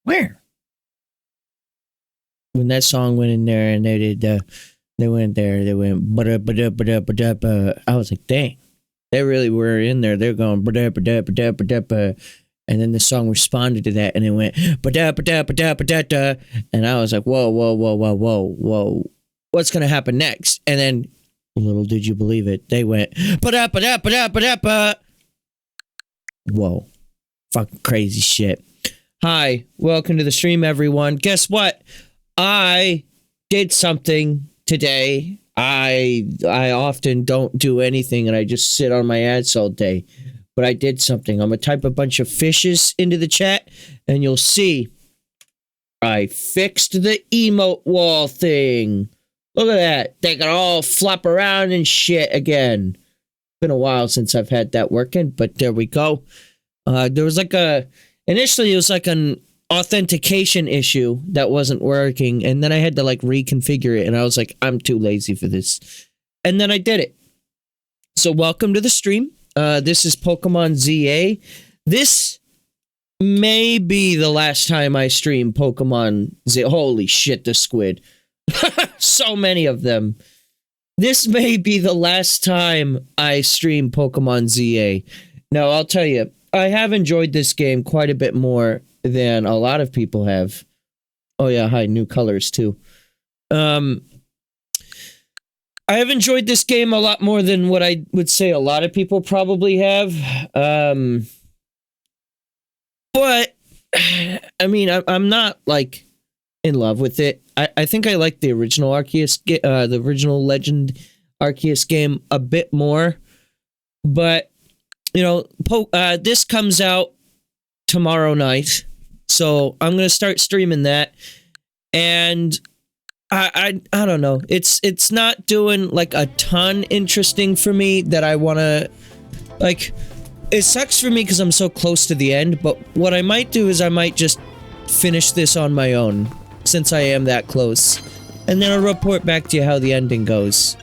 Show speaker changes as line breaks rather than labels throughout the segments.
Where? When that song went in there and they did they went there, they went ba-da-ba-da-ba-da-ba-da-ba. I was like, dang, they really were in there. They're going ba-da-ba-da-ba-da-ba-da-ba. And then the song responded to that and it went ba-da-ba-da-ba-da-ba-da-da. And I was like, whoa. What's gonna happen next? And then little did you believe it, they went ba-da-ba-da-ba-da-ba-da-ba. Whoa. Fucking crazy shit. Hi, welcome to the stream, everyone. Guess what? I did something today. I often don't do anything and I just sit on my ass all day. But I did something. I'm gonna type a bunch of fishes into the chat and you'll see I fixed the emote wall thing. Look at that. They can all flop around and shit again. Been a while since I've had that working, but there we go. There was initially it was like an authentication issue that wasn't working, and then I had to like reconfigure it, and I was like, I'm too lazy for this. And then I did it. So welcome to the stream. This is Pokemon ZA. This may be the last time I stream Pokemon ZA. Holy shit, the squid. So many of them. This may be the last time I stream Pokemon ZA. Now, I'll tell you, I have enjoyed this game quite a bit more than a lot of people have. Oh yeah, hi, new colors too. I have enjoyed this game a lot more than what I would say a lot of people probably have. But, I mean, I'm not, like, in love with it. I think I like the original Arceus, the original Legend Arceus game a bit more. But, you know, this comes out tomorrow night, so I'm gonna start streaming that. And I don't know. It's not doing like a ton interesting for me that I wanna like. It sucks for me because I'm so close to the end. But what I might do is I might just finish this on my own since I am that close, and then I'll report back to you how the ending goes.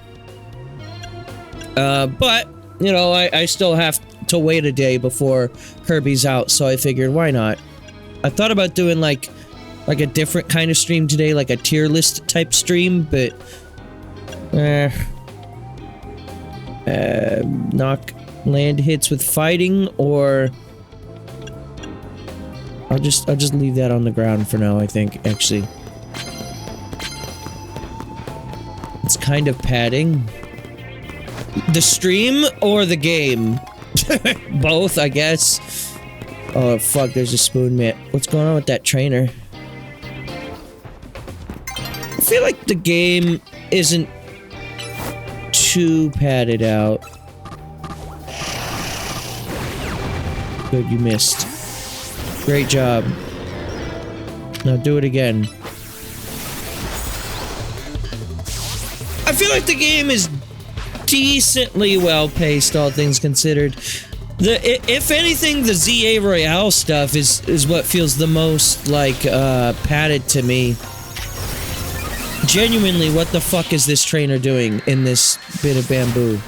But you know, I still have to wait a day before Kirby's out, so I figured, why not? I thought about doing like a different kind of stream today, like a tier list type stream, but knock land hits with fighting, or I'll just leave that on the ground for now, I think, actually. It's kind of padding. The stream or the game? Both, I guess. Oh, fuck, there's a spoon mitt. What's going on with that trainer? I feel like the game isn't too padded out. Good, you missed. Great job. Now do it again. I feel like the game is decently well-paced, all things considered. If anything, the ZA Royale stuff is what feels the most, like, padded to me. Genuinely, what the fuck is this trainer doing in this bit of bamboo?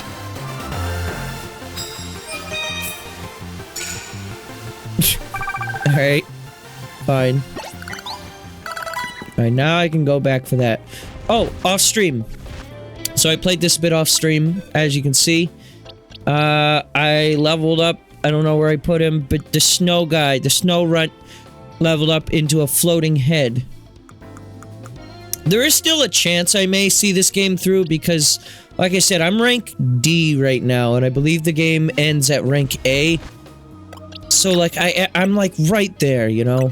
Alright. Fine. Alright, now I can go back for that. Oh, off-stream. So I played this bit off-stream, as you can see. I leveled up. I don't know where I put him, but the snow guy, the snow runt, leveled up into a floating head. There is still a chance I may see this game through because, like I said, I'm rank D right now, and I believe the game ends at rank A. So, like, I'm, like, right there, you know?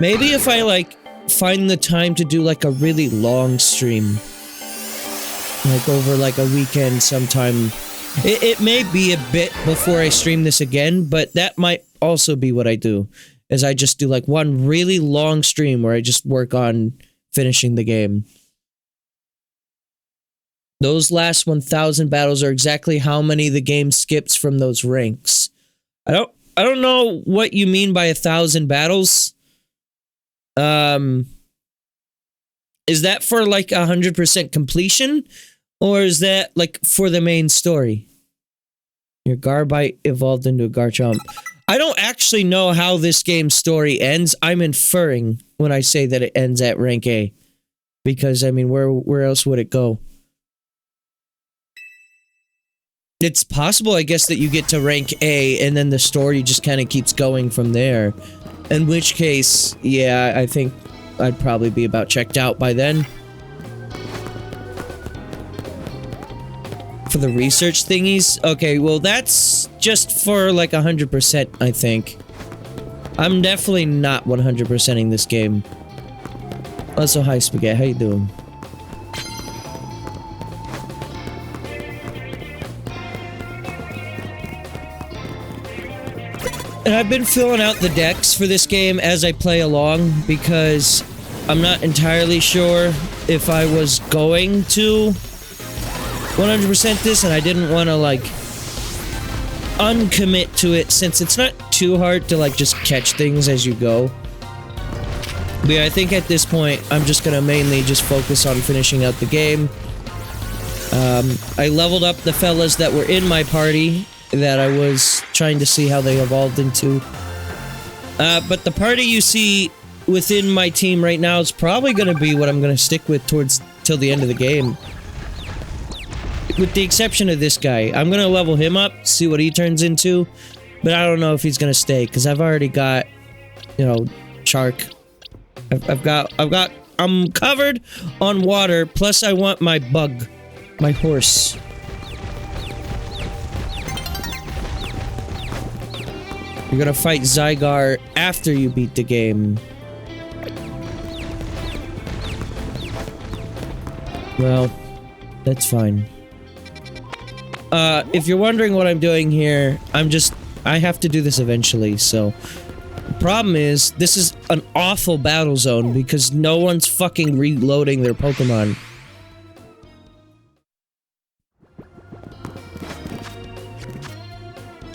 Maybe if I, like, find the time to do, like, a really long stream. Like, over, like, a weekend sometime. It may be a bit before I stream this again, but that might also be what I do. Is I just do, like, one really long stream where I just work on finishing the game. Those last 1,000 battles are exactly how many the game skips from those ranks. I don't know what you mean by 1,000 battles. Is that for like 100% completion? Or is that like for the main story? Your Garbite evolved into a Garchomp. I don't actually know how this game's story ends. I'm inferring when I say that it ends at rank A. Because, I mean, where else would it go? It's possible, I guess, that you get to rank A and then the story just kind of keeps going from there. In which case, yeah, I think I'd probably be about checked out by then. For the research thingies? Okay, well, that's just for like 100%, I think. I'm definitely not 100%ing this game. Also, hi, Spaghetti. How you doing? And I've been filling out the decks for this game as I play along because I'm not entirely sure if I was going to 100% this, and I didn't want to, like, uncommit to it since it's not too hard to, like, just catch things as you go. But yeah, I think at this point, I'm just gonna mainly just focus on finishing out the game. I leveled up the fellas that were in my party that I was trying to see how they evolved into. But the party you see within my team right now is probably gonna be what I'm gonna stick with till the end of the game. With the exception of this guy. I'm gonna level him up, see what he turns into, but I don't know if he's gonna stay, because I've already got, you know, Shark. I'm covered on water, plus I want my bug, my horse. You're gonna fight Zygar after you beat the game. Well, that's fine. If you're wondering what I'm doing here, I have to do this eventually, so... The problem is, this is an awful battle zone because no one's fucking reloading their Pokemon.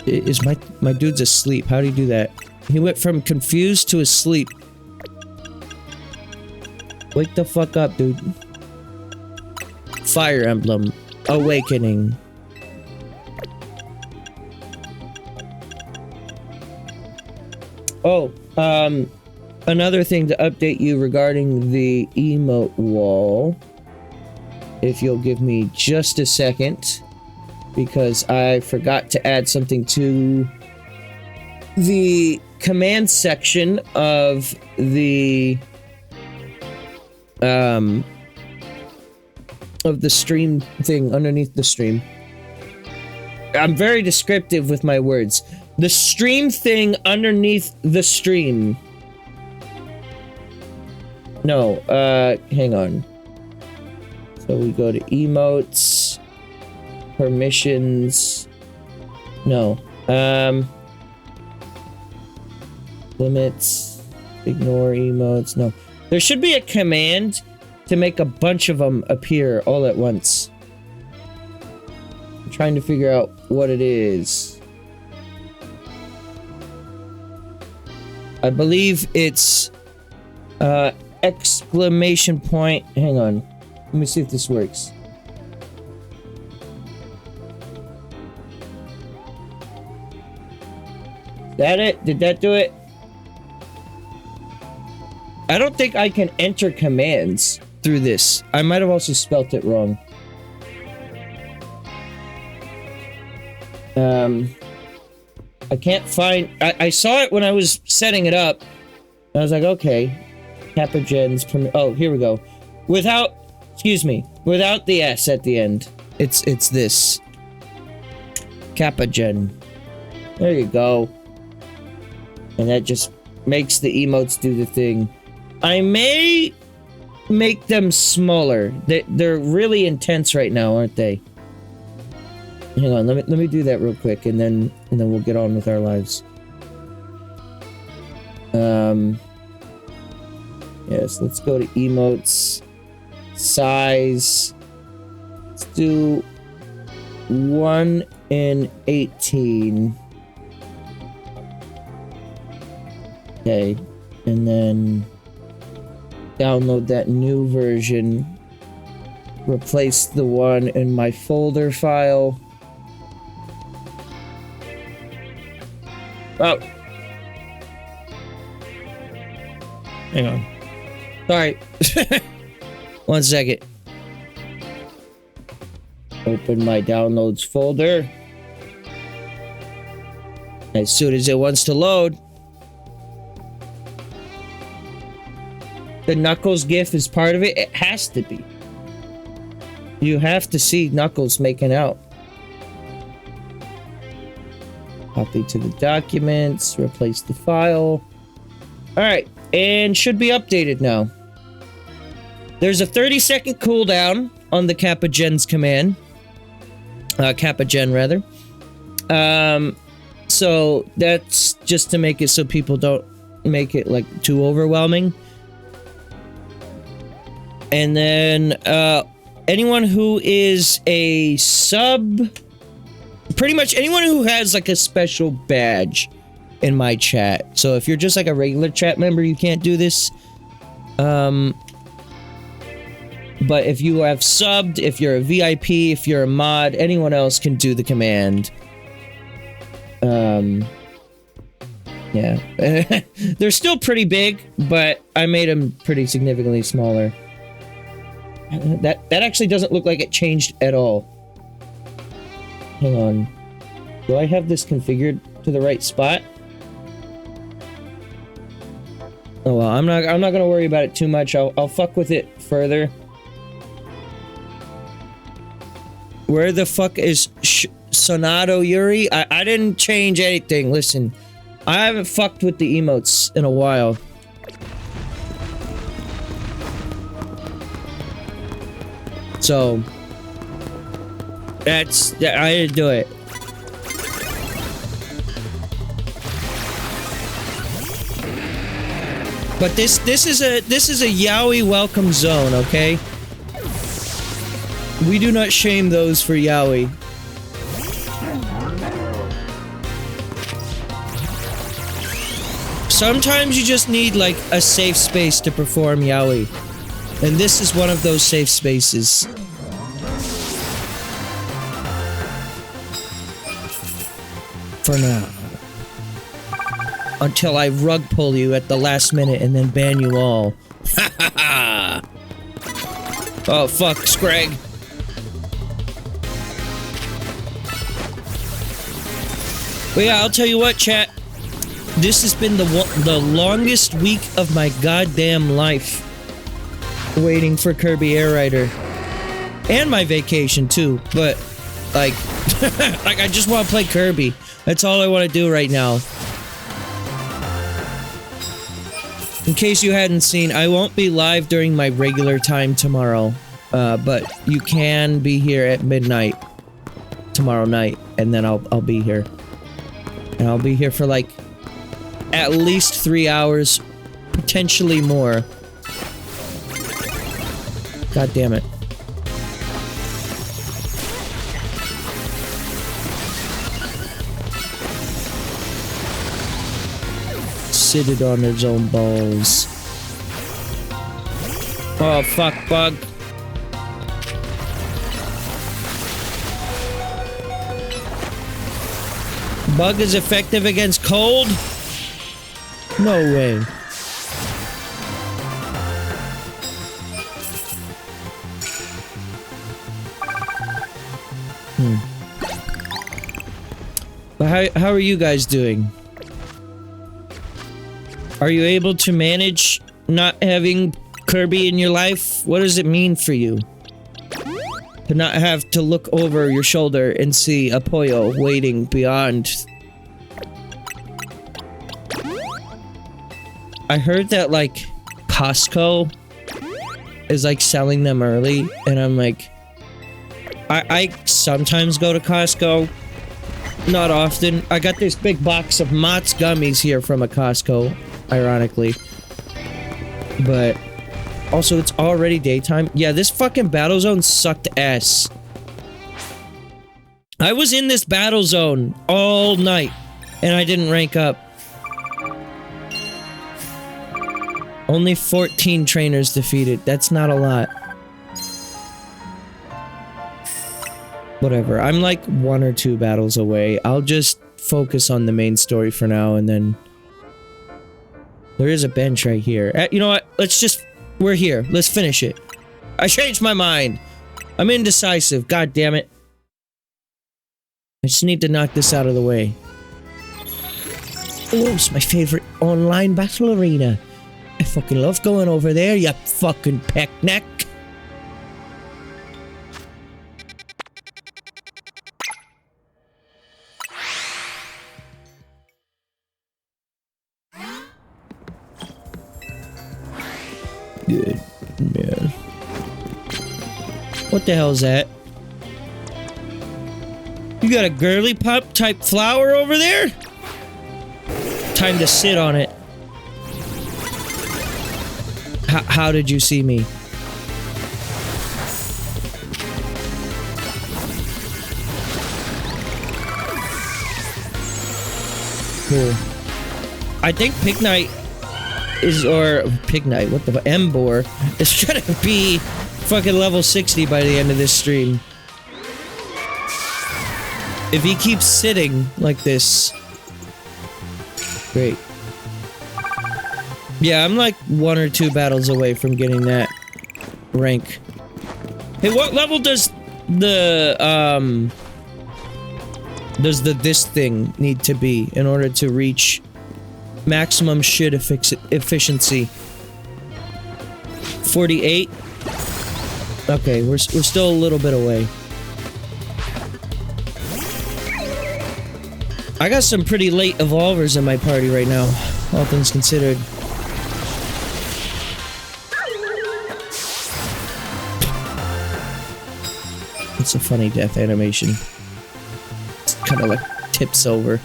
Is my dude's asleep? How do you do that? He went from confused to asleep. Wake the fuck up, dude. Fire Emblem. Awakening. Oh, another thing to update you regarding the emote wall. If you'll give me just a second. Because I forgot to add something to the command section of the stream thing underneath the stream. I'm very descriptive with my words. The stream thing underneath the stream. No, hang on. So we go to emotes, permissions. No, limits, ignore emotes. No, there should be a command to make a bunch of them appear all at once. I'm trying to figure out what it is. I believe it's exclamation point. Hang on. Let me see if this works. Is that it? Did that do it? I don't think I can enter commands through this. I might have also spelt it wrong. I can't find... I saw it when I was setting it up. I was like, okay. Capagen's... Oh, here we go. Without... Excuse me. Without the S at the end. It's this. Capagen. There you go. And that just makes the emotes do the thing. I may make them smaller. They're really intense right now, aren't they? Hang on, let me do that real quick, and then we'll get on with our lives. Yes, let's go to emotes, size. Let's do 1 in 18. Okay, and then download that new version. Replace the one in my folder file. Oh. Hang on. Sorry. 1 second. Open my downloads folder. As soon as it wants to load. The Knuckles GIF is part of it. It has to be. You have to see Knuckles making out. Copy to the documents. Replace the file. Alright. And should be updated now. There's a 30-second cooldown on the Kappa Gen's command. Kappa Gen, rather. So that's just to make it so people don't make it, like, too overwhelming. And then, anyone who is a sub... Pretty much anyone who has, like, a special badge in my chat. So if you're just, like, a regular chat member, you can't do this. But if you have subbed, if you're a VIP, if you're a mod, anyone else can do the command. Yeah. They're still pretty big, but I made them pretty significantly smaller. That actually doesn't look like it changed at all. Hang on. Do I have this configured to the right spot? Oh well, I'm not gonna worry about it too much. I'll fuck with it further. Where the fuck is Sonato Yuri? I didn't change anything. Listen, I haven't fucked with the emotes in a while. So that's I didn't do it. But this is a yaoi welcome zone, okay? We do not shame those for yaoi. Sometimes you just need like a safe space to perform yaoi. And this is one of those safe spaces. For now. Until I rug pull you at the last minute and then ban you all. Ha ha ha! Oh fuck, Scrag. But yeah, I'll tell you what, chat. This has been the longest week of my goddamn life. Waiting for Kirby Air Rider. And my vacation, too. But, like... like, I just want to play Kirby. That's all I want to do right now. In case you hadn't seen, I won't be live during my regular time tomorrow. But you can be here at midnight. Tomorrow night. And then I'll be here. And I'll be here for, like... at least 3 hours. Potentially more. God damn it. Sit it on its own balls. Oh, fuck, bug. Bug is effective against cold? No way. But how are you guys doing? Are you able to manage not having Kirby in your life? What does it mean for you? To not have to look over your shoulder and see a Poyo waiting beyond. I heard that, like, Costco is, like, selling them early, and I'm like... I sometimes go to Costco. Not often. I got this big box of Mott's gummies here from a Costco, ironically. But... also, it's already daytime. Yeah, this fucking battle zone sucked ass. I was in this battle zone all night, and I didn't rank up. Only 14 trainers defeated. That's not a lot. Whatever. I'm like 1 or 2 battles away. I'll just focus on the main story for now, and then there is a bench right here. You know what? We're here. Let's finish it. I changed my mind. I'm indecisive. God damn it. I just need to knock this out of the way. Oh, it's my favorite online battle arena. I fucking love going over there, you fucking peckneck. Good man. What the hell is that? You got a girly pop type flower over there? Time to sit on it. How did you see me? Cool. I think Pignite or Pignite, what the fuck? Embor is gonna be fucking level 60 by the end of this stream. If he keeps sitting like this. Great. Yeah, I'm like 1 or 2 battles away from getting that rank. Hey, what level does this thing need to be in order to reach maximum shit efficiency? 48? Okay, we're still a little bit away. I got some pretty late evolvers in my party right now, all things considered. It's a funny death animation. It's kind of like tips over.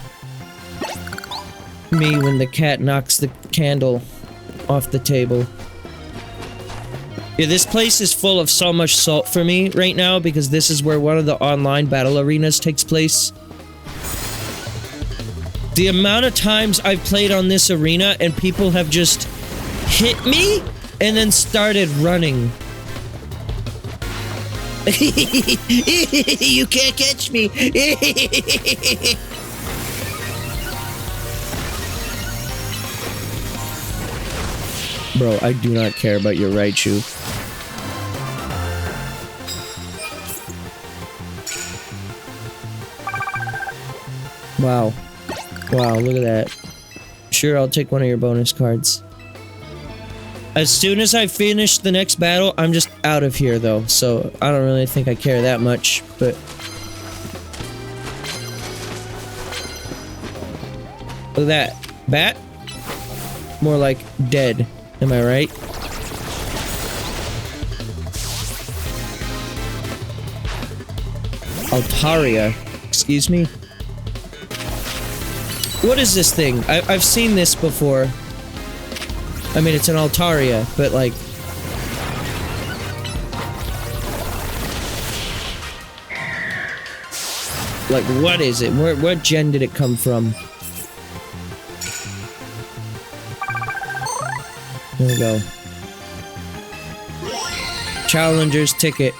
Me when the cat knocks the candle off the table. Yeah, this place is full of so much salt for me right now because this is where one of the online battle arenas takes place. The amount of times I've played on this arena and people have just hit me and then started running. You can't catch me. Bro, I do not care about your right shoe. Wow. Wow, look at that. Sure, I'll take one of your bonus cards. As soon as I finish the next battle, I'm just out of here, though. So, I don't really think I care that much, but... Look at that. Bat? More like dead. Am I right? Altaria. Excuse me? What is this thing? I've seen this before. I mean, it's an Altaria, but like... Like, what is it? What gen did it come from? There we go. Challenger's ticket.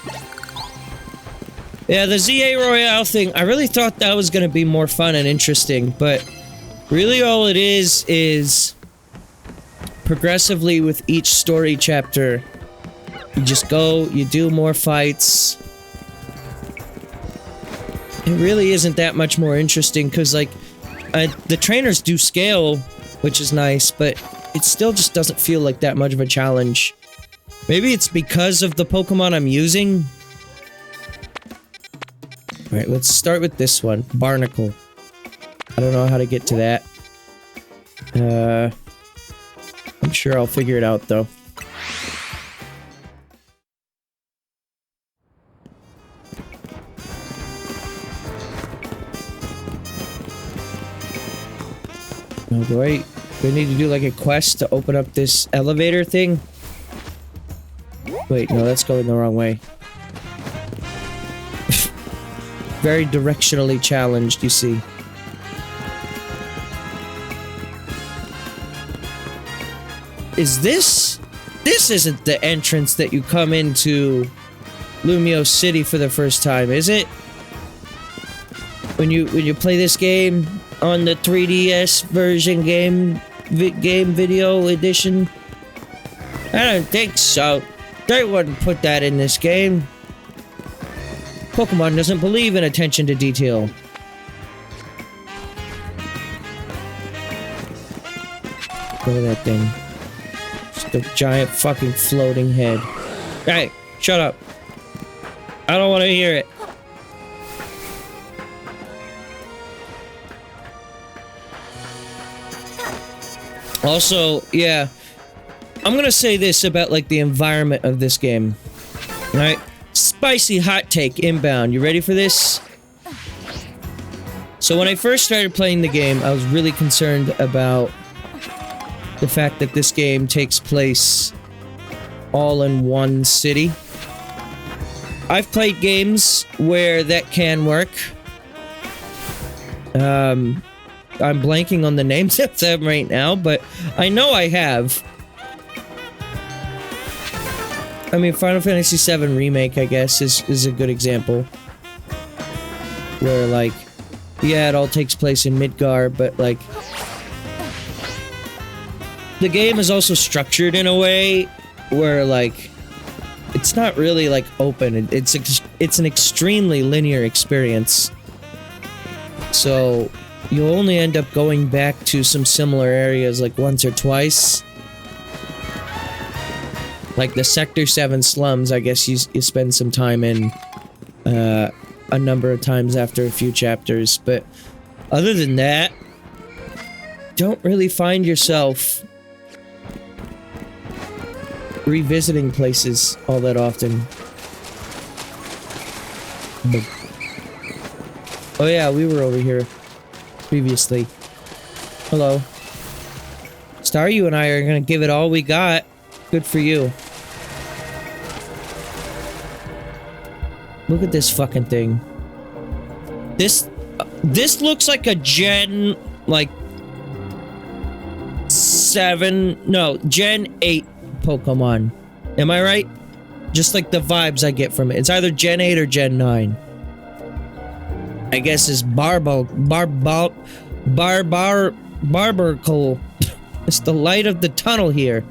Yeah, the ZA Royale thing, I really thought that was gonna be more fun and interesting, but... Really all it is progressively with each story chapter, you just go, you do more fights. It really isn't that much more interesting, because, like, the trainers do scale, which is nice, but it still just doesn't feel like that much of a challenge. Maybe it's because of the Pokemon I'm using? Alright, let's start with this one. Barnacle. I don't know how to get to that. I'm sure I'll figure it out, though. Oh, do I need to do like a quest to open up this elevator thing? Wait, no, that's going the wrong way. Very directionally challenged, you see. Is this... This isn't the entrance that you come into Lumio City for the first time, is it? When you play this game, on the 3DS version game video edition? I don't think so. They wouldn't put that in this game. Pokemon doesn't believe in attention to detail. Look at that thing. Just a giant fucking floating head. Hey, shut up. I don't want to hear it. Also, yeah, I'm gonna say this about, like, the environment of this game. Alright? Spicy hot take inbound. You ready for this? So when I first started playing the game, I was really concerned about the fact that this game takes place all in one city. I've played games where that can work. I'm blanking on the names of them right now, but I know I have. I mean, Final Fantasy VII Remake, I guess, is a good example. Where, like, yeah, it all takes place in Midgar, but, like, the game is also structured in a way where, like, it's not really, like, open. It's an extremely linear experience. So you'll only end up going back to some similar areas, like, once or twice. Like the Sector 7 slums, I guess you spend some time in a number of times after a few chapters, but other than that, don't really find yourself revisiting places all that often. But, oh yeah, we were over here previously. Hello. Star, you and I are gonna give it all we got. Good for you. Look at this fucking thing. This looks like a Gen, like, Gen 8 Pokemon. Am I right? Just like the vibes I get from it. It's either Gen 8 or Gen 9. I guess it's Barbarcle. It's the light of the tunnel here.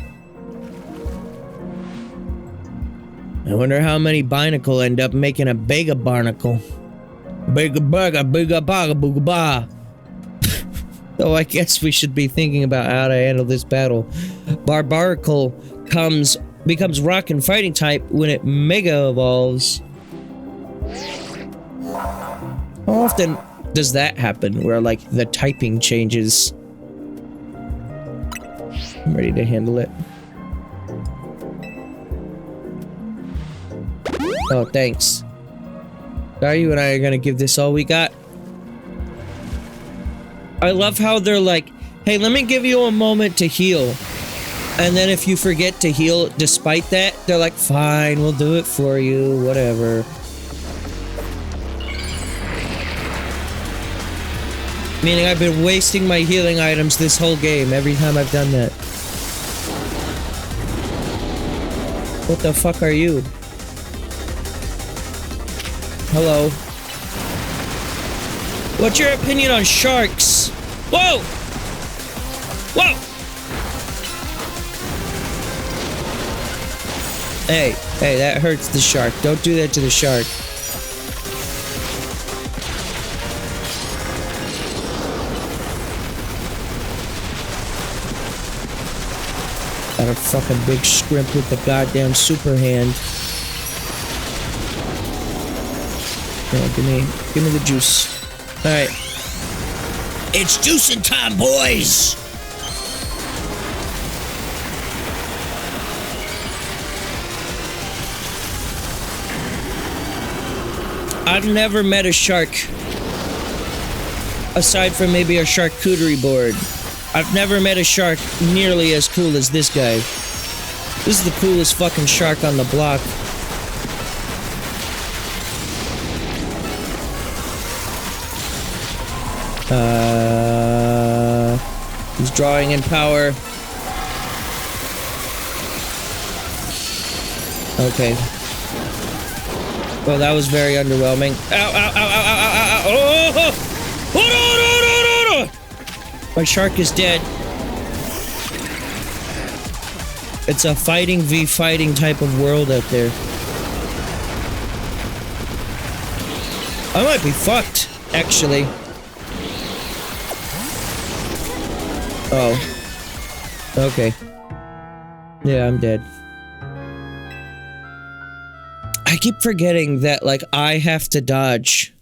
I wonder how many Binacle end up making a Bega Barnacle. Bega Baga, Bega Baga, Booga Ba. Though I guess we should be thinking about how to handle this battle. Barbaracle becomes rock and fighting type when it Mega Evolves. How often does that happen, where, like, the typing changes? I'm ready to handle it. Oh, thanks. You and I are gonna give this all we got. I love how they're like, hey, let me give you a moment to heal. And then if you forget to heal despite that, they're like, fine, we'll do it for you, whatever. Meaning I've been wasting my healing items this whole game every time I've done that. What the fuck are you? Hello. What's your opinion on sharks? Whoa! Whoa! Hey, that hurts the shark. Don't do that to the shark. Got a fucking big shrimp with the goddamn super hand. Yeah, give me the juice. Alright. It's juicing time, boys! I've never met a shark. Aside from maybe a charcuterie board. I've never met a shark nearly as cool as this guy. This is the coolest fucking shark on the block. He's drawing in power. Okay. Well, that was very underwhelming. Ow, ow, ow, ow, ow, ow, ow, oh, oh, oh, oh, oh, oh, oh, oh. My shark is dead. It's a fighting v fighting type of world out there. I might be fucked, actually. Oh. Okay. Yeah, I'm dead. I keep forgetting that, like, I have to dodge.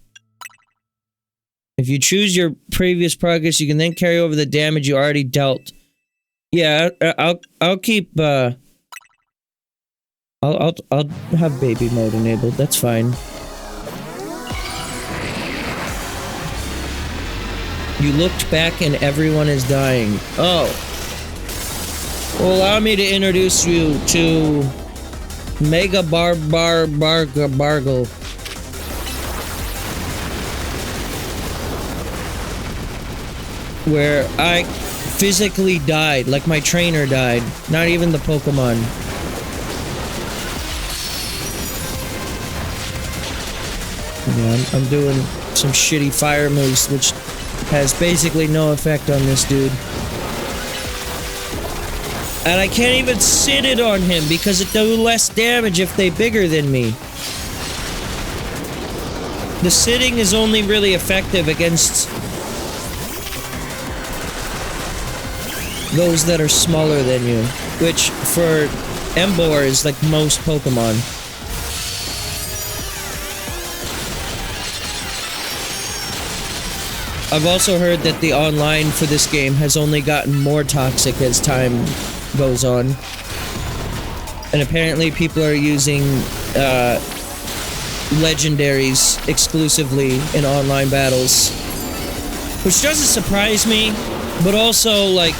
If you choose your previous progress, you can then carry over the damage you already dealt. Yeah, I'll keep, I'll have baby mode enabled, that's fine. You looked back and everyone is dying. Oh. Well, allow me to introduce you to Mega Bargle. Where I physically died, like my trainer died. Not even the Pokémon. Yeah, I'm doing some shitty fire moves, which has basically no effect on this dude. And I can't even sit it on him because it does less damage if they're bigger than me. The sitting is only really effective against those that are smaller than you, which for Emboar is like most Pokemon. I've also heard that the online for this game has only gotten more toxic as time goes on. And apparently people are using legendaries exclusively in online battles. Which doesn't surprise me, but also, like,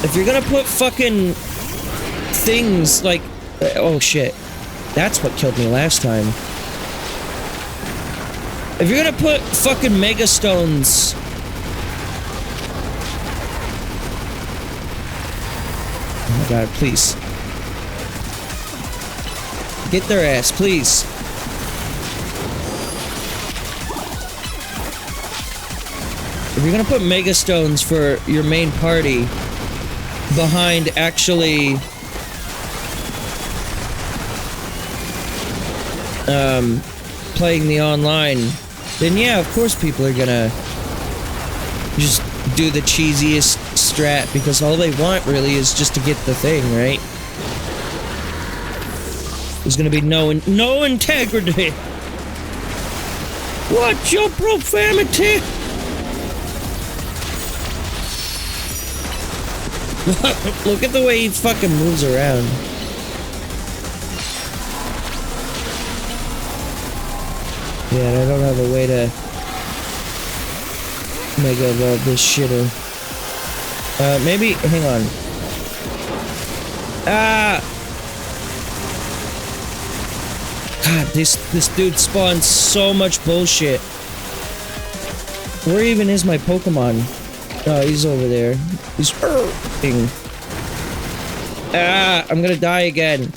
if you're gonna put fucking things like... oh shit. That's what killed me last time. If you're gonna put fucking Mega Stones... oh my god, please. Get their ass, please. If you're gonna put Mega Stones for your main party behind actually playing the online, then yeah, of course people are gonna just do the cheesiest strat because all they want really is just to get the thing, right? There's gonna be no integrity. What's your profanity? Look at the way he fucking moves around. Yeah, and I don't have a way to Mega Evolve this shitter. Maybe, hang on. God, this dude spawns so much bullshit. Where even is my Pokemon? Oh, he's over there. He's hurting. I'm gonna die again.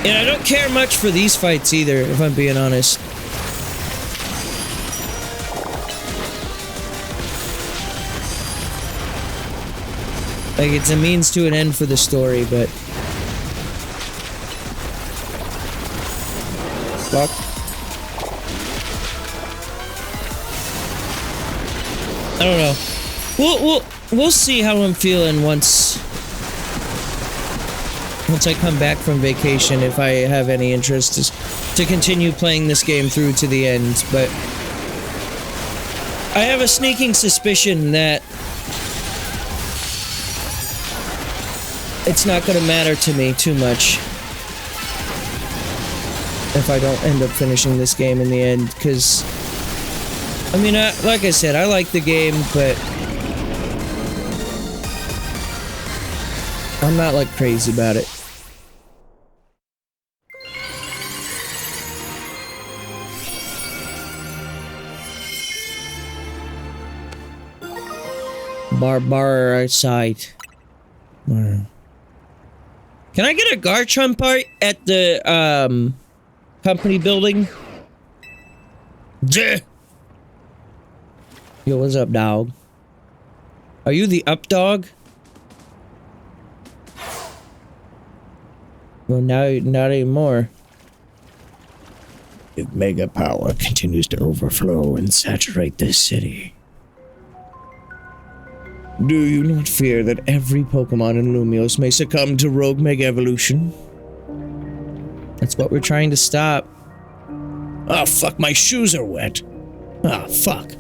And I don't care much for these fights either, if I'm being honest. Like, it's a means to an end for the story, but... fuck. I don't know. We'll see how I'm feeling once I come back from vacation, if I have any interest to continue playing this game through to the end, but I have a sneaking suspicion that it's not gonna matter to me too much if I don't end up finishing this game in the end, because I mean, like I said, I like the game, but I'm not like crazy about it. Barbaricide. Can I get a Garchomp part at the company building. Yo, what's up, dog? Are you the up dog? Well, now not anymore. If mega power continues to overflow and saturate this city, do you not fear that every Pokemon in Lumios may succumb to rogue mega evolution? That's what we're trying to stop. Oh fuck, my shoes are wet. Ah, fuck.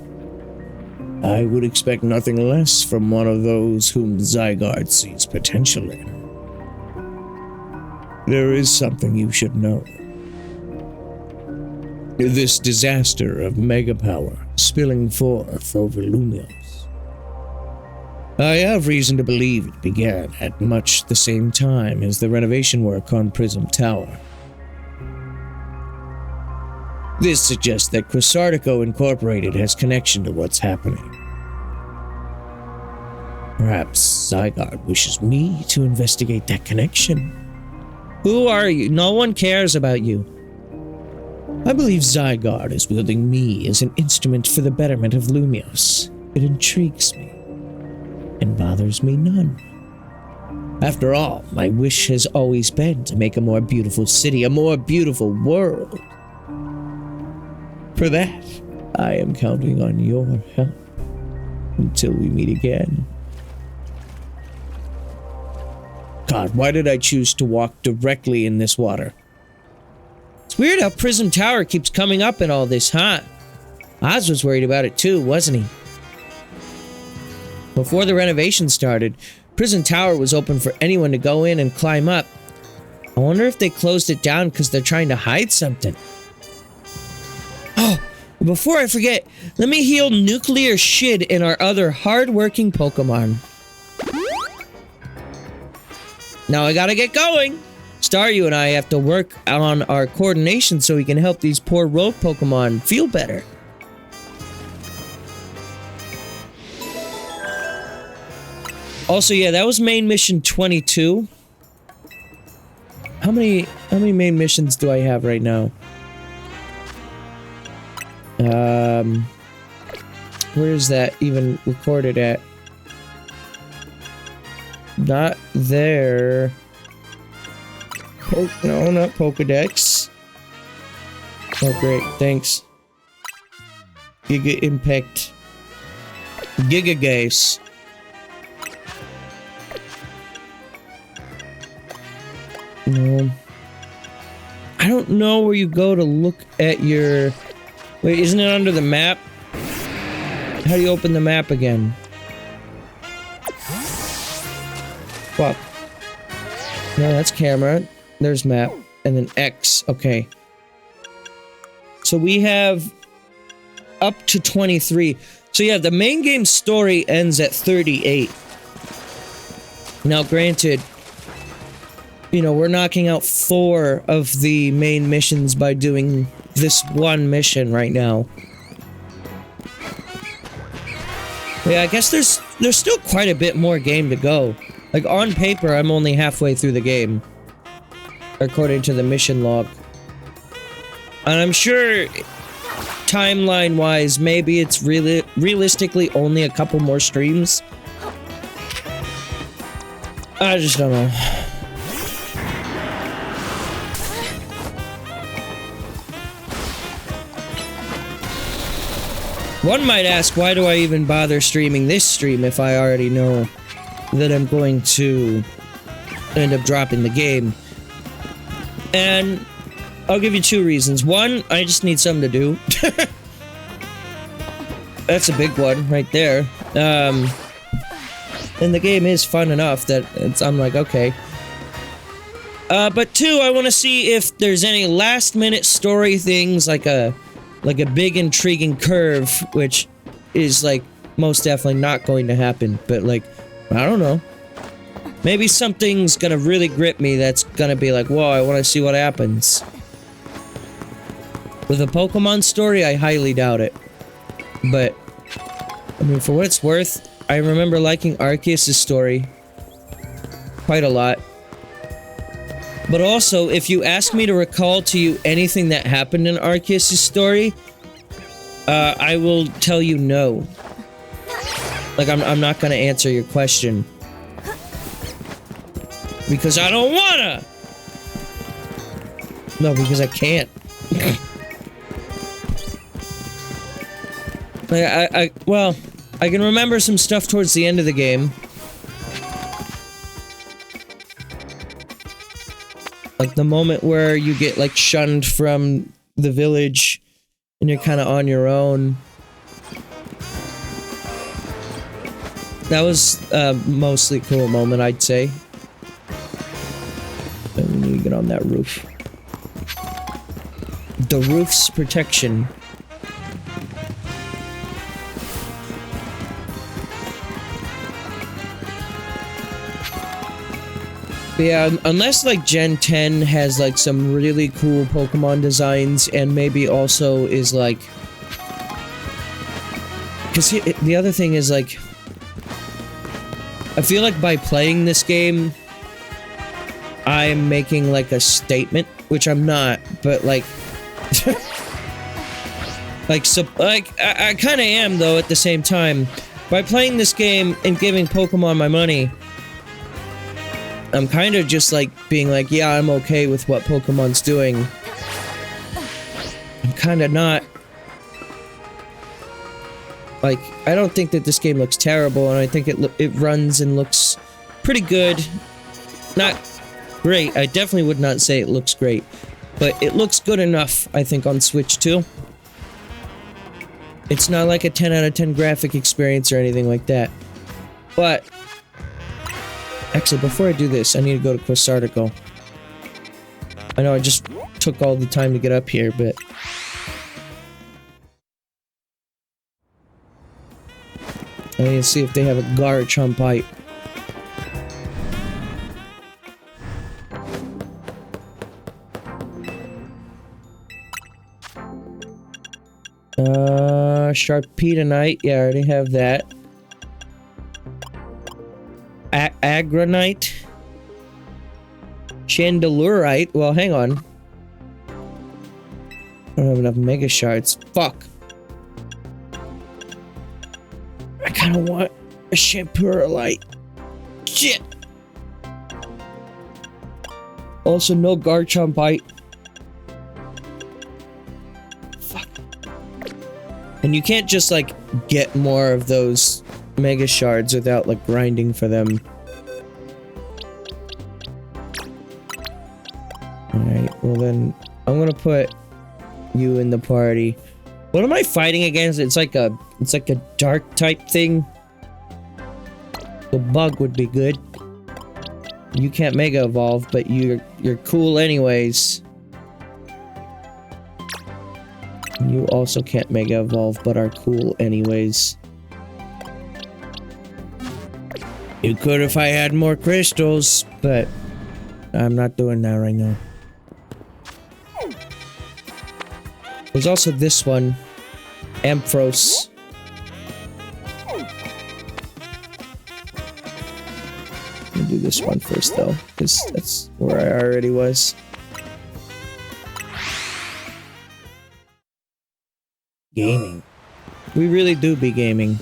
I would expect nothing less from one of those whom Zygarde sees potential in. There is something you should know. This disaster of mega power spilling forth over Lumios. I have reason to believe it began at much the same time as the renovation work on Prism Tower. This suggests that Quasartico Incorporated has connection to what's happening. Perhaps Zygarde wishes me to investigate that connection. Who are you? No one cares about you. I believe Zygarde is wielding me as an instrument for the betterment of Lumios. It intrigues me and bothers me none. After all, my wish has always been to make a more beautiful city, a more beautiful world. For that, I am counting on your help until we meet again. God, why did I choose to walk directly in this water? It's weird how Prism Tower keeps coming up in all this, huh? Oz was worried about it too, wasn't he? Before the renovation started, Prism Tower was open for anyone to go in and climb up. I wonder if they closed it down because they're trying to hide something. Oh, before I forget, let me heal Nuclear Shid and our other hard-working Pokemon. Now I gotta get going! Staryu and I have to work on our coordination so we can help these poor rogue Pokemon feel better. Also, yeah, that was main mission 22. How many main missions do I have right now? Where is that even recorded at? Not there. Oh, no, not Pokedex. Oh, great, thanks. Giga Impact. Giga Gaze. No. I don't know where you go to look at your... Wait, isn't it under the map? How do you open the map again? Fuck. No, that's camera. There's map. And then X. Okay. So we have up to 23. So yeah, the main game story ends at 38. Now, granted, you know, we're knocking out 4 of the main missions by doing this one mission right now. Yeah, I guess there's still quite a bit more game to go. Like, on paper, I'm only halfway through the game, according to the mission log. And I'm sure, timeline-wise, maybe it's realistically only a couple more streams. I just don't know. One might ask, why do I even bother streaming this stream if I already know that I'm going to end up dropping the game? And I'll give you 2 reasons. One, I just need something to do. That's a big one right there. And the game is fun enough that I'm like, okay. But 2, I want to see if there's any last-minute story things like a big intriguing curve, which is like most definitely not going to happen, but like, I don't know. Maybe something's gonna really grip me that's gonna be like, whoa, I want to see what happens. With a Pokemon story, I highly doubt it. But, I mean, for what it's worth, I remember liking Arceus' story quite a lot. But also, if you ask me to recall to you anything that happened in Arceus' story, I will tell you no. Like, I'm not gonna answer your question. Because I don't wanna! No, because I can't. Like, well, I can remember some stuff towards the end of the game. Like the moment where you get, like, shunned from the village and you're kind of on your own. That was a mostly cool moment, I'd say. But we need to get on that roof. The roof's protection. But yeah, unless like Gen 10 has like some really cool Pokemon designs and maybe also is like... Because the other thing is like... I feel like by playing this game, I'm making like a statement, which I'm not, but like... I kind of am though at the same time. By playing this game and giving Pokemon my money, I'm kind of just like being like, yeah, I'm okay with what Pokemon's doing. I'm kind of not. Like, I don't think that this game looks terrible, and I think it runs and looks pretty good. Not great. I definitely would not say it looks great, but it looks good enough, I think, on Switch too. It's not like a 10 out of 10 graphic experience or anything like that. But actually, before I do this, I need to go to Quest Article. I know I just took all the time to get up here, but... I need to see if they have a Garchompite. Sharpetonite. Yeah, I already have that. Agronite. Chandelurite. Well, hang on. I don't have enough Mega Shards. Fuck. I kind of want a Shampurolite. Shit. Also, no Garchompite. Fuck. And you can't just, like, get more of those Mega Shards without, like, grinding for them. Alright, well then, I'm gonna put you in the party. What am I fighting against? It's like a dark type thing. The bug would be good. You can't Mega Evolve, but you're cool anyways. You also can't Mega Evolve, but are cool anyways. You could if I had more crystals, but I'm not doing that right now. There's also this one, Ampharos. I'm gonna do this one first though, because that's where I already was. Gaming. We really do be gaming.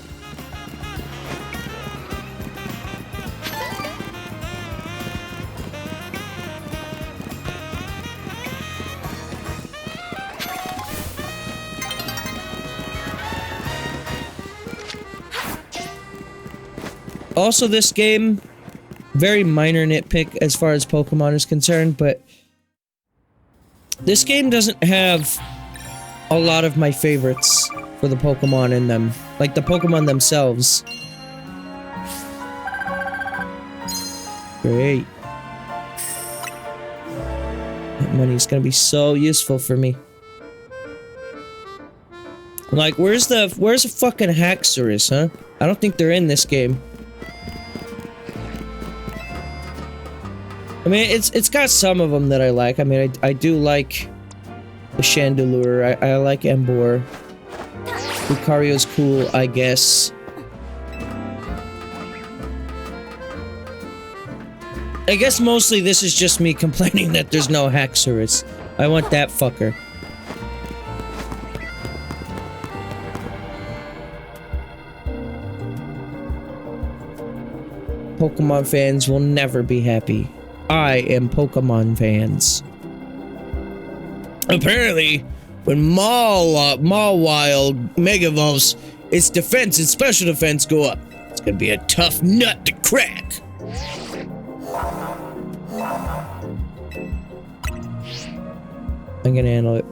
Also, this game, very minor nitpick as far as Pokemon is concerned, but this game doesn't have a lot of my favorites for the Pokemon in them. Like, the Pokemon themselves. Great. That money's gonna be so useful for me. Like, where's the fucking Haxorus, huh? I don't think they're in this game. I mean, it's got some of them that I like. I mean, I do like the Chandelure. I like Emboar. Lucario's cool, I guess. I guess mostly this is just me complaining that there's no Haxorus. I want that fucker. Pokemon fans will never be happy. I am Pokemon fans. Apparently, when Mawile Mega Evolves, its defense and special defense go up. It's gonna be a tough nut to crack. I'm gonna handle it.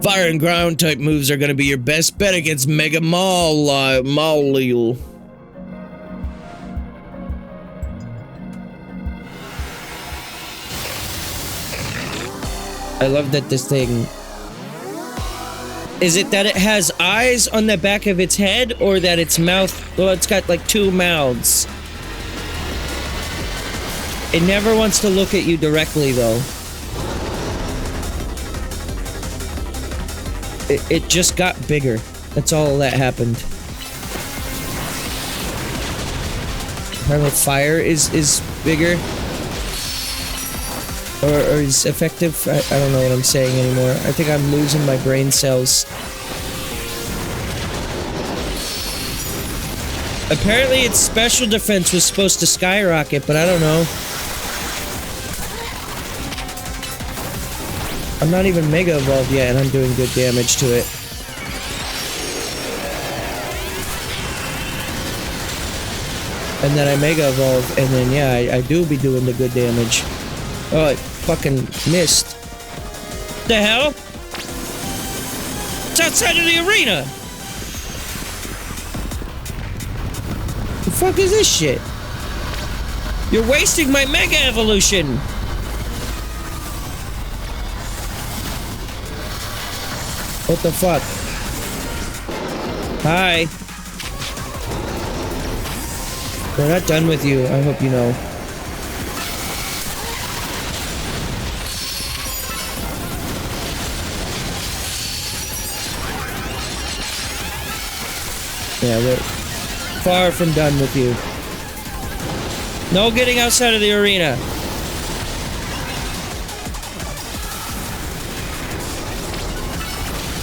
Fire and ground type moves are gonna be your best bet against Mega Mawile. I love that this thing... Is it that it has eyes on the back of its head, or that its mouth... Well, it's got like 2 mouths. It never wants to look at you directly, though. It just got bigger. That's all that happened. Apparently fire is bigger. Or is effective? I don't know what I'm saying anymore. I think I'm losing my brain cells. Apparently its special defense was supposed to skyrocket, but I don't know. I'm not even Mega Evolved yet, and I'm doing good damage to it. And then I Mega Evolve, and then yeah, I do be doing the good damage. Oh, it fucking missed. The hell? It's outside of the arena! The fuck is this shit? You're wasting my Mega Evolution! What the fuck? Hi. We're not done with you, I hope you know. Yeah, we're far from done with you. No getting outside of the arena.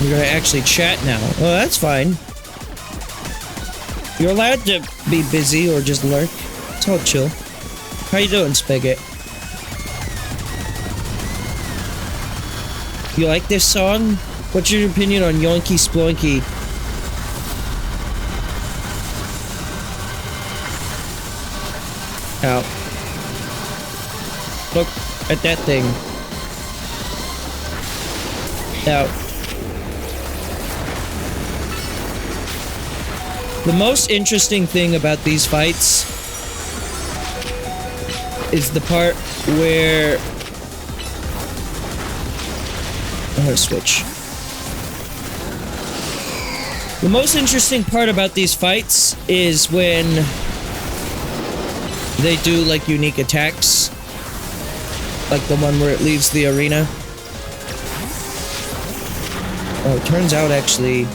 You're gonna actually chat now. Well, that's fine. You're allowed to be busy or just lurk. It's all chill. How you doing, Spigot? You like this song? What's your opinion on Yoinky Sploinky? Out. Look at that thing. Out. The most interesting thing about these fights is the part where... I'm gonna switch. The most interesting part about these fights is when they do like unique attacks. Like the one where it leaves the arena. Oh, it turns out actually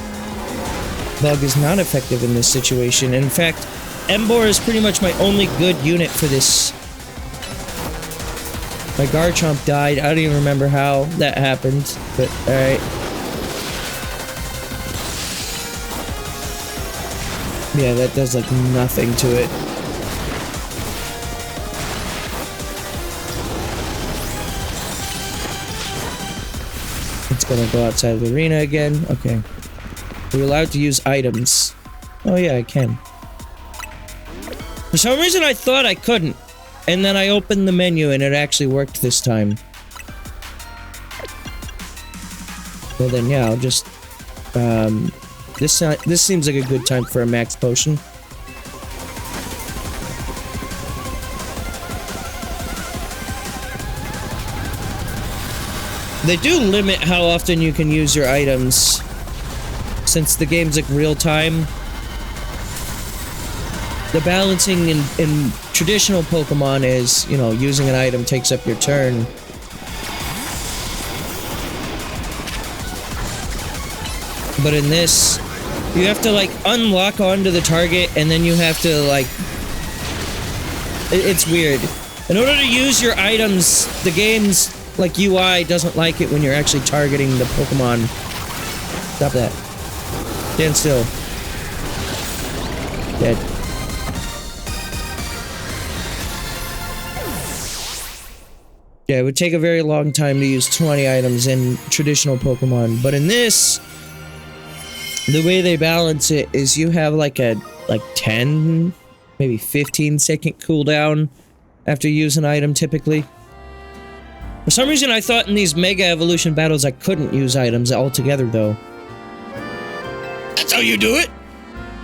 Bug is not effective in this situation. In fact, Emboar is pretty much my only good unit for this. My Garchomp died. I don't even remember how that happened, but alright. Yeah, that does like nothing to it. It's gonna go outside of the arena again. Okay. We're allowed to use items. Oh yeah, I can. For some reason I thought I couldn't. And then I opened the menu and it actually worked this time. Well then yeah, I'll just... This seems like a good time for a max potion. They do limit how often you can use your items. Since the game's like real time. The balancing in traditional Pokemon is, you know, using an item takes up your turn. But in this, you have to like unlock onto the target and then you have to like... It's weird. In order to use your items, the game's like UI doesn't like it when you're actually targeting the Pokemon. Stop that. Stand still. Dead. Yeah, it would take a very long time to use 20 items in traditional Pokemon, but in this, the way they balance it is you have like a 10, maybe 15-second cooldown after you use an item typically. For some reason I thought in these Mega Evolution battles I couldn't use items altogether though. That's how you do it!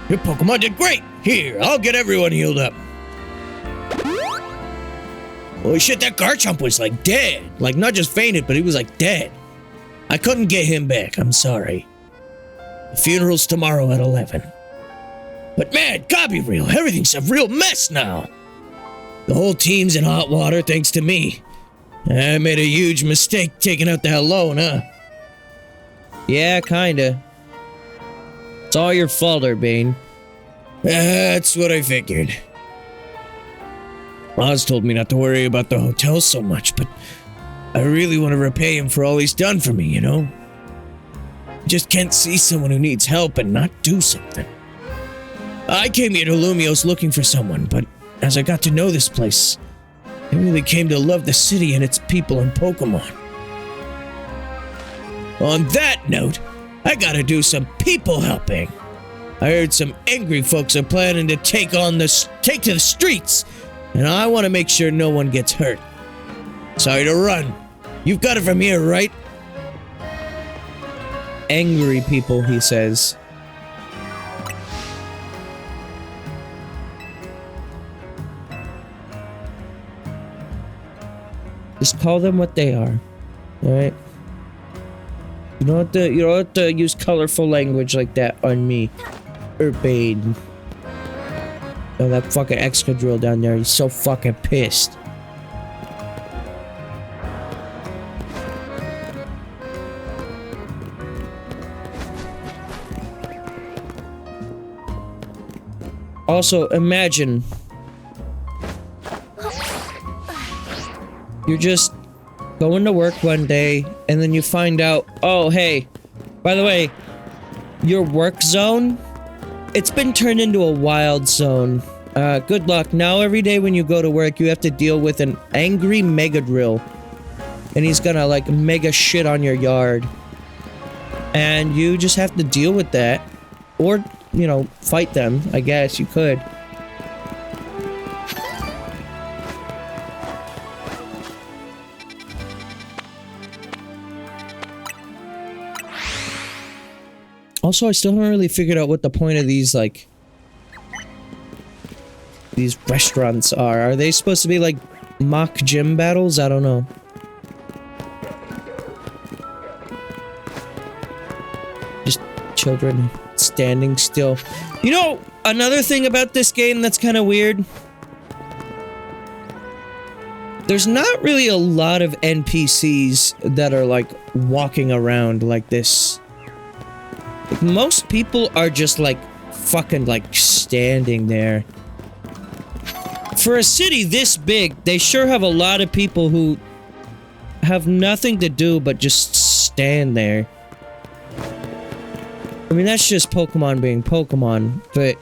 Your Pokemon did great! Here, I'll get everyone healed up. Holy shit, that Garchomp was like dead. Like not just fainted, but he was like dead. I couldn't get him back, I'm sorry. The funeral's tomorrow at 11. But man, Gabriel, everything's a real mess now. The whole team's in hot water thanks to me. I made a huge mistake taking out that loan, huh? Yeah, kinda. It's all your fault, Urbane. That's what I figured. Oz told me not to worry about the hotel so much, but I really want to repay him for all he's done for me, you know? I just can't see someone who needs help and not do something. I came here to Lumios looking for someone, but as I got to know this place, I really came to love the city and its people and Pokemon. On that note, I gotta do some people helping. I heard some angry folks are planning to take to the streets, and I want to make sure no one gets hurt. Sorry to run. You've got it from here, right? Angry people, he says. Just call them what they are, alright? You don't have to use colorful language like that on me. Urbane. Oh, that fucking Excadrill down there, he's so fucking pissed. Also, imagine you're just going to work one day and then you find out, oh hey, by the way, your work zone, it's been turned into a wild zone. Good luck. Now every day when you go to work, you have to deal with an angry Megadrill. And he's gonna like mega shit on your yard. And you just have to deal with that. Or, you know, fight them, I guess you could. Also, I still haven't really figured out what the point of these, like, these restaurants are. Are they supposed to be, like, mock gym battles? I don't know. Just children standing still. You know, another thing about this game that's kind of weird? There's not really a lot of NPCs that are, like, walking around like this. Most people are just like fucking like standing there. For a city this big, they sure have a lot of people who have nothing to do but just stand there. I mean, that's just Pokemon being Pokemon, but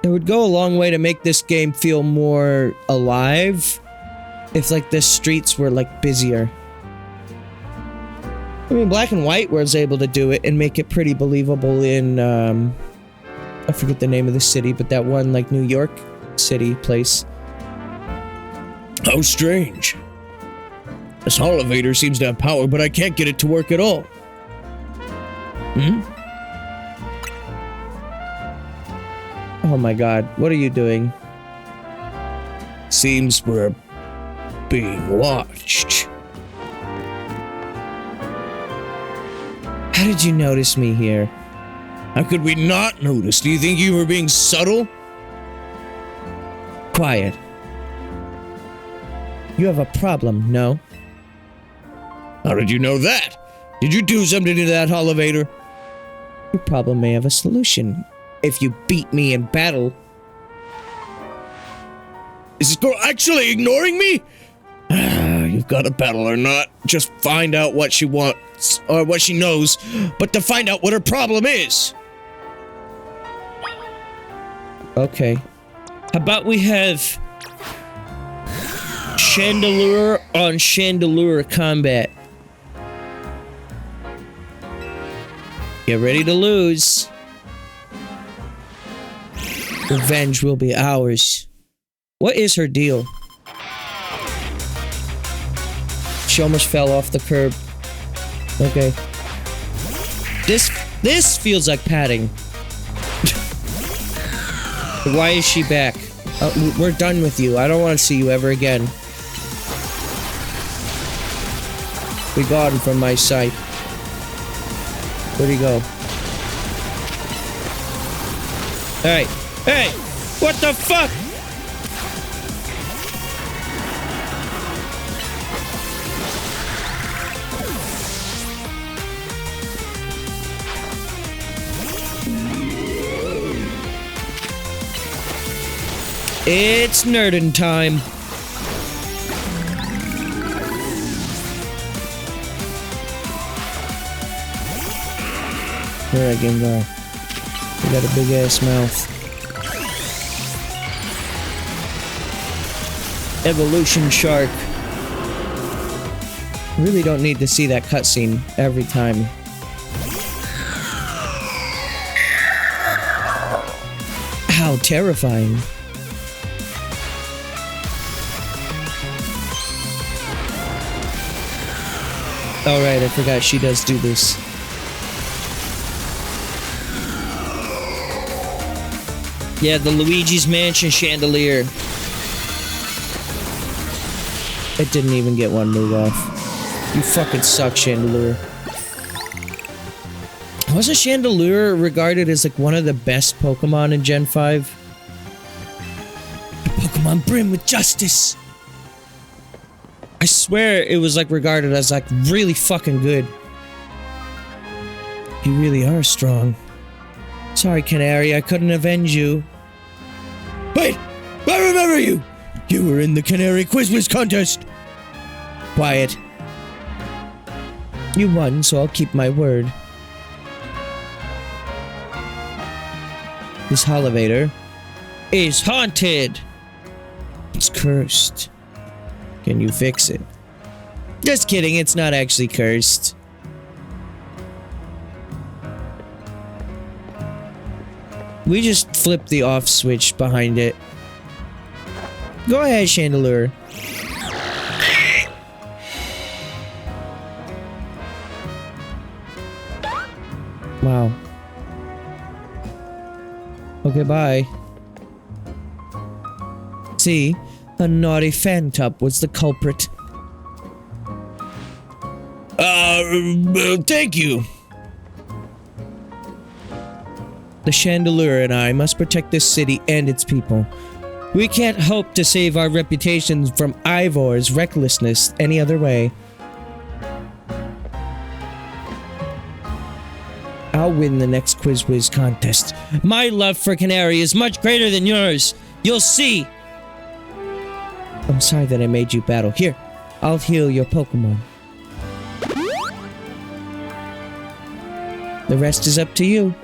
it would go a long way to make this game feel more alive if like the streets were like busier. I mean, Black and White was able to do it and make it pretty believable in, I forget the name of the city, but that one, like, New York City place. How strange. This elevator seems to have power, but I can't get it to work at all. Hmm? Oh my god, what are you doing? Seems we're being watched. How did you notice me here? How could we not notice? Do you think you were being subtle? Quiet. You have a problem, no? How did you know that? Did you do something to that elevator? Your problem may have a solution. If you beat me in battle. Is this girl actually ignoring me? You've got a battle or not. Just find out what she wants or what she knows, but to find out what her problem is. Okay. How about we have chandelier on chandelier combat? Get ready to lose. Revenge will be ours. What is her deal? She almost fell off the curb. Okay. This feels like padding. Why is she back? We're done with you. I don't want to see you ever again. Be gone from my sight. Where'd he go? Hey! Hey! What the fuck? It's nerdin' time. Where that game go? You got a big ass mouth. Evolution Shark. Really don't need to see that cutscene every time. How terrifying. Alright, I forgot she does do this. Yeah, the Luigi's Mansion chandelier. It didn't even get one move off. You fucking suck, Chandelier. Wasn't Chandelier regarded as like one of the best Pokemon in Gen 5? The Pokemon brim with justice! I swear it was like regarded as like really fucking good. You really are strong. Sorry, Canary, I couldn't avenge you. Wait! I remember you! You were in the Canary Quiz contest! Quiet. You won, so I'll keep my word. This elevator is haunted! It's cursed. Can you fix it? Just kidding, it's not actually cursed. We just flipped the off switch behind it. Go ahead, Chandelier. Wow. Okay, bye. See? A naughty Fantop was the culprit. Thank you. The Chandelier and I must protect this city and its people. We can't hope to save our reputations from Ivor's recklessness any other way. I'll win the next Quiz Wiz contest. My love for Canary is much greater than yours. You'll see. I'm sorry that I made you battle. Here, I'll heal your Pokemon. The rest is up to you.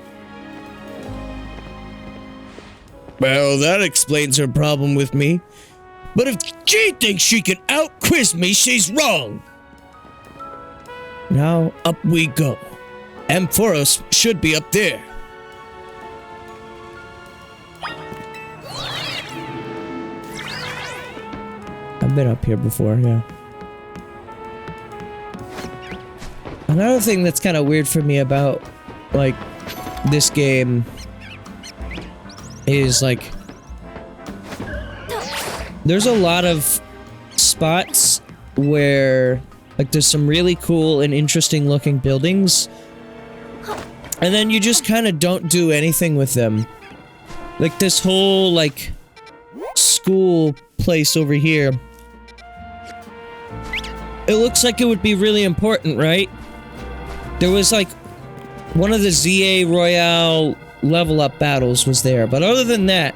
Well, that explains her problem with me. But if she thinks she can out-quiz me, she's wrong. Now, up we go. Amphoros should be up there. I've been up here before, yeah. Another thing that's kind of weird for me about, like, this game is, like, there's a lot of spots where, like, there's some really cool and interesting looking buildings, and then you just kind of don't do anything with them. Like, this whole, like, school place over here. It looks like it would be really important, right? There was, like, one of the ZA Royale level up battles was there, but other than that,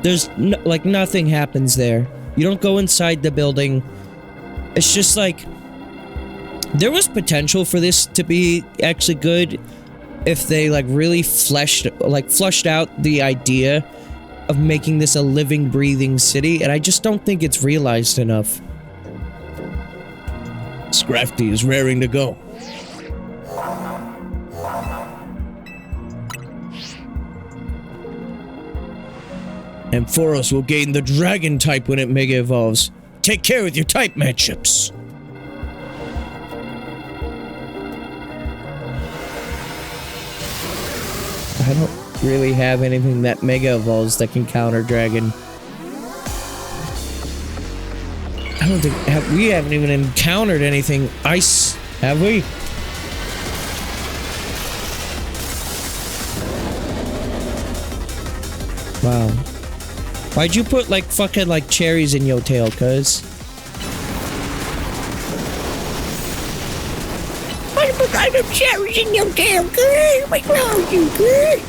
There's like nothing happens there. You don't go inside the building. It's just like there was potential for this to be actually good if they like really flushed out the idea of making this a living, breathing city, and I just don't think it's realized enough. Scrafty is raring to go. Amphoros will gain the dragon type when it mega evolves. Take care with your type matchups. I don't really have anything that mega evolves that can counter dragon. I don't think we haven't even encountered anything ice, have we? Wow. Why'd you put like fucking like cherries in your tail, cuz? I put kind of cherries in your tail, cuz? What's wrong with you, cuz?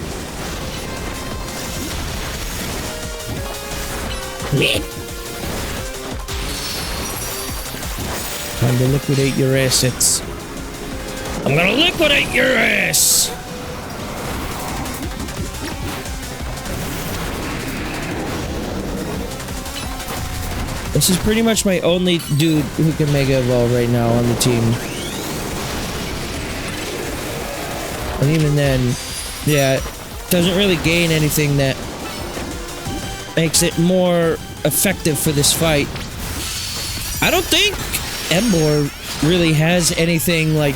Time to liquidate your assets. I'm gonna liquidate your ass! This is pretty much my only dude who can mega evolve right now on the team. And even then, yeah, it doesn't really gain anything that makes it more effective for this fight. I don't think Embor really has anything like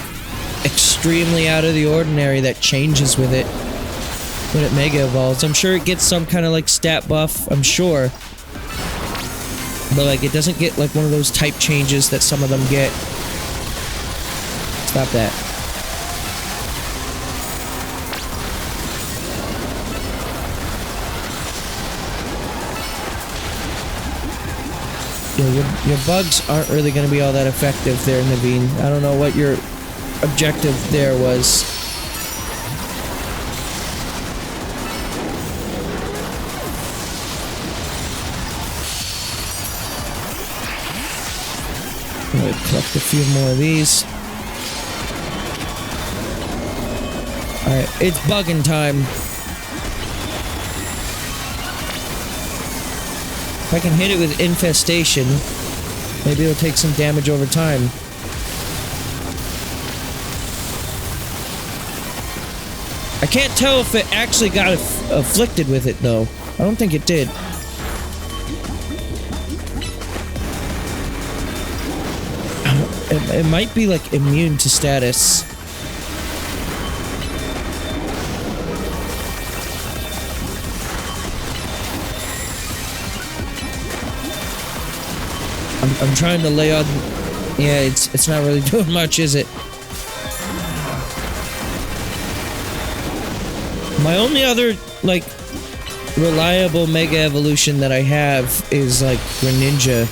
extremely out of the ordinary that changes with it when it mega evolves. I'm sure it gets some kind of like stat buff, I'm sure. But like it doesn't get like one of those type changes that some of them get. Stop that. Yeah, your bugs aren't really going to be all that effective there, Naveen. I don't know what your objective there was. Collect a few more of these. Alright, it's bugging time. If I can hit it with infestation, maybe it'll take some damage over time. I can't tell if it actually got afflicted with it, though. I don't think it did. It might be like immune to status. I'm trying to lay on. Yeah, it's not really doing much, is it? My only other like reliable mega evolution that I have is like Greninja.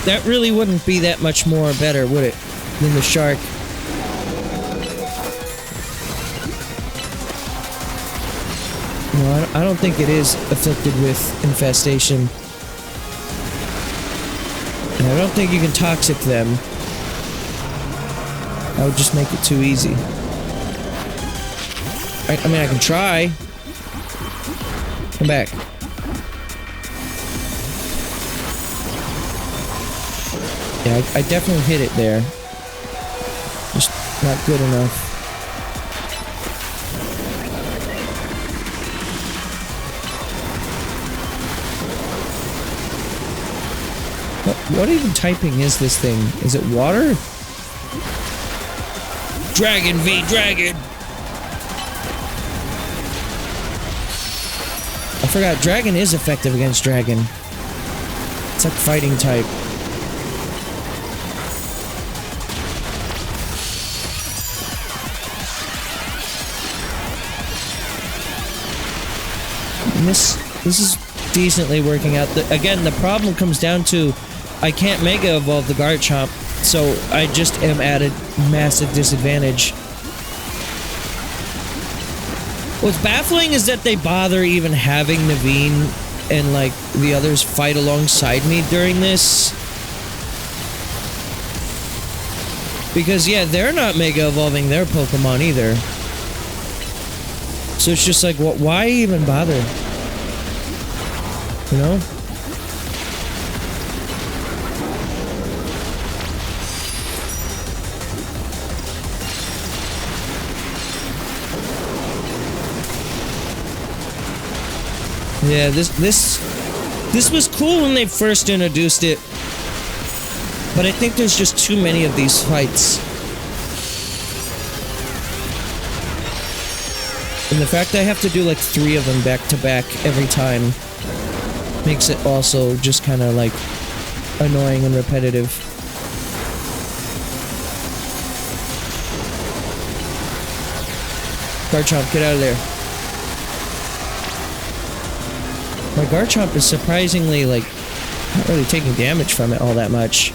That really wouldn't be that much more better, would it, than the shark? No, I don't think it is afflicted with infestation. And I don't think you can toxic them. That would just make it too easy. I mean, I can try. Come back. Yeah, I definitely hit it there. Just not good enough. What even typing is this thing? Is it water? Dragon v Dragon! I forgot, Dragon is effective against Dragon. It's like fighting type. And this is decently working out. Again, the problem comes down to I can't mega evolve the Garchomp, so I just am at a massive disadvantage. What's baffling is that they bother even having Naveen and like the others fight alongside me during this. Because yeah, they're not mega evolving their Pokemon either. So it's just like, why even bother? You know? Yeah, this was cool when they first introduced it. But I think there's just too many of these fights. And the fact that I have to do like 3 of them back to back every time makes it also just kind of like annoying and repetitive. Garchomp, get out of there. My Garchomp is surprisingly like not really taking damage from it all that much.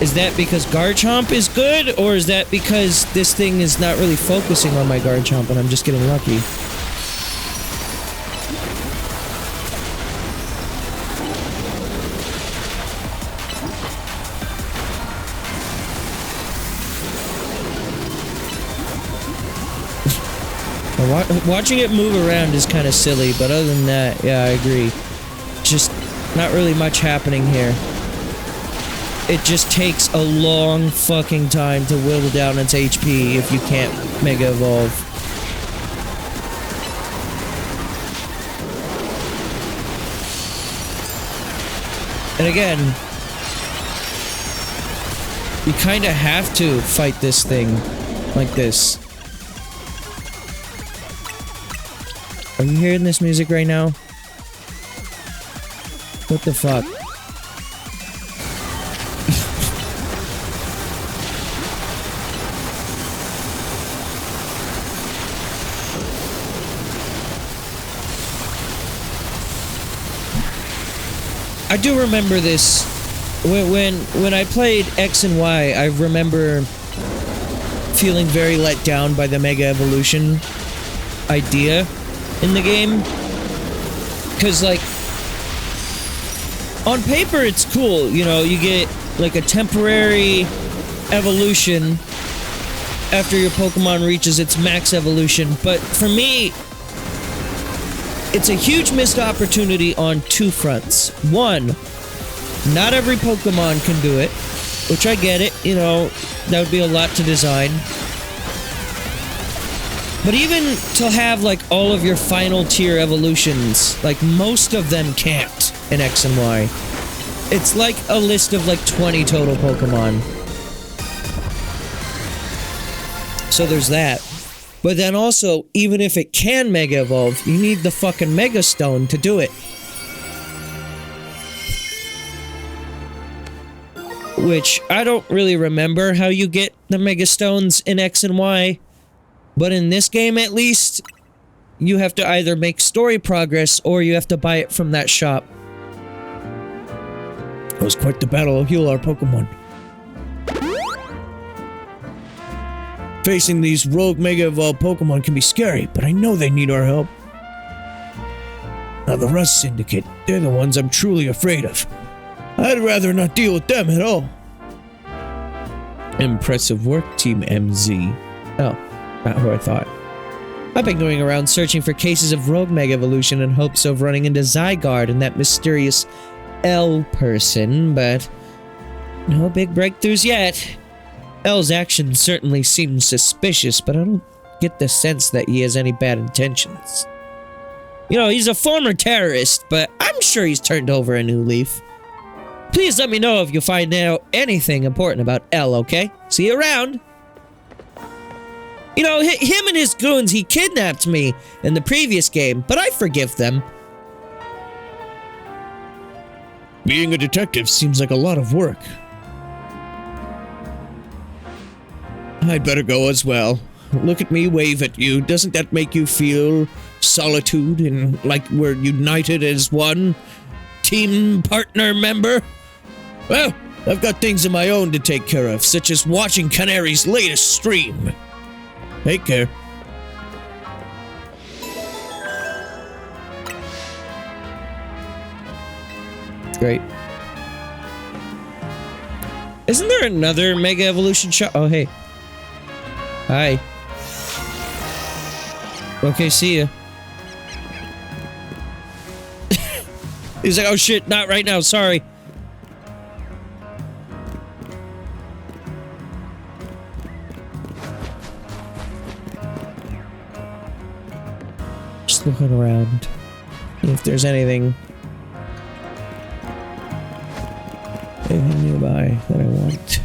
Is that because Garchomp is good, or is that because this thing is not really focusing on my Garchomp and I'm just getting lucky? Watching it move around is kind of silly, but other than that, yeah, I agree. Just not really much happening here. It just takes a long fucking time to whittle down its HP if you can't Mega Evolve. And again, you kind of have to fight this thing like this. Are you hearing this music right now? What the fuck? I do remember this. When I played X and Y, I remember feeling very let down by the Mega Evolution idea in the game. Because, like, on paper it's cool, you know, you get, like, a temporary evolution after your Pokemon reaches its max evolution, but for me, it's a huge missed opportunity on 2 fronts. 1, not every Pokemon can do it, which I get it, you know, that would be a lot to design. But even to have, like, all of your final tier evolutions, like, most of them can't in X and Y. It's like a list of, like, 20 total Pokemon. So there's that. But then also, even if it can Mega Evolve, you need the fucking Mega Stone to do it. Which, I don't really remember how you get the Mega Stones in X and Y. But in this game, at least, you have to either make story progress or you have to buy it from that shop. It was quite the battle to heal our Pokemon. Facing these rogue Mega Evolved Pokemon can be scary, but I know they need our help. Now the Rust Syndicate, they're the ones I'm truly afraid of. I'd rather not deal with them at all. Impressive work, Team MZ. Oh, not who I thought. I've been going around searching for cases of rogue Mega Evolution in hopes of running into Zygarde and that mysterious L person, but no big breakthroughs yet. L's actions certainly seem suspicious, but I don't get the sense that he has any bad intentions. You know, he's a former terrorist, but I'm sure he's turned over a new leaf. Please let me know if you find out anything important about L, okay? See you around! You know, him and his goons, he kidnapped me in the previous game, but I forgive them. Being a detective seems like a lot of work. I'd better go as well. Look at me wave at you. Doesn't that make you feel solitude and like we're united as one team partner member? Well, I've got things of my own to take care of, such as watching Canary's latest stream. Take care. Great. Isn't there another Mega Evolution shop? Oh, hey. Hi. Okay, see ya. He's like, oh shit, not right now, sorry. Just looking around. If there's anything nearby that I want.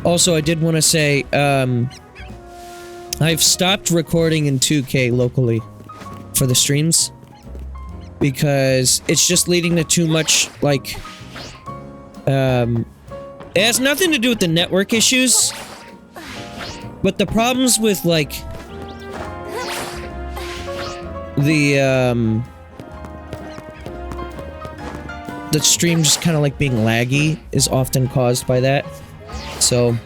Also, I did want to say, I've stopped recording in 2K locally for the streams because it's just leading to too much, like, it has nothing to do with the network issues, but the problems with, like, the stream just kind of like being laggy is often caused by that. So,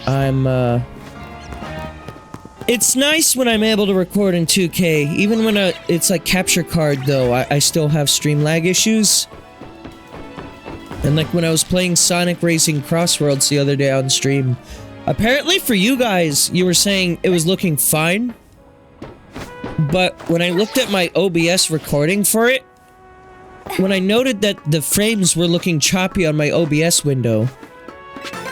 I'm, it's nice when I'm able to record in 2K. Even when it's like capture card, though, I still have stream lag issues. And like when I was playing Sonic Racing Crossworlds the other day on stream, apparently for you guys, you were saying it was looking fine. But when I looked at my OBS recording for it, when I noted that the frames were looking choppy on my OBS window,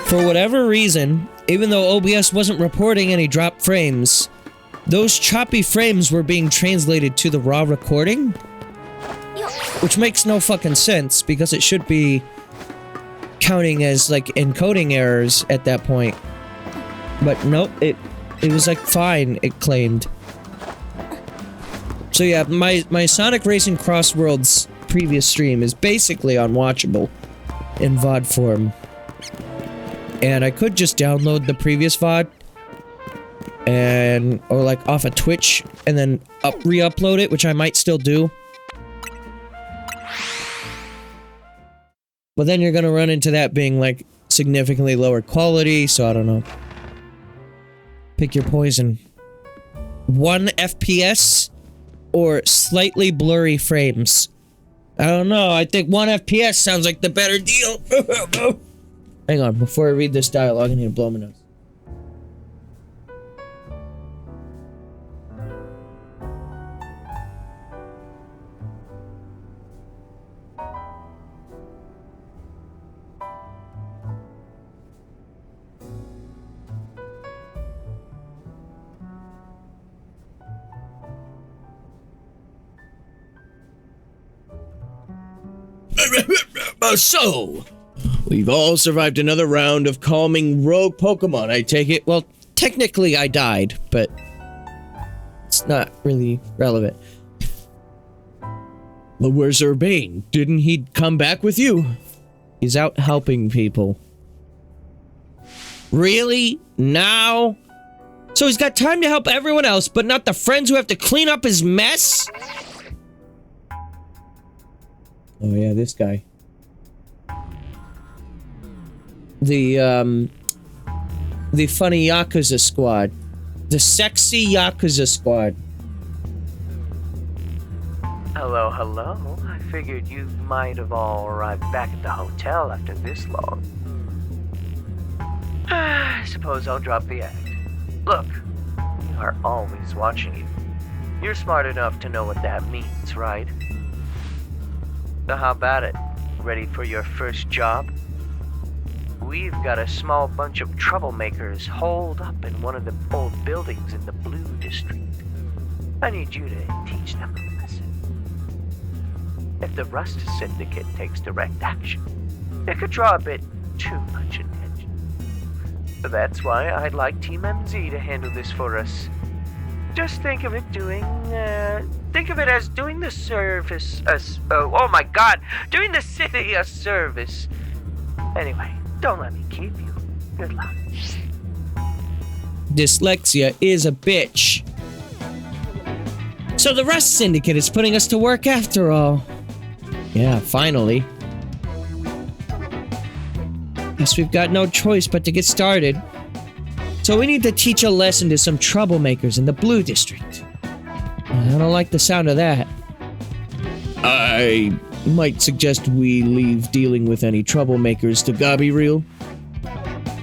for whatever reason, even though OBS wasn't reporting any dropped frames, those choppy frames were being translated to the raw recording, which makes no fucking sense because it should be counting as like encoding errors at that point. But nope, it was like fine, it claimed. So yeah, my Sonic Racing Crossworlds previous stream is basically unwatchable in VOD form. And I could just download the previous VOD and or like off of Twitch and then re-upload it, which I might still do. But then you're gonna run into that being like significantly lower quality, so I don't know. Pick your poison. 1 FPS or slightly blurry frames. I don't know, I think 1 FPS sounds like the better deal. Hang on, before I read this dialogue, I need to blow my nose. So, we've all survived another round of calming rogue Pokemon, I take it. Well, technically I died, but it's not really relevant. But where's Urbane? Didn't he come back with you? He's out helping people. Really? Now? So he's got time to help everyone else, but not the friends who have to clean up his mess? Oh yeah, this guy. The funny Yakuza squad. The sexy Yakuza squad.
Hello, hello. I figured you might have all arrived back at the hotel after this long. I suppose I'll drop the act. Look, we are always watching you. You're smart enough to know what that means, right? So how about it? Ready for your first job? We've got a small bunch of troublemakers holed up in one of the old buildings in the Blue District. I need you to teach them a lesson. If the Rust Syndicate takes direct action, it could draw a bit too much attention. So that's why I'd like Team MZ to handle this for us. Just think of it as doing the service, oh my god, doing the city a service. Anyway, don't let me keep you. Good luck.
Dyslexia is a bitch. So the Rust Syndicate is putting us to work after all. Yeah, finally. Guess we've got no choice but to get started. So we need to teach a lesson to some troublemakers in the Blue District. I don't like the sound of that. I might suggest we leave dealing with any troublemakers to Gabriel.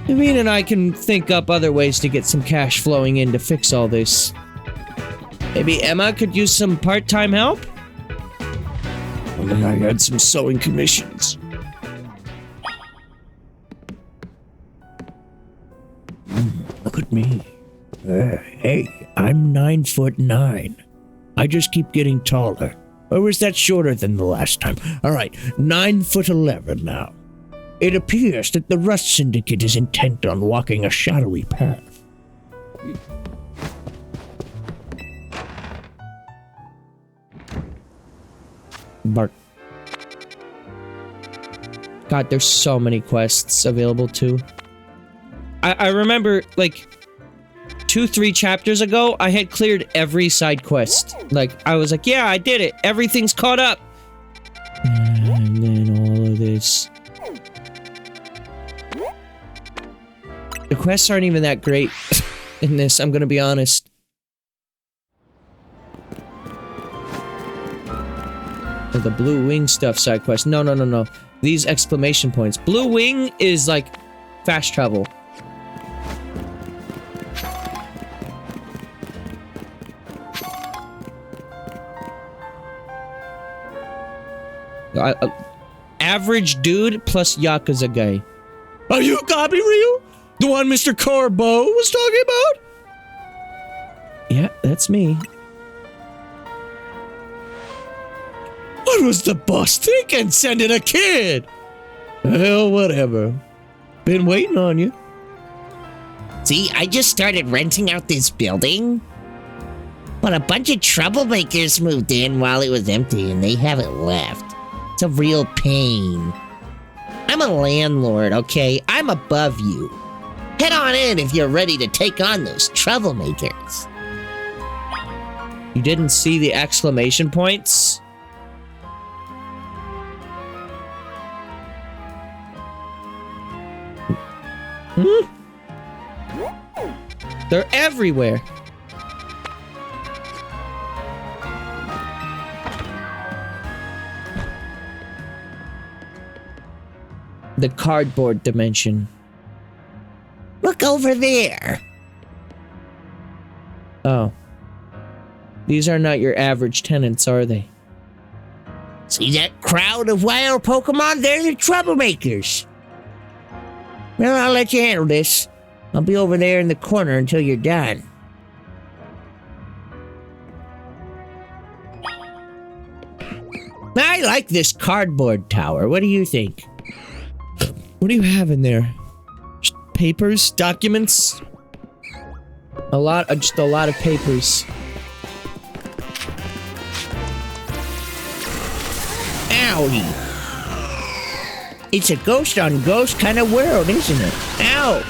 Naveen and I can think up other ways to get some cash flowing in to fix all this. Maybe Emma could use some part-time help? And then I had some sewing commissions. Look at me. Hey, I'm 9'9". I just keep getting taller. Or was that shorter than the last time? Alright, 9'11" now. It appears that the Rust Syndicate is intent on walking a shadowy path. Bark. God, there's so many quests available too. I remember, like, 2-3 chapters ago, I had cleared every side quest. Like, I was like, yeah, I did it. Everything's caught up. And then all of this. The quests aren't even that great in this, I'm gonna be honest. Oh, the Blue Wing stuff side quest. No. These exclamation points. Blue Wing is like fast travel. Average dude plus Yakuza guy. Are you Gabriel? The one Mr. Corbeau was talking about? Yeah, that's me. What was the boss thinking sending a kid? Hell, whatever. Been waiting on you.
See, I just started renting out this building, but a bunch of troublemakers moved in while it was empty and they haven't left. It's a real pain. I'm a landlord, okay? I'm above you. Head on in if you're ready to take on those troublemakers.
You didn't see the exclamation points? They're everywhere. The cardboard dimension.
Look over there.
Oh. These are not your average tenants, are they?
See that crowd of wild Pokemon? They're the troublemakers. Well, I'll let you handle this. I'll be over there in the corner until you're done.
I like this cardboard tower. What do you think? What do you have in there? Just papers? Documents? Just a lot of papers.
Owie. It's a ghost on ghost kind of world, isn't it? Ow.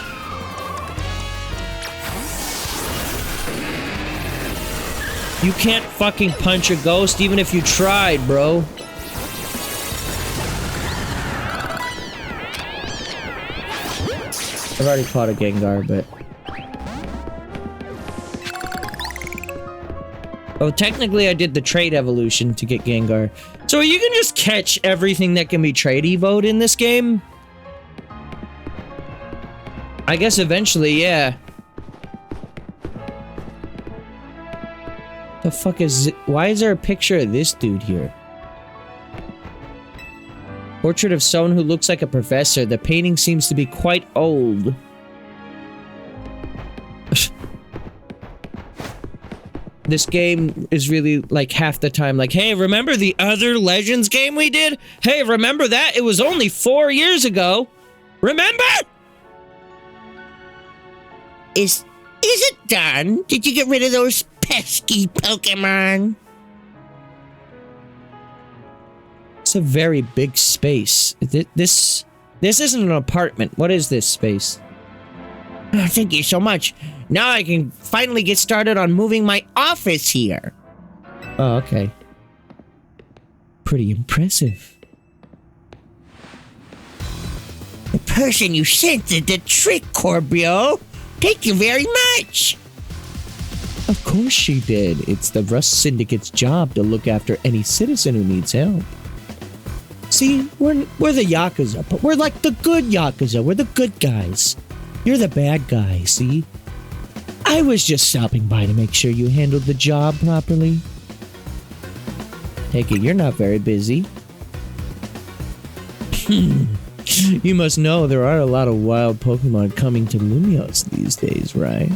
You can't fucking punch a ghost even if you tried, bro. I've already caught a Gengar, but... Oh, technically I did the trade evolution to get Gengar. So you can just catch everything that can be trade evo'd in this game? I guess eventually, yeah. The fuck is it? Why is there a picture of this dude here? Portrait of someone who looks like a professor. The painting seems to be quite old. This game is really, like, half the time like, hey, remember the other Legends game we did? Hey, remember that? It was only 4 years ago. Remember?
Is it done? Did you get rid of those pesky Pokemon?
It's a very big space. This isn't an apartment. What is this space?
Oh, thank you so much. Now I can finally get started on moving my office here.
Oh, okay. Pretty impressive.
The person you sent did the trick, Corbio. Thank you very much.
Of course she did. It's the Rust Syndicate's job to look after any citizen who needs help. See, we're the Yakuza, but we're like the good Yakuza. We're the good guys. You're the bad guy, see? I was just stopping by to make sure you handled the job properly. Take it you're not very busy. You must know there are a lot of wild Pokemon coming to Lumios these days, right?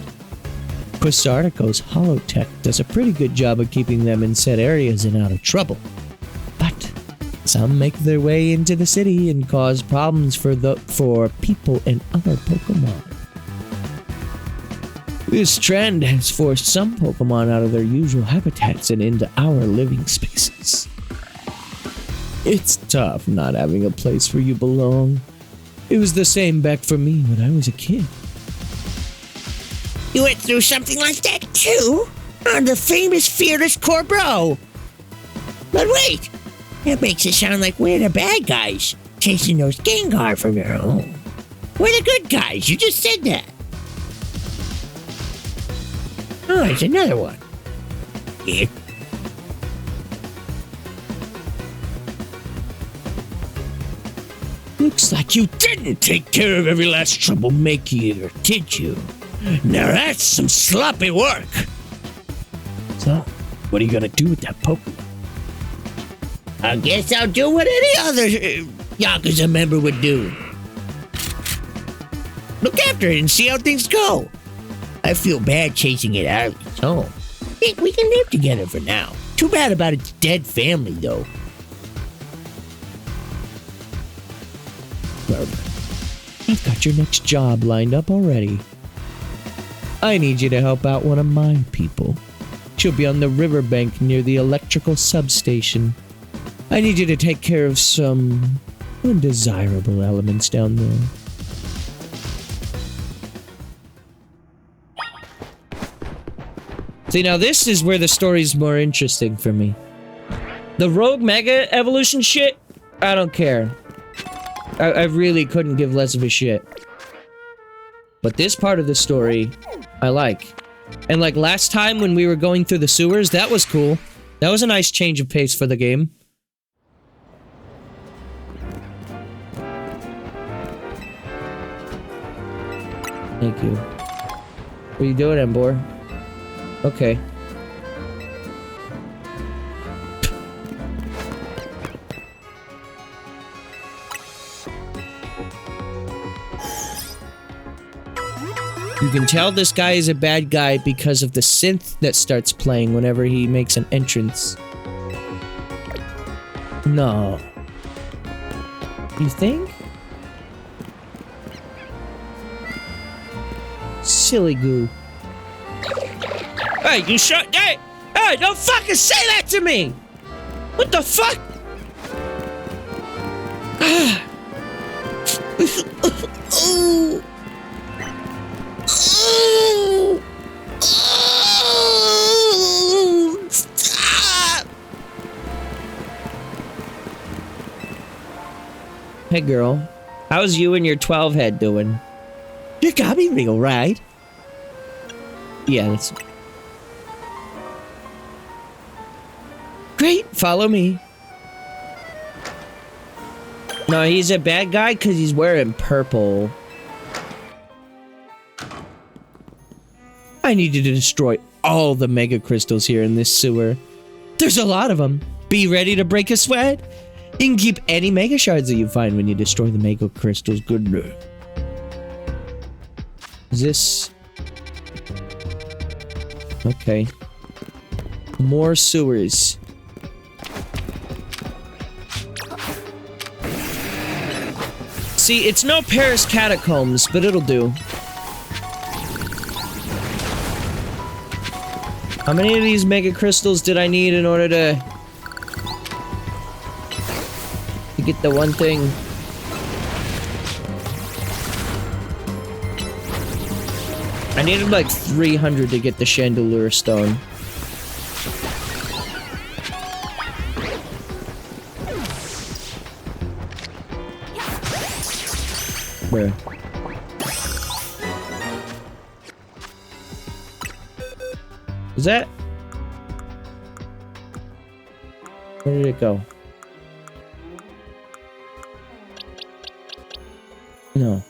Quasartico's Holotech does a pretty good job of keeping them in set areas and out of trouble. But some make their way into the city and cause problems for people and other Pokemon. This trend has forced some Pokemon out of their usual habitats and into our living spaces. It's tough not having a place where you belong. It was the same back for me when I was a kid.
You went through something like that too? On the famous Fearless Corbeau. But wait, that makes it sound like we're the bad guys, chasing those Gengar from your home. We're the good guys, you just said that. Oh, there's another one. Yeah. Looks like you didn't take care of every last troublemaker, did you? Now that's some sloppy work.
So, what are you gonna do with that Pokemon?
I guess I'll do what any other Yakuza member would do. Look after it and see how things go. I feel bad chasing it out of its home. Think we can live together for now. Too bad about its dead family, though.
I've got your next job lined up already. I need you to help out one of my people. She'll be on the riverbank near the electrical substation. I need you to take care of some undesirable elements down there. See, now this is where the story's more interesting for me. The Rogue Mega Evolution shit, I don't care. I really couldn't give less of a shit. But this part of the story, I like. And like last time when we were going through the sewers, that was cool. That was a nice change of pace for the game. Thank you. What are you doing, Embor? Okay. You can tell this guy is a bad guy because of the synth that starts playing whenever he makes an entrance. No. You think? Silly goo. Hey, you shut. Hey! Hey, don't fucking say that to me! What the fuck?
Stop!
Hey, girl. How's you and your 12 head doing?
You got me real right.
Yeah, that's... Great, follow me. No, he's a bad guy because he's wearing purple. I need you to destroy all the mega crystals here in this sewer. There's a lot of them. Be ready to break a sweat. You can keep any mega shards that you find when you destroy the mega crystals. Good luck. Is this... Okay. More sewers. See, it's no Paris Catacombs, but it'll do. How many of these mega crystals did I need in order to get the one thing? I needed like 300 to get the Chandelure Stone. Where? Is that? Where did it go? No.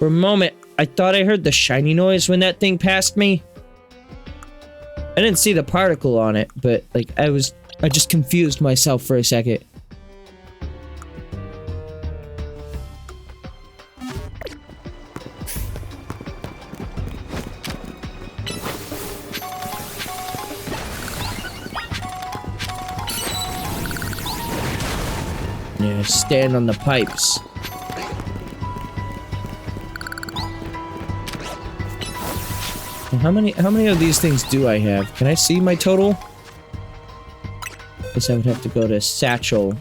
For a moment, I thought I heard the shiny noise when that thing passed me. I didn't see the particle on it, but like I just confused myself for a second. Yeah, stand on the pipes. How many of these things do I have? Can I see my total? Guess I would have to go to Satchel.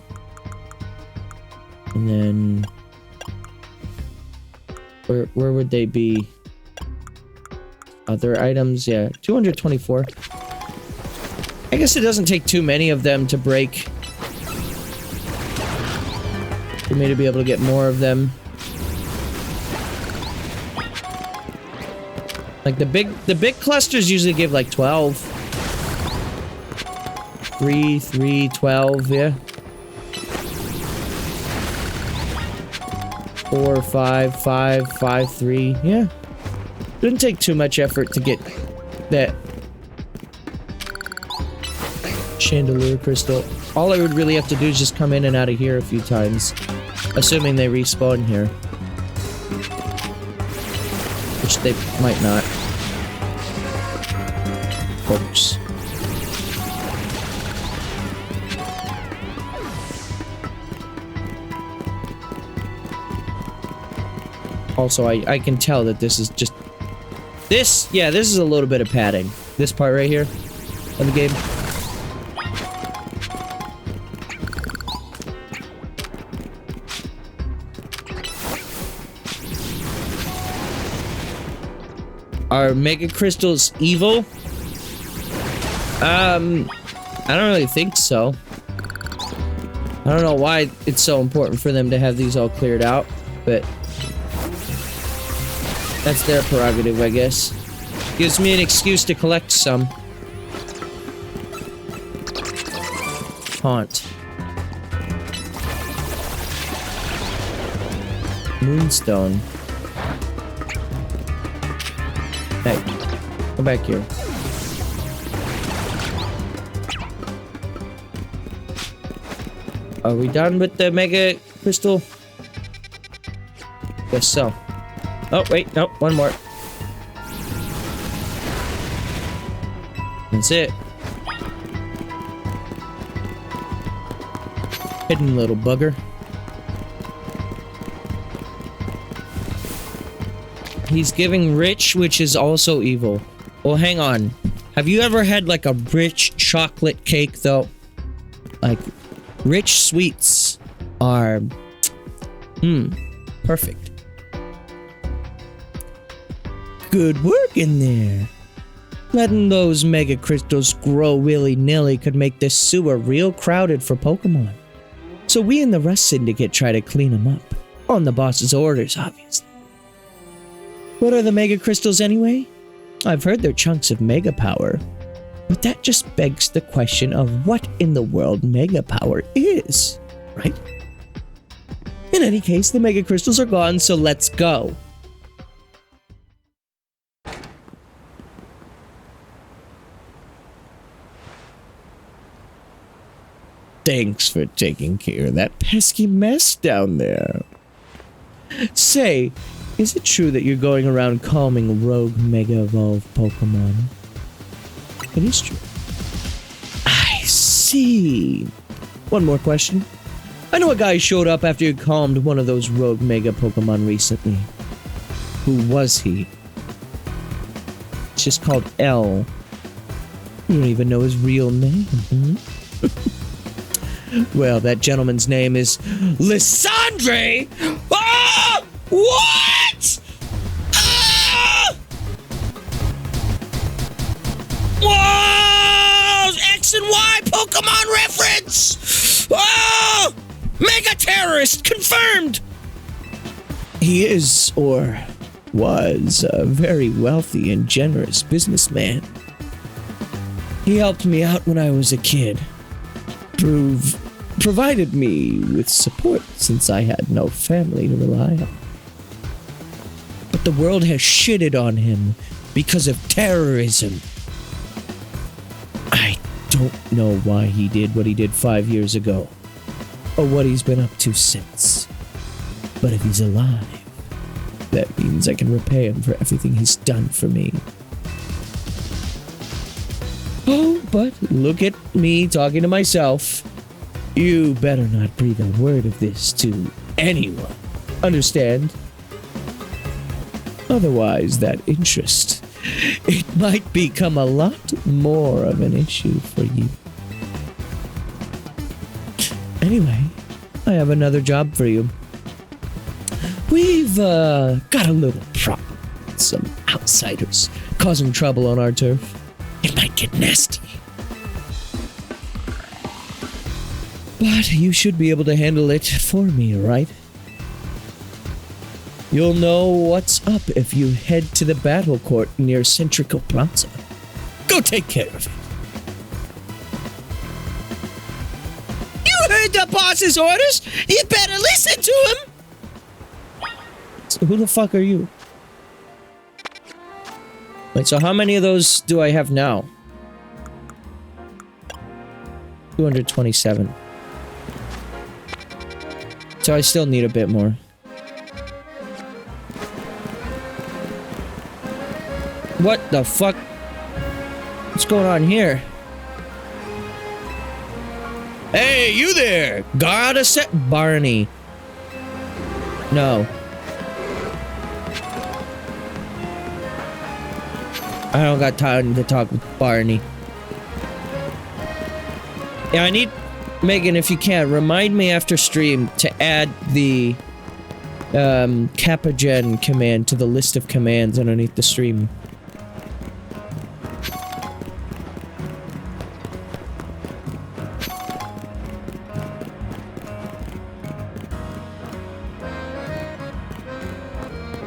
And then where would they be? Other items, yeah. 224. I guess it doesn't take too many of them to break. For me to be able to get more of them. Like the big clusters usually give like 12. 3, 12, yeah. 4, 5, 5, 3, yeah. Didn't take too much effort to get that chandelier crystal. All I would really have to do is just come in and out of here a few times. Assuming they respawn here. Which they might not. Folks. Also, I can tell that this is just... This is a little bit of padding. This part right here of the game. Are Mega Crystals evil? I don't really think so. I don't know why it's so important for them to have these all cleared out, but that's their prerogative, I guess. Gives me an excuse to collect some. Haunt. Moonstone. Hey, come back here. Are we done with the Mega Crystal? Guess so. Oh, wait, nope, one more. That's it. Hidden little bugger. He's giving rich, which is also evil. Well, hang on. Have you ever had like a rich chocolate cake, though? Like, rich sweets are... perfect. Good work in there. Letting those Mega Crystals grow willy-nilly could make this sewer real crowded for Pokémon. So we and the Rust Syndicate try to clean them up. On the boss's orders, obviously. What are the Mega Crystals anyway? I've heard they're chunks of Mega Power. But that just begs the question of what in the world Mega Power is, right? In any case, the Mega Crystals are gone, so let's go. Thanks for taking care of that pesky mess down there. Say, is it true that you're going around calming rogue Mega Evolved Pokemon? It is true. I see. One more question. I know a guy showed up after you calmed one of those rogue Mega Pokemon recently. Who was he? It's just called L. You don't even know his real name. Well, that gentleman's name is Lysandre! Ah! What? Ah! Whoa! X and Y Pokemon reference! Oh! Mega terrorist confirmed! He is, or was a very wealthy and generous businessman. He helped me out when I was a kid, provided me with support since I had no family to rely on. But the world has shitted on him because of terrorism. I don't know why he did what he did 5 years ago, or what he's been up to since. But if he's alive, that means I can repay him for everything he's done for me. Oh, but look at me talking to myself. You better not breathe a word of this to anyone. Understand? Otherwise, that interest, it might become a lot more of an issue for you. Anyway, I have another job for you. We've got a little problem. Some outsiders causing trouble on our turf. It might get nasty. But you should be able to handle it for me, right? You'll know what's up if you head to the battle court near Centrical Plaza. Go take care of it. You heard the boss's orders! You better listen to him! So who the fuck are you? Wait, so how many of those do I have now? 227. So I still need a bit more. What the fuck? What's going on here? Hey, you there! Gotta set Barney. No. I don't got time to talk with Barney. Yeah, I need... Megan, if you can, remind me after stream to add the Kappagen command to the list of commands underneath the stream.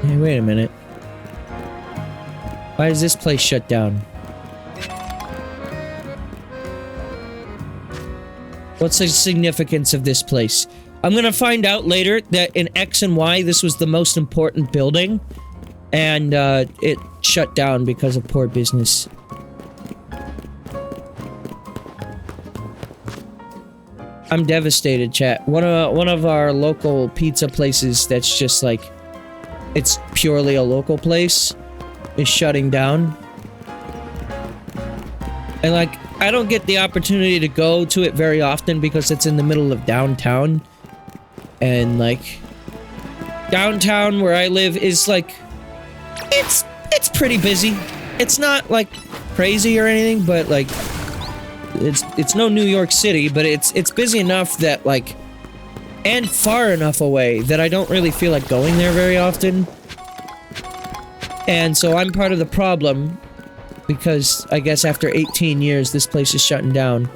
Hey, wait a minute. Why is this place shut down? What's the significance of this place? I'm gonna find out later that in X and Y this was the most important building, and it shut down because of poor business. I'm devastated, chat. One of our local pizza places that's just like, it's purely a local place, is shutting down. And like, I don't get the opportunity to go to it very often because it's in the middle of downtown. And like, downtown where I live is like, it's pretty busy. It's not like crazy or anything, but like, it's no New York City, but it's busy enough that like, and far enough away that I don't really feel like going there very often. And so I'm part of the problem, because I guess after 18 years, this place is shutting down.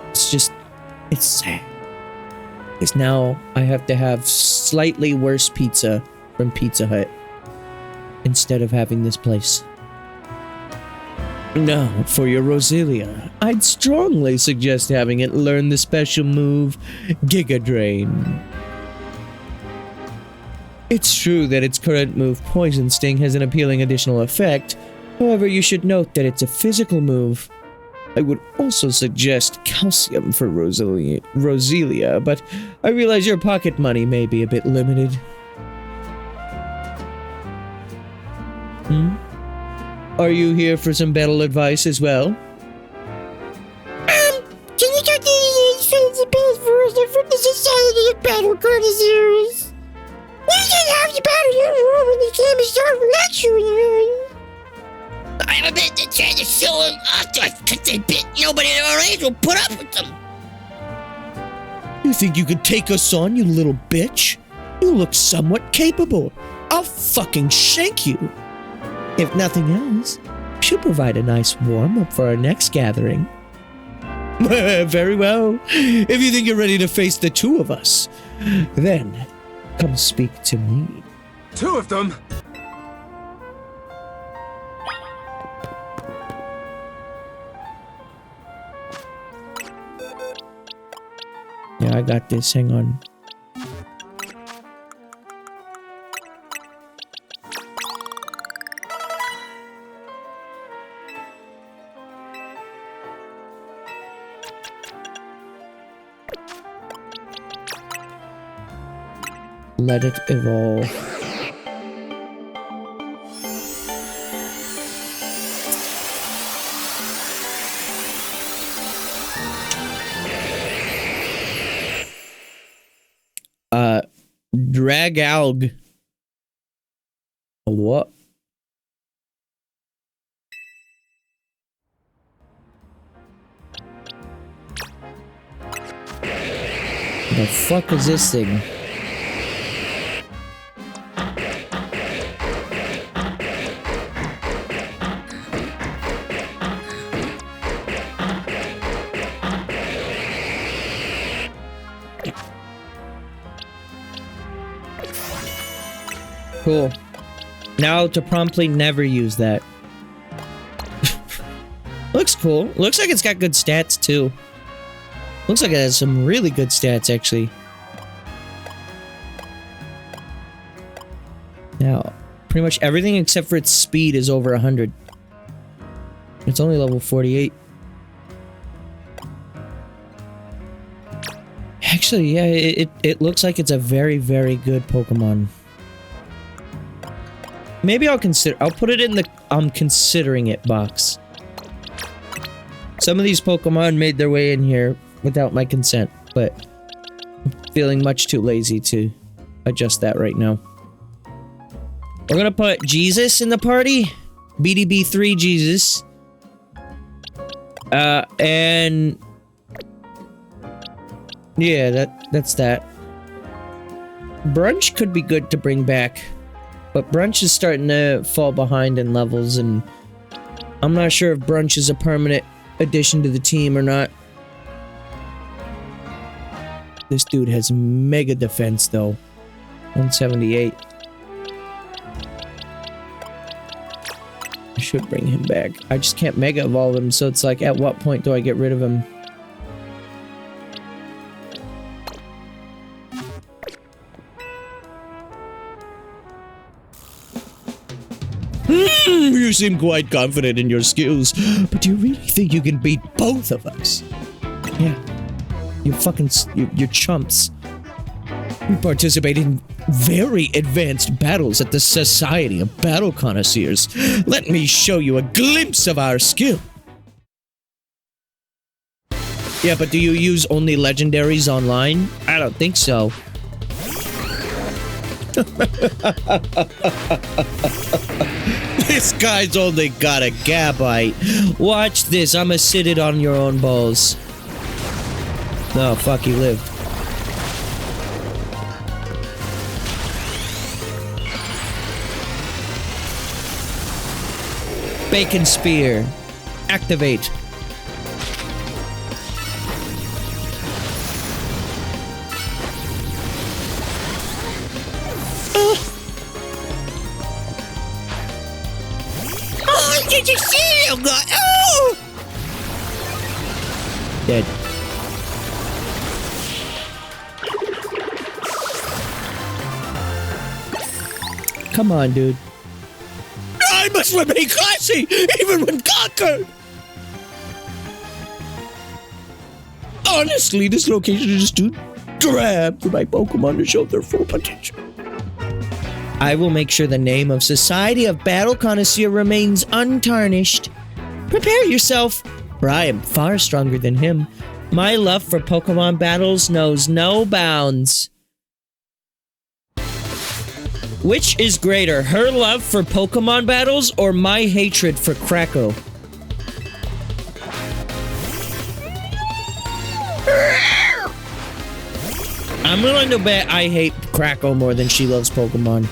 It's just, it's sad. Because now I have to have slightly worse pizza from Pizza Hut instead of having this place. Now, for your Roselia, I'd strongly suggest having it learn the special move, Giga Drain. It's true that its current move, Poison Sting, has an appealing additional effect. However, you should note that it's a physical move. I would also suggest Calcium for Roselia, but I realize your pocket money may be a bit limited. Are you here for some battle advice as well?
Can you talk to these fancy pals first? I'm from the Society of Battle Connoisseurs. We can have the battle in the room when the game is start lecturing. I'm a bit trying to show them off to us because they bit nobody in our age will put up with them.
You think you could take us on, you little bitch? You look somewhat capable. I'll fucking shank you. If nothing else, she'll provide a nice warm-up for our next gathering. Very well. If you think you're ready to face the two of us, then come speak to me.
Two of them?
Yeah, I got this. Hang on. Let it evolve. Dragalg. What? The fuck is this thing? Cool. Now to promptly never use that. Looks cool. Looks like it's got good stats too. Looks like it has some really good stats actually. Now, pretty much everything except for its speed is over 100. It's only level 48. Actually, yeah, it looks like it's a very, very good Pokemon. Maybe I'll put it in the I'm considering it box. Some of these Pokemon made their way in here without my consent, but I'm feeling much too lazy to adjust that right now. We're gonna put Jesus in the party. BDB3 Jesus. And yeah, that's that. Brunch could be good to bring back. But Brunch is starting to fall behind in levels, and I'm not sure if Brunch is a permanent addition to the team or not. This dude has mega defense, though. 178. I should bring him back. I just can't mega evolve him, so it's like, at what point do I get rid of him? You seem quite confident in your skills, but do you really think you can beat both of us? Yeah. You're chumps. We participate in very advanced battles at the Society of Battle Connoisseurs. Let me show you a glimpse of our skill. Yeah, but do you use only legendaries online? I don't think so. This guy's only got a Gabite. Watch this. I'ma sit it on your own balls. No, fuck, he lived. Bacon Spear. Activate. Oh, did you see him? Oh! Dead. Come on, dude. I must remain classy, even when conquered! Honestly, this location is too drab for my Pokemon to show their full potential. I will make sure the name of Society of Battle Connoisseur remains untarnished. Prepare yourself, for I am far stronger than him. My love for Pokemon battles knows no bounds. Which is greater, her love for Pokemon battles or my hatred for Kracko? I'm willing to bet I hate Kracko more than she loves Pokemon.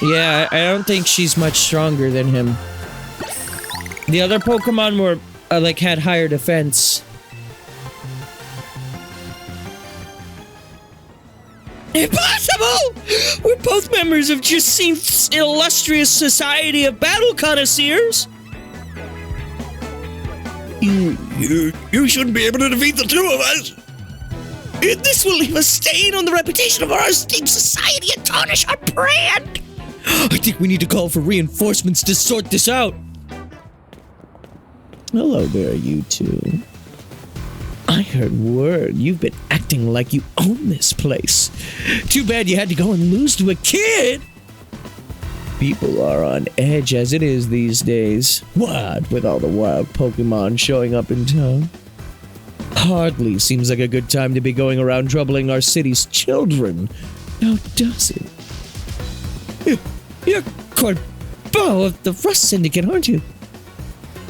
Yeah, I don't think she's much stronger than him. The other Pokemon were, like, had higher defense. Impossible! We're both members of Jacinth's illustrious society of battle connoisseurs.
You shouldn't be able to defeat the two of us.
This will leave a stain on the reputation of our esteemed society and tarnish our brand. I think we need to call for reinforcements to sort this out. Hello there, you two. I heard word you've been acting like you own this place. Too bad you had to go and lose to a kid. People are on edge as it is these days. What with all the wild Pokemon showing up in town? Hardly seems like a good time to be going around troubling our city's children. Now does it? You're Corbeau of the Rust Syndicate, aren't you?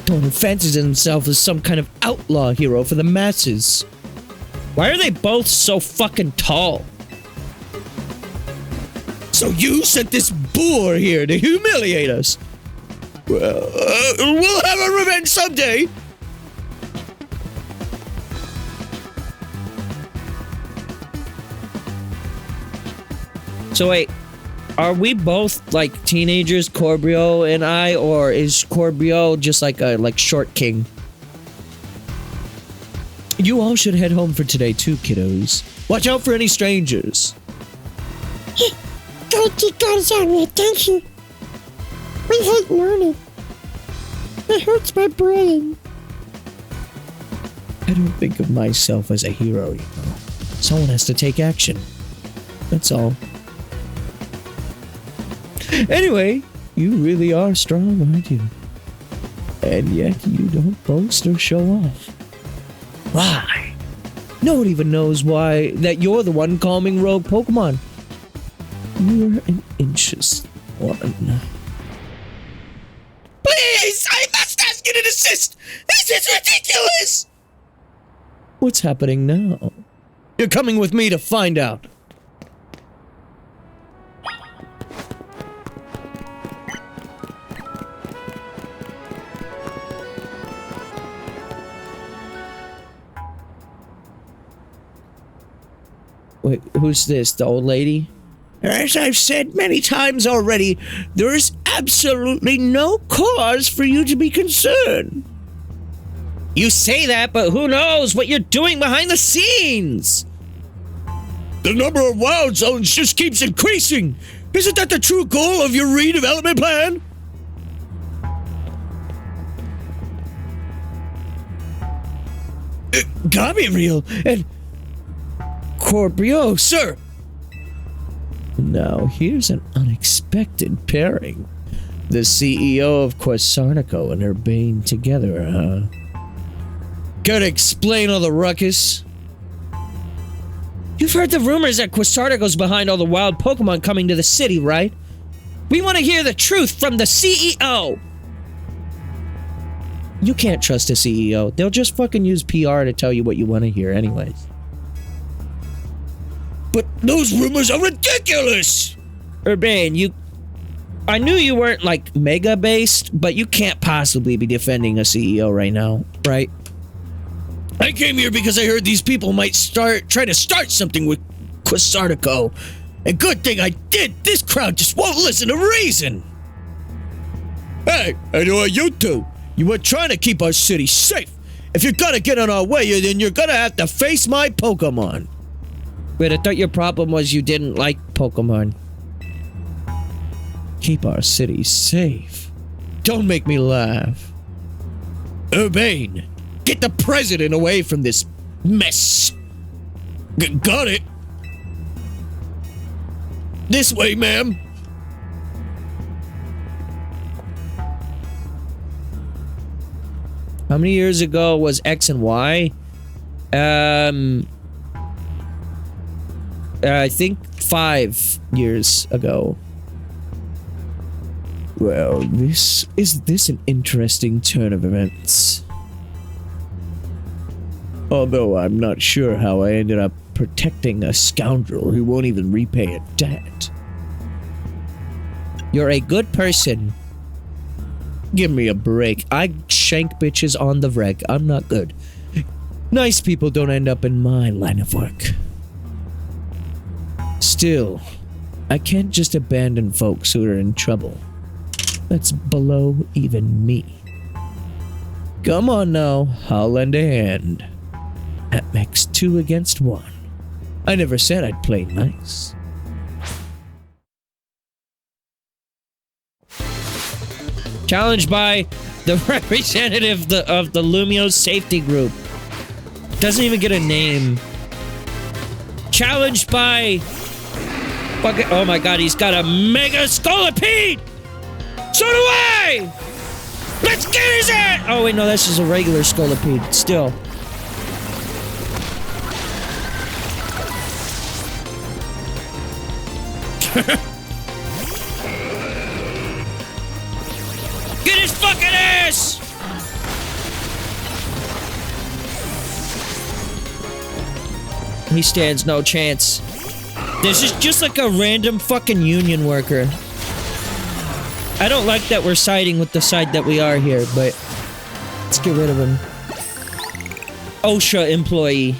Don't fancies himself as some kind of outlaw hero for the masses. Why are they both so fucking tall? So you sent this boor here to humiliate us? Well, we'll have our revenge someday. So wait, are we both like teenagers, Corbeau and I, or is Corbeau just like a short king? You all should head home for today too, kiddos. Watch out for any strangers.
Don't you guys have any attention? I hate learning. It hurts my brain.
I don't think of myself as a hero, you know. Someone has to take action. That's all. Anyway, you really are strong, aren't you? And yet you don't boast or show off. Why? No one even knows why that you're the one calming rogue Pokemon. You're an anxious one. Please! I must ask you to desist! This is ridiculous! What's happening now? You're coming with me to find out. Wait, who's this? The old lady? As I've said many times already, there is absolutely no cause for you to be concerned. You say that, but who knows what you're doing behind the scenes? The number of wild zones just keeps increasing. Isn't that the true goal of your redevelopment plan? Gabriel and Corbeau, sir. Now, here's an unexpected pairing. The CEO of Quasarnico and her Bane together, huh? Gotta explain all the ruckus? You've heard the rumors that Quasarnico's behind all the wild Pokemon coming to the city, right? We want to hear the truth from the CEO! You can't trust a CEO. They'll just fucking use PR to tell you what you want to hear anyways. But those rumors are ridiculous! Urbane, I knew you weren't, like, mega-based, but you can't possibly be defending a CEO right now, right? I came here because I heard these people might try to start something with Quasarnico. And good thing I did! This crowd just won't listen to reason! Hey, I know you two. You were trying to keep our city safe. If you're gonna get on our way, then you're gonna have to face my Pokemon. Wait, I thought your problem was you didn't like Pokemon. Keep our city safe. Don't make me laugh. Urbane, get the president away from this mess. Got it. This way, ma'am. How many years ago was X and Y? I think 5 years ago. Well, is this an interesting turn of events? Although I'm not sure how I ended up protecting a scoundrel who won't even repay a debt. You're a good person. Give me a break. I shank bitches on the reg. I'm not good. Nice people don't end up in my line of work. Still, I can't just abandon folks who are in trouble. That's below even me. Come on now, I'll lend a hand. That makes 2 against 1. I never said I'd play nice. Challenged by the representative of the Lumio safety group. Doesn't even get a name. Challenged by... Oh my god, he's got a mega scolipede! So do I! Let's get his ass! Oh wait, no, that's just a regular scolipede. Still. Get his fucking ass! He stands no chance. This is just like a random fucking union worker. I don't like that we're siding with the side that we are here, but let's get rid of him. OSHA employee.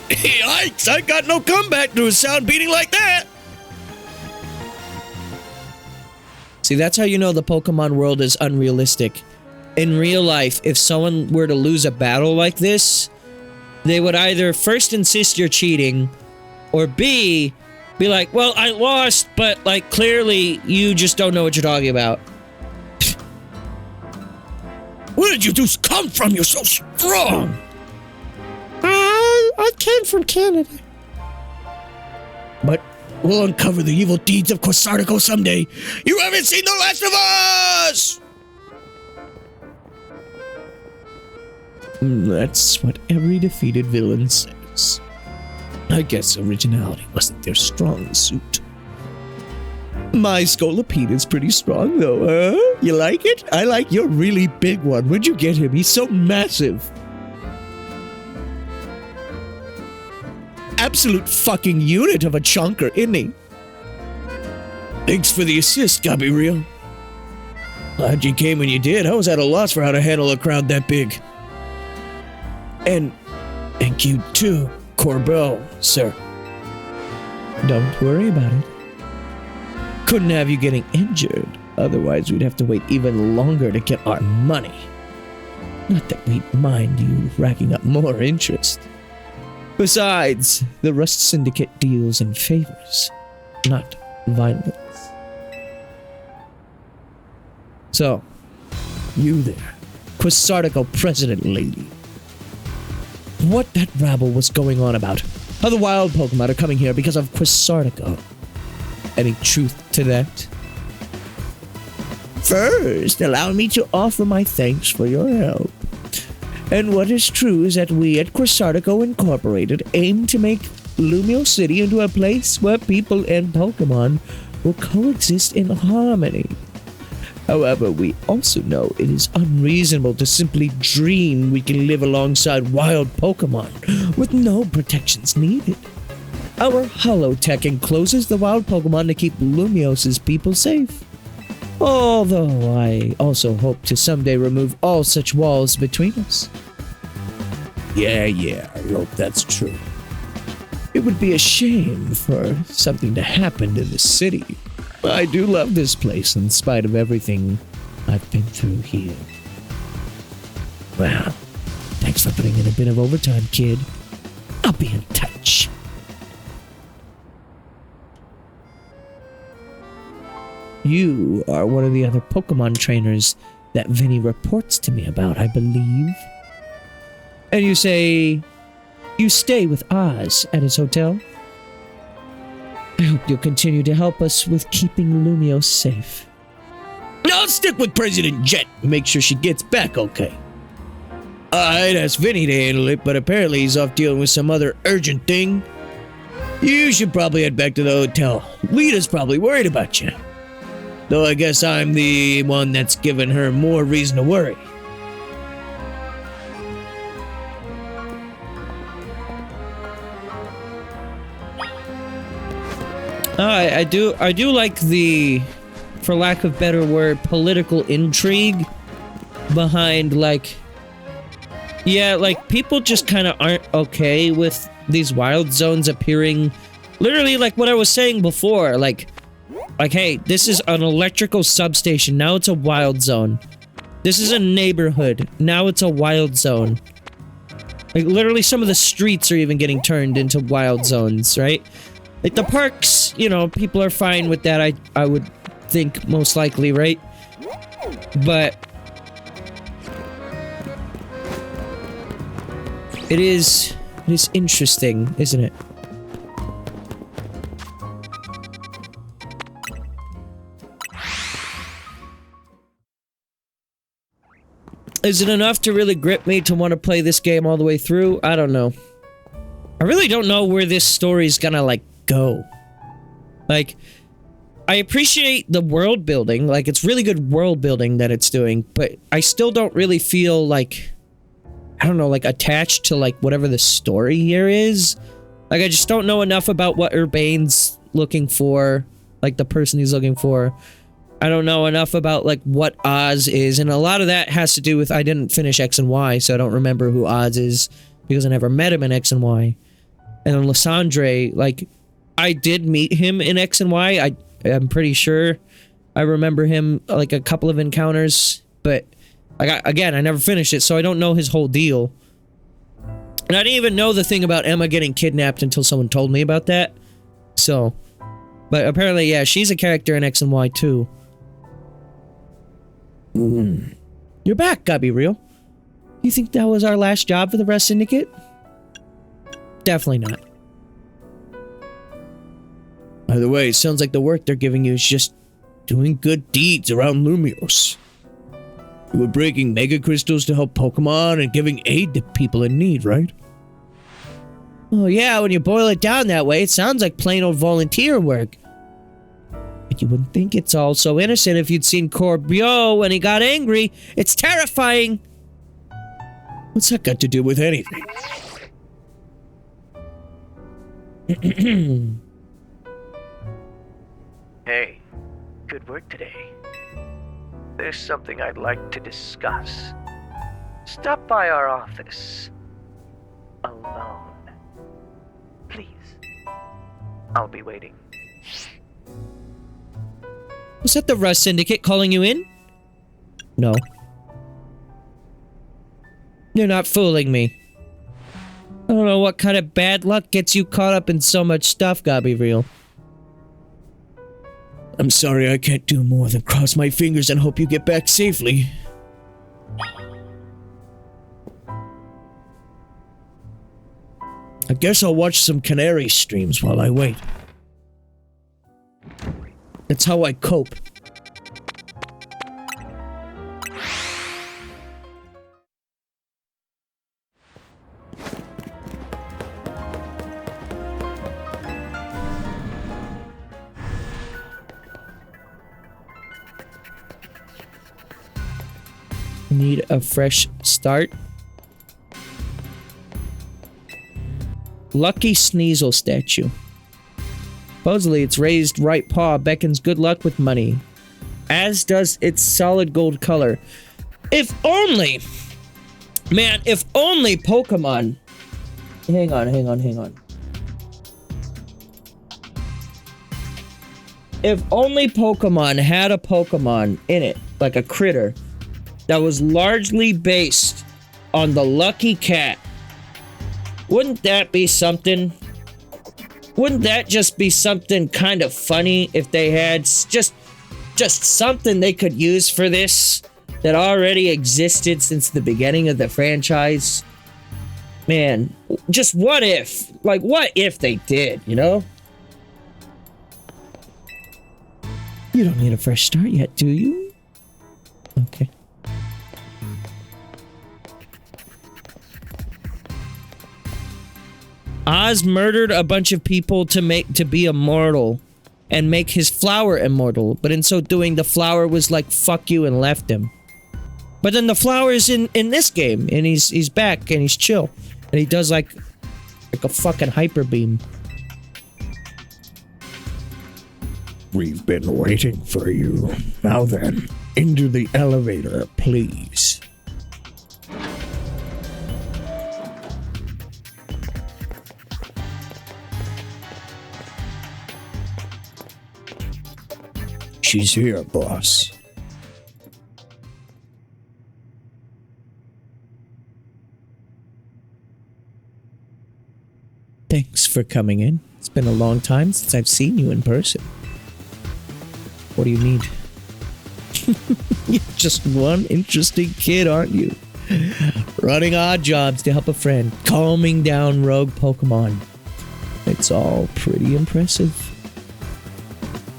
Yikes, I got no comeback to a sound beating like that!
See, that's how you know the Pokemon world is unrealistic. In real life, if someone were to lose a battle like this, they would either first insist you're cheating, or B, be like, well, I lost, but, like, clearly you just don't know what you're talking about.
Where did you dudes come from? You're so strong!
I came from Canada.
But we'll uncover the evil deeds of Quasartico someday. You haven't seen The Last of Us!
That's what every defeated villain says. I guess originality wasn't their strong suit. My Scolipede is pretty strong though, huh? You like it? I like your really big one. Where'd you get him? He's so massive. Absolute fucking unit of a chunker, isn't he?
Thanks for the assist, Gabriel. Glad you came when you did. I was at a loss for how to handle a crowd that big. And thank you too, Corbel, sir.
Don't worry about it. Couldn't have you getting injured. Otherwise, we'd have to wait even longer to get our money. Not that we'd mind you racking up more interest. Besides, the Rust Syndicate deals in favors, not violence. So, you there, Quasartico president lady. What that rabble was going on about? How the wild Pokemon are coming here because of Quasartico. Any truth to that? First, allow me to offer my thanks for your help. And what is true is that we at Quasartico Incorporated aim to make Lumio City into a place where people and Pokemon will coexist in harmony. However, we also know it is unreasonable to simply dream we can live alongside wild Pokemon with no protections needed. Our holotech encloses the wild Pokemon to keep Lumios's people safe. Although I also hope to someday remove all such walls between us.
Yeah, I hope that's true.
It would be a shame for something to happen to the city. I do love this place in spite of everything I've been through here. Well, thanks for putting in a bit of overtime, kid. I'll be in touch. You are one of the other Pokemon trainers that Vinny reports to me about, I believe. And you say you stay with Oz at his hotel? I hope you'll continue to help us with keeping Lumio safe.
I'll stick with President Jet and make sure she gets back okay. I'd ask Vinny to handle it, but apparently he's off dealing with some other urgent thing. You should probably head back to the hotel. Lita's probably worried about you. Though I guess I'm the one that's given her more reason to worry.
I do like the for lack of better word, political intrigue behind, like, yeah, like, people just kind of aren't okay with these wild zones appearing, literally, like what I was saying before, like, hey, this is an electrical substation, now it's a wild zone. This is a neighborhood, now it's a wild zone. Like, literally, some of the streets are even getting turned into wild zones, right? Like, the parks, you know, people are fine with that, I would think, most likely, right? But it is interesting, isn't it? Is it enough to really grip me to want to play this game all the way through? I don't know. I really don't know where this story's gonna, like, go. Like, I appreciate the world building, like, it's really good world building that it's doing, but I still don't really feel, like, I don't know, like, attached to, like, whatever the story here is. Like, I just don't know enough about what Urbane's looking for, like, the person he's looking for. I don't know enough about, like, what Oz is, and a lot of that has to do with I didn't finish X and Y, so I don't remember who Oz is, because I never met him in X and Y. And then Lysandre, like, I did meet him in X and Y, I'm pretty sure I remember him, like, a couple of encounters, but, like, again, I never finished it, so I don't know his whole deal. And I didn't even know the thing about Emma getting kidnapped until someone told me about that, so, but apparently, yeah, she's a character in X and Y, too. You're back, Gabriel. You think that was our last job for the Rust Syndicate? Definitely not. By the way, it sounds like the work they're giving you is just doing good deeds around Lumios. You were breaking mega crystals to help Pokémon and giving aid to people in need, right? Oh yeah, when you boil it down that way, it sounds like plain old volunteer work. But you wouldn't think it's all so innocent if you'd seen Corbeau when he got angry. It's terrifying! What's that got to do with anything?
Hey, good work today. There's something I'd like to discuss. Stop by our office. Alone. Please. I'll be waiting.
Was that the Rust Syndicate calling you in? No. You're not fooling me. I don't know what kind of bad luck gets you caught up in so much stuff, Gabriel.
I'm sorry I can't do more than cross my fingers and hope you get back safely. I guess I'll watch some Canary streams while I wait. That's how I cope.
Need a fresh start. Lucky Sneasel statue. Supposedly its raised right paw beckons good luck with money, as does its solid gold color. If only, man, if only Pokemon. Hang on. If only Pokemon had a Pokemon in it, like a critter, that was largely based on the Lucky Cat. Wouldn't that be something? Wouldn't that just be something kind of funny if they had just something they could use for this that already existed since the beginning of the franchise? Man, just what if? Like, what if they did, you know? You don't need a fresh start yet, do you? Okay. Oz murdered a bunch of people to be immortal and make his flower immortal, but in so doing, the flower was like, fuck you, and left him. But then the flower is in this game, and he's back, and he's chill. And he does like a fucking hyper beam.
we've been waiting for you. Now then, into the elevator, please. She's here, boss.
Thanks for coming in. It's been a long time since I've seen you in person. What do you need? You're just one interesting kid, aren't you? Running odd jobs to help a friend, calming down rogue Pokemon. It's all pretty impressive.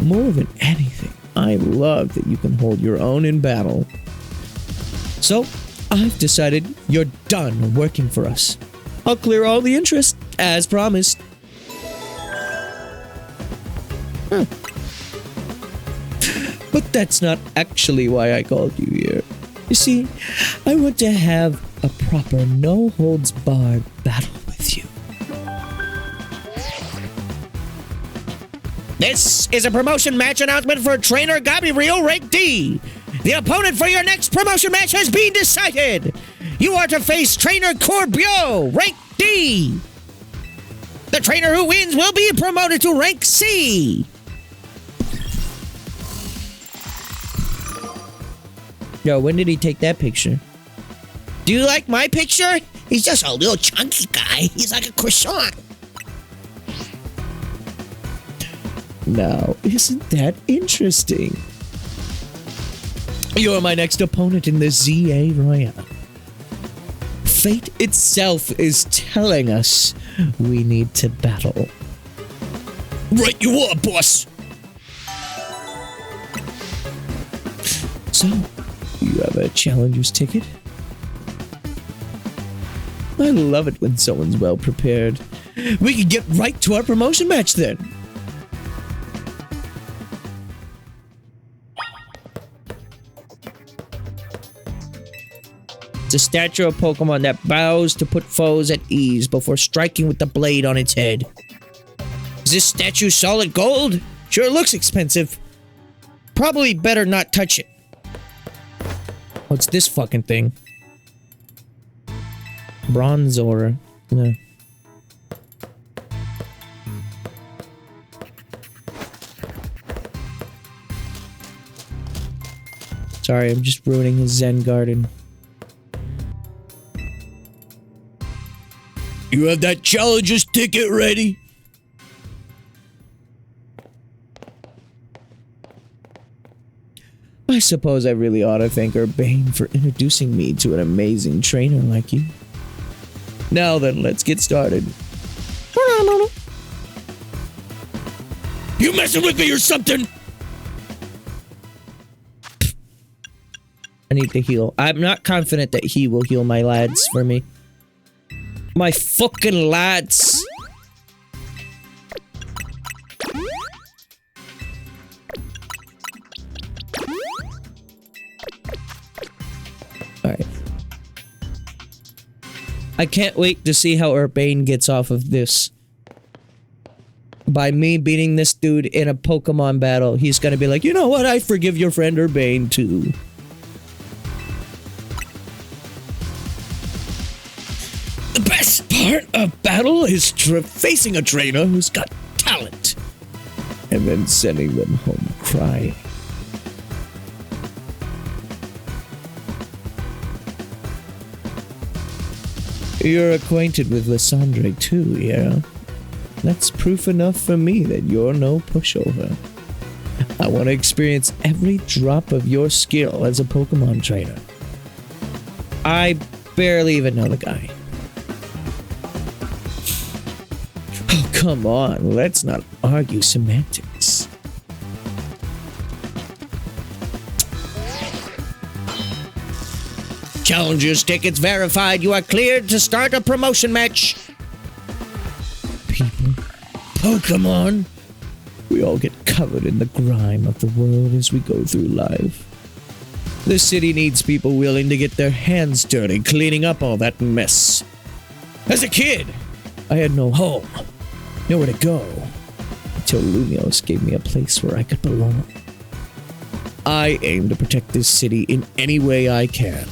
More than anything, I love that you can hold your own in battle. So, I've decided you're done working for us. I'll clear all the interest, as promised. But that's not actually why I called you here. You see, I want to have a proper no-holds-barred battle with you.
This is a promotion match announcement for Trainer Gabriel Rank D. The opponent for your next promotion match has been decided. You are to face Trainer Corbio, Rank D. The trainer who wins will be promoted to Rank C.
Yo, when did he take that picture?
Do you like my picture? He's just a little chunky guy. He's like a croissant.
Now, isn't that interesting? You're my next opponent in the ZA Royale. Fate itself is telling us we need to battle.
Right you are, boss.
So, you have a challenger's ticket? I love it when someone's well prepared. We can get right to our promotion match then. It's a statue of Pokemon that bows to put foes at ease before striking with the blade on its head. Is this statue solid gold? Sure looks expensive. Probably better not touch it. What's this fucking thing? Bronzor. No. Sorry, I'm just ruining his Zen garden.
You have that challenger's ticket ready?
I suppose I really ought to thank Urbane for introducing me to an amazing trainer like you. Now then, let's get started.
You messing with me or something?
I need to heal. I'm not confident that he will heal my lads for me. My fucking lads! Alright. I can't wait to see how Urbane gets off of this. By me beating this dude in a Pokemon battle, he's gonna be like, you know what, I forgive your friend Urbane too.
The best part of battle is facing a trainer who's got talent.
And then sending them home crying. You're acquainted with Lysandre too, yeah? That's proof enough for me that you're no pushover. I want to experience every drop of your skill as a Pokemon trainer. I barely even know the guy. Oh, come on, let's not argue semantics.
Challenger's tickets verified. You are cleared to start a promotion match.
People, Pokemon, we all get covered in the grime of the world as we go through life. The city needs people willing to get their hands dirty cleaning up all that mess. As a kid, I had no home, nowhere to go.
till Lumios gave me a place where I could belong. I aim to protect this city in any way I can.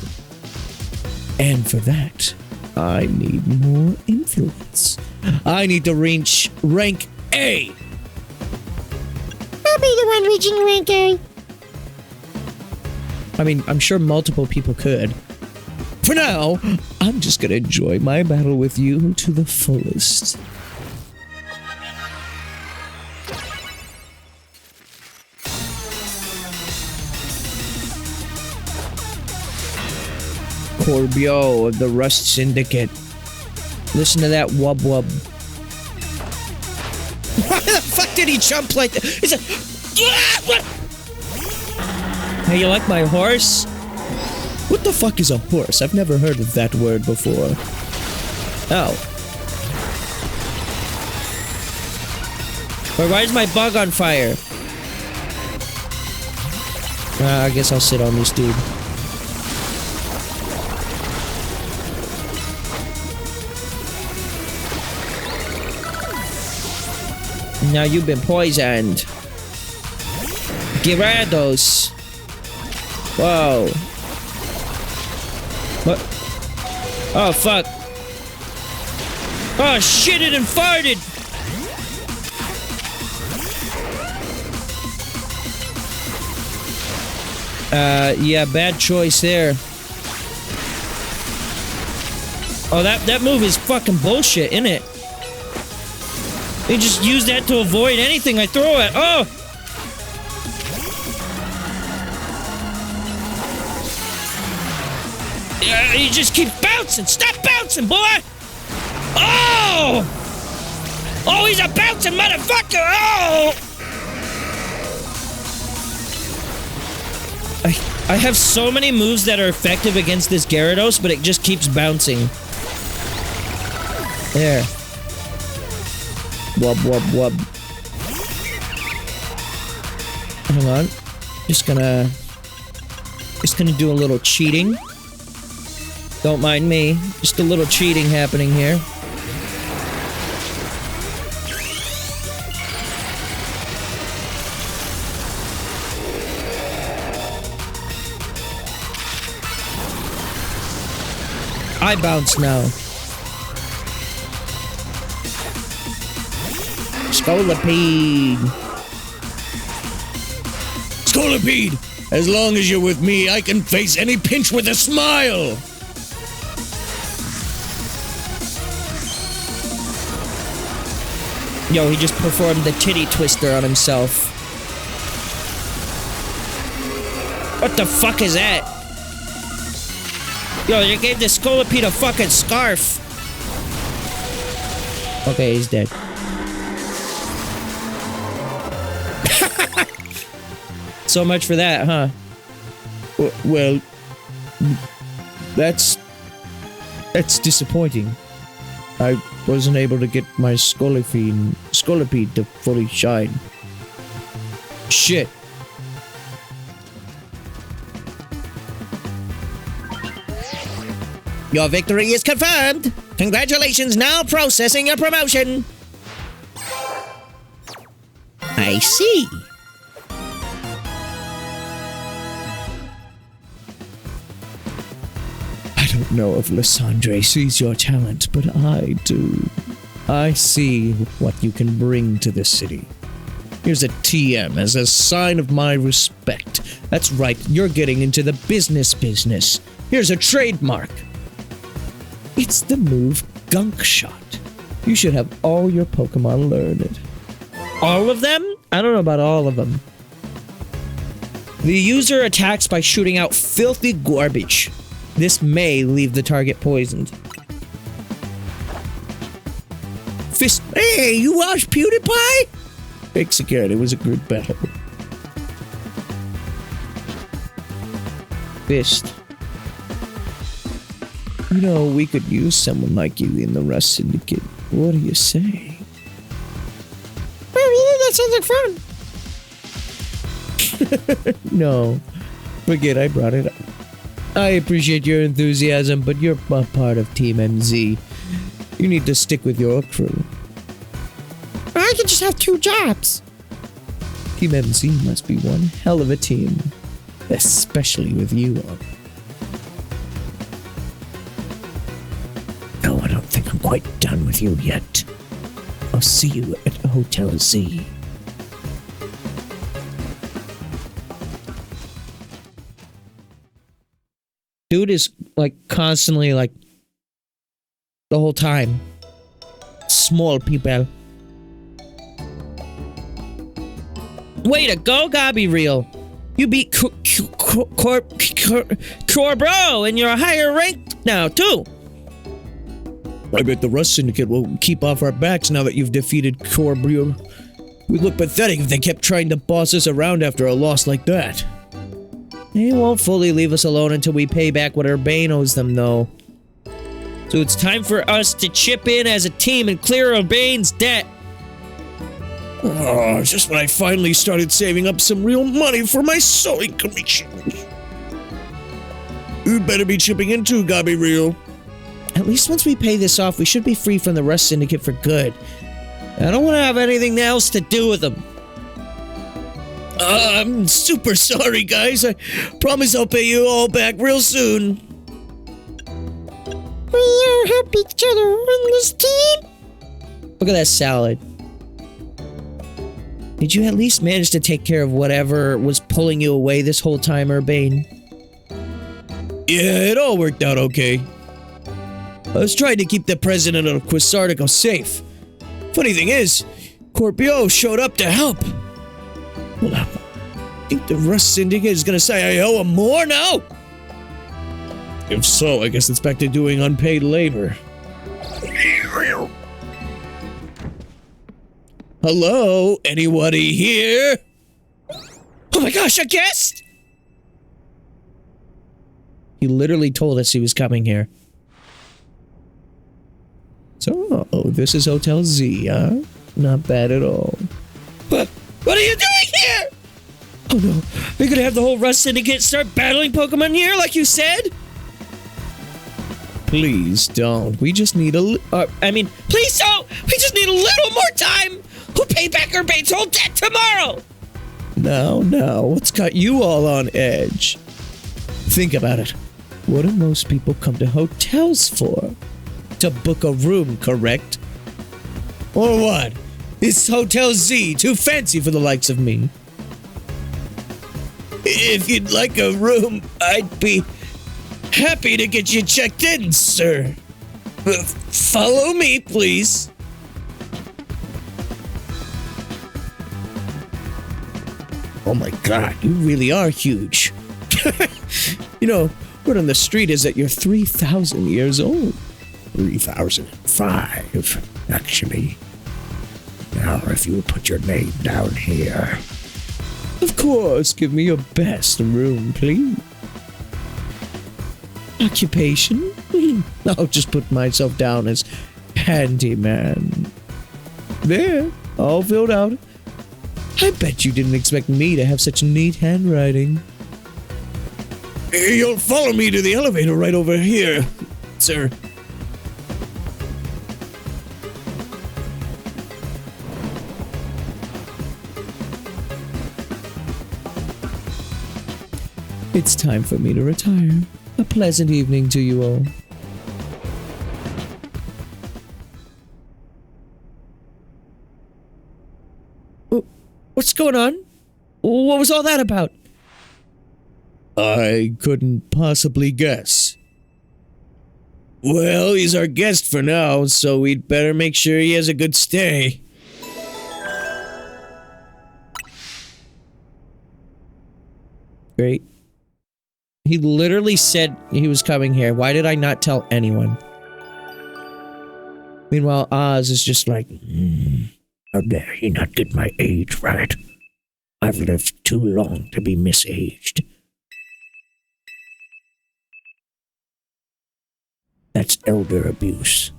And for that, I need more influence. I need to reach rank A.
I'll be the one reaching rank A.
I mean, I'm sure multiple people could. For now, I'm just gonna enjoy my battle with you to the fullest. Corbio of the Rust Syndicate. Listen to that wub wub. Why the fuck did he jump like that? It's a... What? Hey, you like my horse? What the fuck is a horse? I've never heard of that word before. Oh. But why is my bug on fire? I guess I'll sit on this dude. Now you've been poisoned. Gyarados. Whoa. What? Oh, fuck. Oh, shit, it and farted. Yeah, bad choice there. Oh, that move is fucking bullshit, isn't it? You just use that to avoid anything I throw at. Oh! You just keep bouncing. Stop bouncing, boy! Oh! Oh, he's a bouncing motherfucker! Oh! I have so many moves that are effective against this Gyarados, but it just keeps bouncing. There. Wub, wub, wub. Hang on. Just gonna do a little cheating. Don't mind me. Just a little cheating happening here. I bounce now. Scolipede. Scolipede! As long as you're with me, I can face any pinch with a smile! Yo, he just performed the titty twister on himself. What the fuck is that? Yo, you gave the Scolipede a fucking scarf. Okay, he's dead. So much for that, huh? Well, that's disappointing. I wasn't able to get my Scolipede to fully shine. Shit. Your victory is confirmed. Congratulations, now processing your promotion. I see. I don't know if Lysandre sees your talent, but I do. I see what you can bring to this city. Here's a TM as a sign of my respect. That's right, you're getting into the business. Here's a trademark. It's the move Gunk Shot. You should have all your Pokemon learn it. All of them? I don't know about all of them. The user attacks by shooting out filthy garbage. This may leave the target poisoned. Fist. Hey, you watched PewDiePie? Big security, it was a good battle. Fist. You know, we could use someone like you in the Rust Syndicate. What do you say?
Well, yeah, that sounds like fun.
No. Forget I brought it up. I appreciate your enthusiasm, but you're a part of Team MZ. You need to stick with your crew.
I could just have 2 jobs.
Team MZ must be one hell of a team. Especially with you on. No, I don't think I'm quite done with you yet. I'll see you at Hotel Z. Dude is like constantly like the whole time. Small people. Way to go, Gabriel. You beat Corbro and you're a higher rank now, too. I bet the Rust Syndicate will keep off our backs now that you've defeated Corbro. We'd look pathetic if they kept trying to boss us around after a loss like that. They won't fully leave us alone until we pay back what Urbane owes them, though. So it's time for us to chip in as a team and clear Urbane's debt. Oh, just when I finally started saving up some real money for my sewing commissions. You'd better be chipping in too, Gabriel. At least once we pay this off, we should be free from the Rust Syndicate for good. I don't want to have anything else to do with them. I'm super sorry, guys. I promise I'll pay you all back real soon.
We all help each other on this team.
Look at that salad. Did you at least manage to take care of whatever was pulling you away this whole time, Urbane? Yeah, it all worked out okay. I was trying to keep the president of Quasartico safe. Funny thing is, Corpio showed up to help. Well, I think the Rust Syndicate is gonna say I owe him more now? If so, I guess it's back to doing unpaid labor. Hello? Anybody here? Oh my gosh, a guest? He literally told us he was coming here. So, this is Hotel Z, huh? Not bad at all. What are you doing here? Oh no, are you gonna have the whole Rust Syndicate start battling Pokemon here like you said? Please don't. We just need please don't! We just need a little more time! We'll pay back Urbane's whole debt tomorrow! Now, what's got you all on edge? Think about it. What do most people come to hotels for? To book a room, correct? Or what? Is Hotel Z too fancy for the likes of me? If you'd like a room, I'd be happy to get you checked in, sir. Follow me, please. Oh my god, you really are huge. You know, word on the street is that you're 3,000 years old. 3,005, actually. Now, if you would put your name down here. Of course, give me your best room, please. Occupation? I'll just put myself down as handyman. There, all filled out. I bet you didn't expect me to have such neat handwriting. You'll follow me to the elevator right over here, sir. It's time for me to retire. A pleasant evening to you all. What's going on? What was all that about? I couldn't possibly guess. Well, he's our guest for now, so we'd better make sure he has a good stay. Great. He literally said he was coming here. Why did I not tell anyone? Meanwhile, Oz is just like, how dare he not get my age right? I've lived too long to be misaged. That's elder abuse.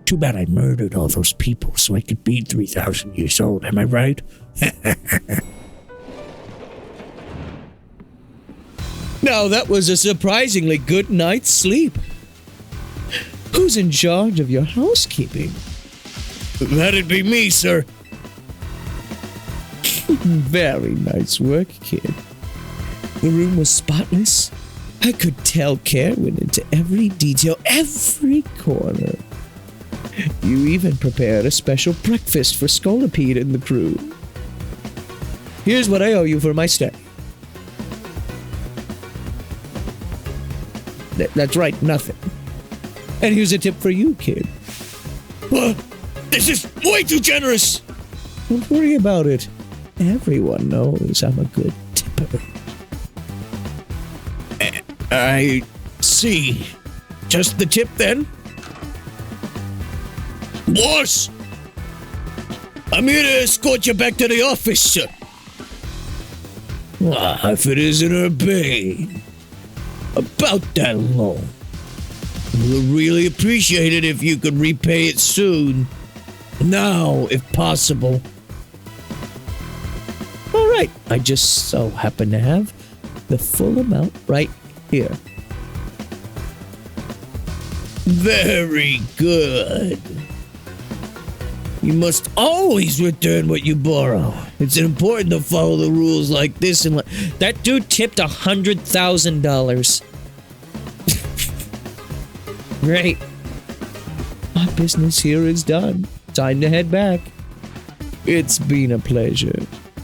Too bad I murdered all those people so I could be 3,000 years old, am I right? Now that was a surprisingly good night's sleep.
Who's in charge of your housekeeping? That'd be me, sir. Very nice work, kid. The room was spotless. I could tell care went into every detail, every corner. You even prepared a special breakfast for Scolipede and the crew. Here's what I owe you for my stay. That's right, nothing. And here's a tip for you, kid. What? This is way too generous! Don't worry about it. Everyone knows I'm a good tipper. I see. Just the tip, then? Boss! I'm here to escort you back to the office, sir. If it isn't her bane. About that loan. We'll really appreciate it if you could repay it soon. Now, if possible. All right. I just so happen to have the full amount right here. Very good. You must always return what you borrow. It's important to follow the rules like this. And that dude tipped $100,000. Great. My business here is done. Time to head back. It's been a pleasure.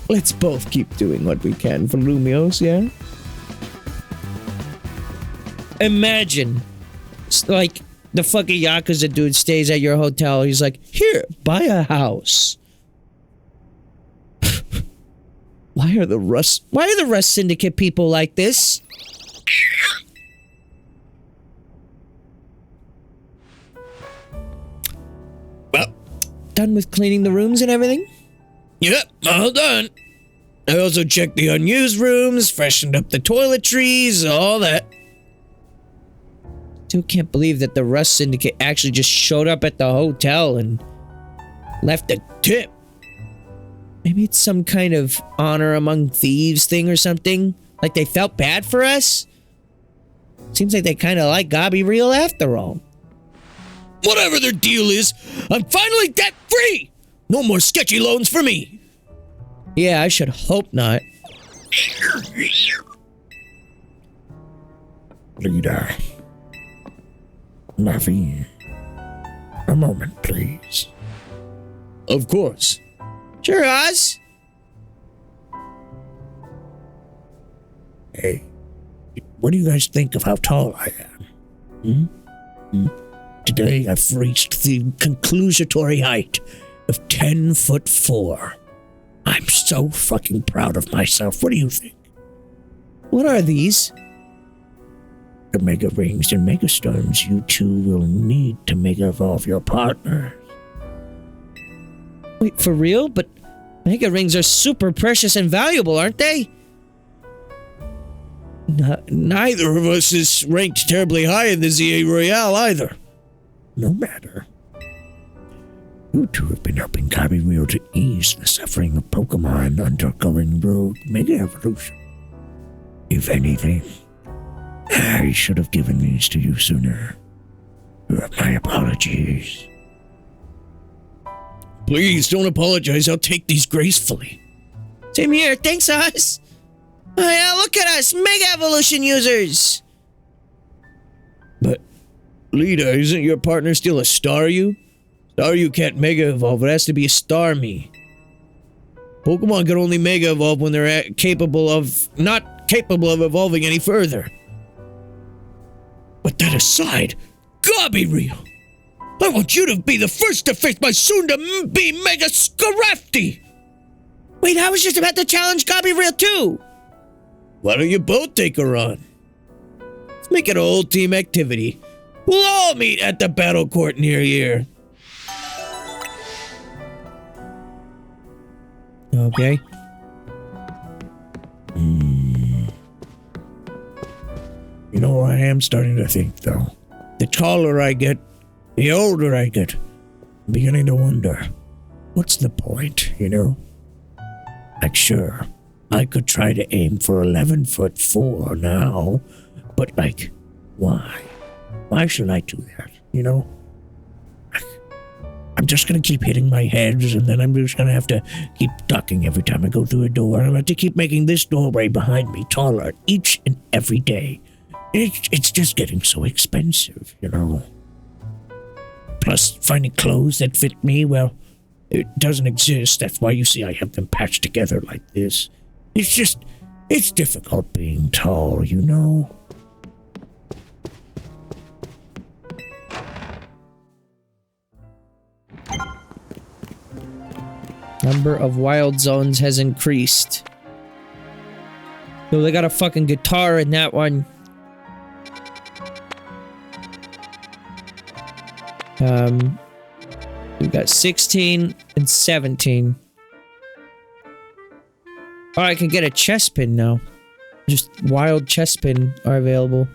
Let's both keep doing what we can for Lumios, yeah? Imagine, it's like the fucking Yakuza dude stays at your hotel. He's like, here, buy a house. Why are the Rust Syndicate people like this? Well, done with cleaning the rooms and everything? Yep, all done. I also checked the unused rooms, freshened up the toiletries, all that. Still can't believe that the Rust Syndicate actually just showed up at the hotel and left a tip. Maybe it's some kind of honor among thieves thing or something. Like they felt bad for us? Seems like they kind of like Gabriel after all. Whatever their deal is, I'm finally debt-free! No more sketchy loans for me! Yeah, I should hope not.
Leader. Navi. A moment, please.
Of course.
Sure, Oz.
Hey, what do you guys think of how tall I am? Today I've reached the conclusatory height of 10'4". I'm so fucking proud of myself. What do you think?
What are these?
The Mega Rings and Mega Stones you two will need to Mega Evolve your partners.
Wait, for real? But Mega Rings are super precious and valuable, aren't they?
Neither of us is ranked terribly high in the ZA Royale either.
No matter. You two have been helping Gabriel to ease the suffering of Pokémon undergoing rogue Mega Evolution. If anything, I should have given these to you sooner. My apologies.
Please don't apologize. I'll take these gracefully.
Same here. Thanks, Oz. Oh, yeah, look at us, Mega Evolution users.
But, Lita, isn't your partner still a Staryu? Staryu can't Mega Evolve. It has to be a Starmie. Pokemon can only Mega Evolve when they're not capable of evolving any further. But that aside, Gabriel, I want you to be the first to face my soon-to-be Mega Scarafti!
Wait, I was just about to challenge Gabriel too!
Why don't you both take her on? Let's make it a whole team activity. We'll all meet at the battle court near here.
Okay.
You know, I am starting to think, though. The taller I get, the older I get. I'm beginning to wonder, what's the point, you know? Like, sure, I could try to aim for 11'4" now, but like, why? Why should I do that? you know? I'm just gonna keep hitting my heads, and then I'm just gonna have to keep ducking every time I go through a door. I'm gonna have to keep making this doorway behind me taller each and every day. It's just getting so expensive, you know? Plus, finding clothes that fit me, well, it doesn't exist. That's why you see I have them patched together like this. It's difficult being tall, you know?
Number of wild zones has increased. Yo, they got a fucking guitar in that one. We got 16 and 17. Oh, I can get a chest pin now. Just wild chest pin are available.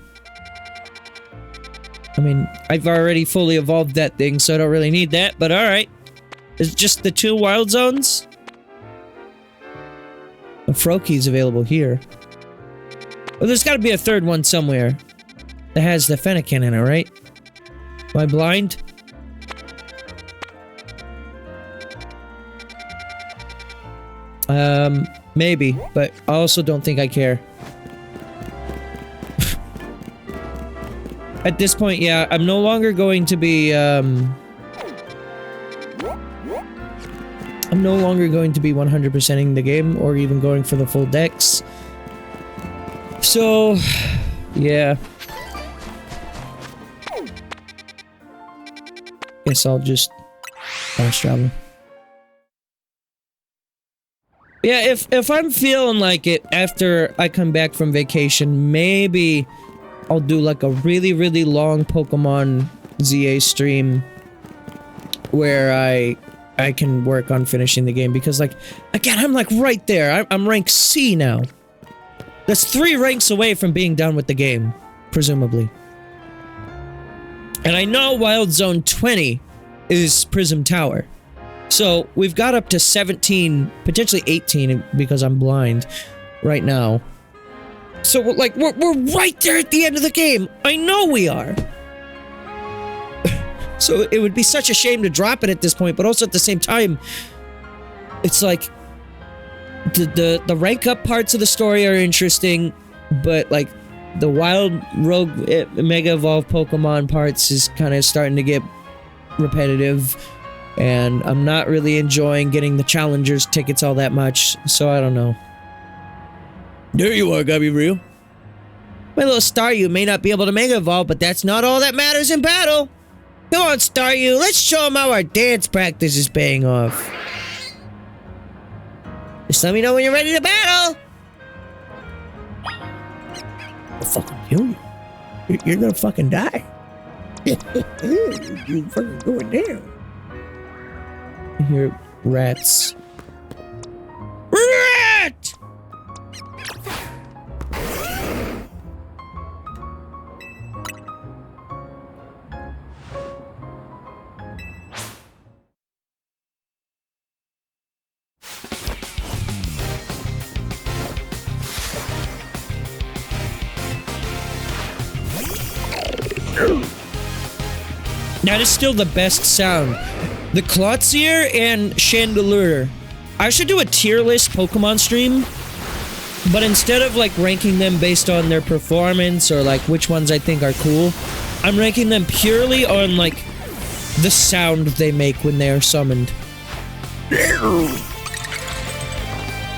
I mean, I've already fully evolved that thing, so I don't really need that, but alright. It's just the 2 wild zones? A Froakie's available here. Well, there's gotta be a 3rd one somewhere that has the Fennekin in it, right? Am I blind? Maybe, but I also don't think I care. At this point, yeah, I'm no longer going to be, I'm no longer going to be 100%ing the game or even going for the full decks. So, yeah. Guess I'll just fast travel. Yeah, if I'm feeling like it after I come back from vacation, maybe I'll do like a really, really long Pokemon ZA stream where I can work on finishing the game, because like, again, I'm like right there. I'm rank C now. That's 3 ranks away from being done with the game, presumably. And I know Wild Zone 20 is Prism Tower. So we've got up to 17, potentially 18 because I'm blind right now. So like we're right there at the end of the game. I know we are. So it would be such a shame to drop it at this point, but also at the same time, it's like the rank up parts of the story are interesting, but like the wild rogue mega evolved Pokemon parts is kind of starting to get repetitive, and I'm not really enjoying getting the challengers tickets all that much, so I don't know.
There you are, Gabriel.
My little Staryu may not be able to mega evolve, but that's not all that matters in battle. Come on, Staryu, let's show them how our dance practice is paying off. Just let me know when you're ready to battle.
I'll fucking kill you. You're gonna fucking die. You're fucking going down.
I hear rats.
Rat!
That is still the best sound. The Clotsier and Chandelure. I should do a tier list Pokemon stream, but instead of like ranking them based on their performance or like which ones I think are cool, I'm ranking them purely on like the sound they make when they are summoned.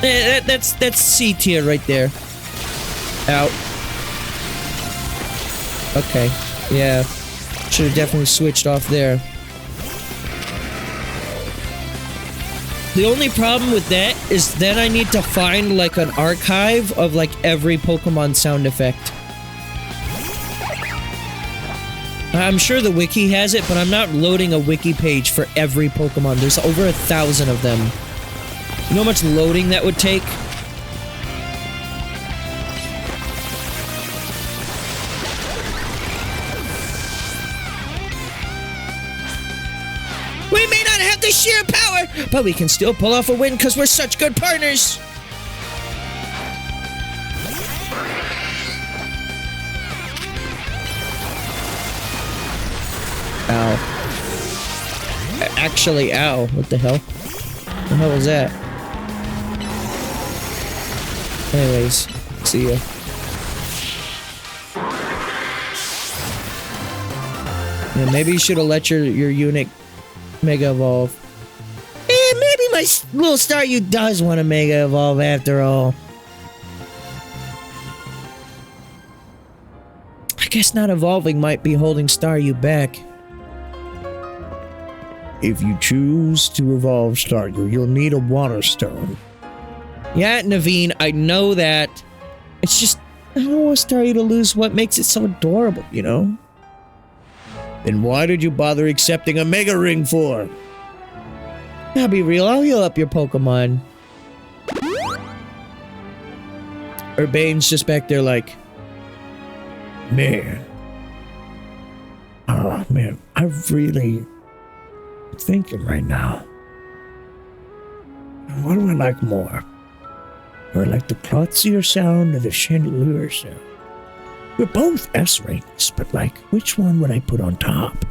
That's C tier right there. Out. Okay, yeah. Should have definitely switched off there. The only problem with that is then I need to find like an archive of like every Pokemon sound effect. I'm sure the wiki has it, but I'm not loading a wiki page for every Pokemon. There's over 1,000 of them. You know how much loading that would take? We may not have the sheer power, but we can still pull off a win because we're such good partners. actually, ow, what the hell? What the hell was that? Anyways, see ya. Yeah, maybe you should have let your unit Mega Evolve. Maybe my little Staryu does want to Mega Evolve after all. I guess not evolving might be holding Staryu back.
If you choose to evolve Staryu, you'll need a water stone.
Yeah, Naveen, I know that. It's just, I don't want Staryu to lose what makes it so adorable, you know?
Then why did you bother accepting a Mega Ring for?
I'll be real, I'll heal up your Pokemon. Urbane's just back there like,
Man. Oh, man. I really thinking right now. What do I like more? Do I like the Clothier sound or the Chandelier sound? We're both S rings, but like, which one would I put on top?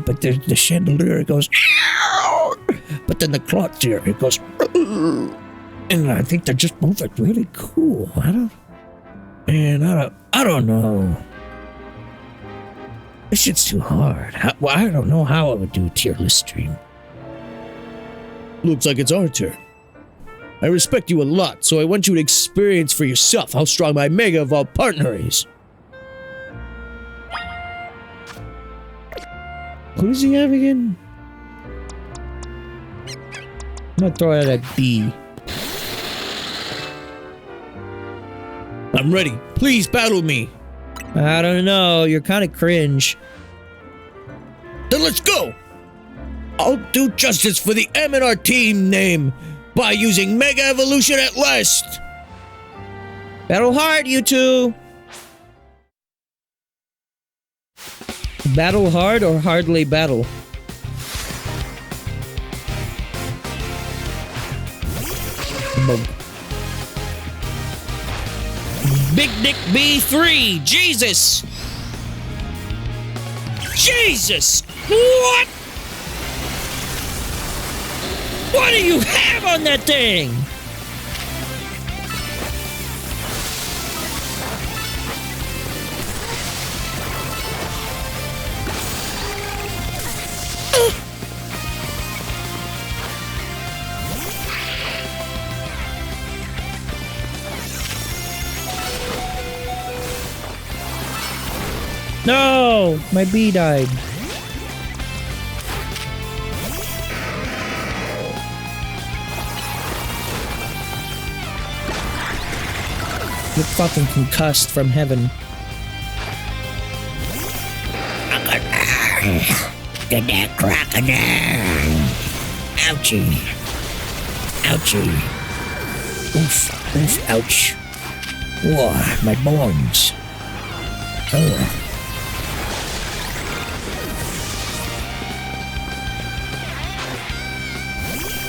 But the Chandelier goes, but then the Clothier, it goes, and I think they're just both like really cool. I don't know. This shit's too hard. I don't know how I would do a tier list stream.
Looks like it's our turn. I respect you a lot, so I want you to experience for yourself how strong my Mega Evolve partner is.
who does he have again? I'm gonna throw out a B.
I'm ready. Please battle me.
I don't know, you're kind of cringe.
Then let's go. I'll do justice for the M&R team name by using Mega Evolution at last.
Battle hard, you two! Battle hard or hardly battle? Boom. Big Dick B3! Jesus! Jesus! What? What do you have on that thing? No! My bee died. You're fucking concussed from heaven.
Get that crocodile. Ouchie. Ouchie. Oof. Oof. Ouch. Whoa, my bones. Oh.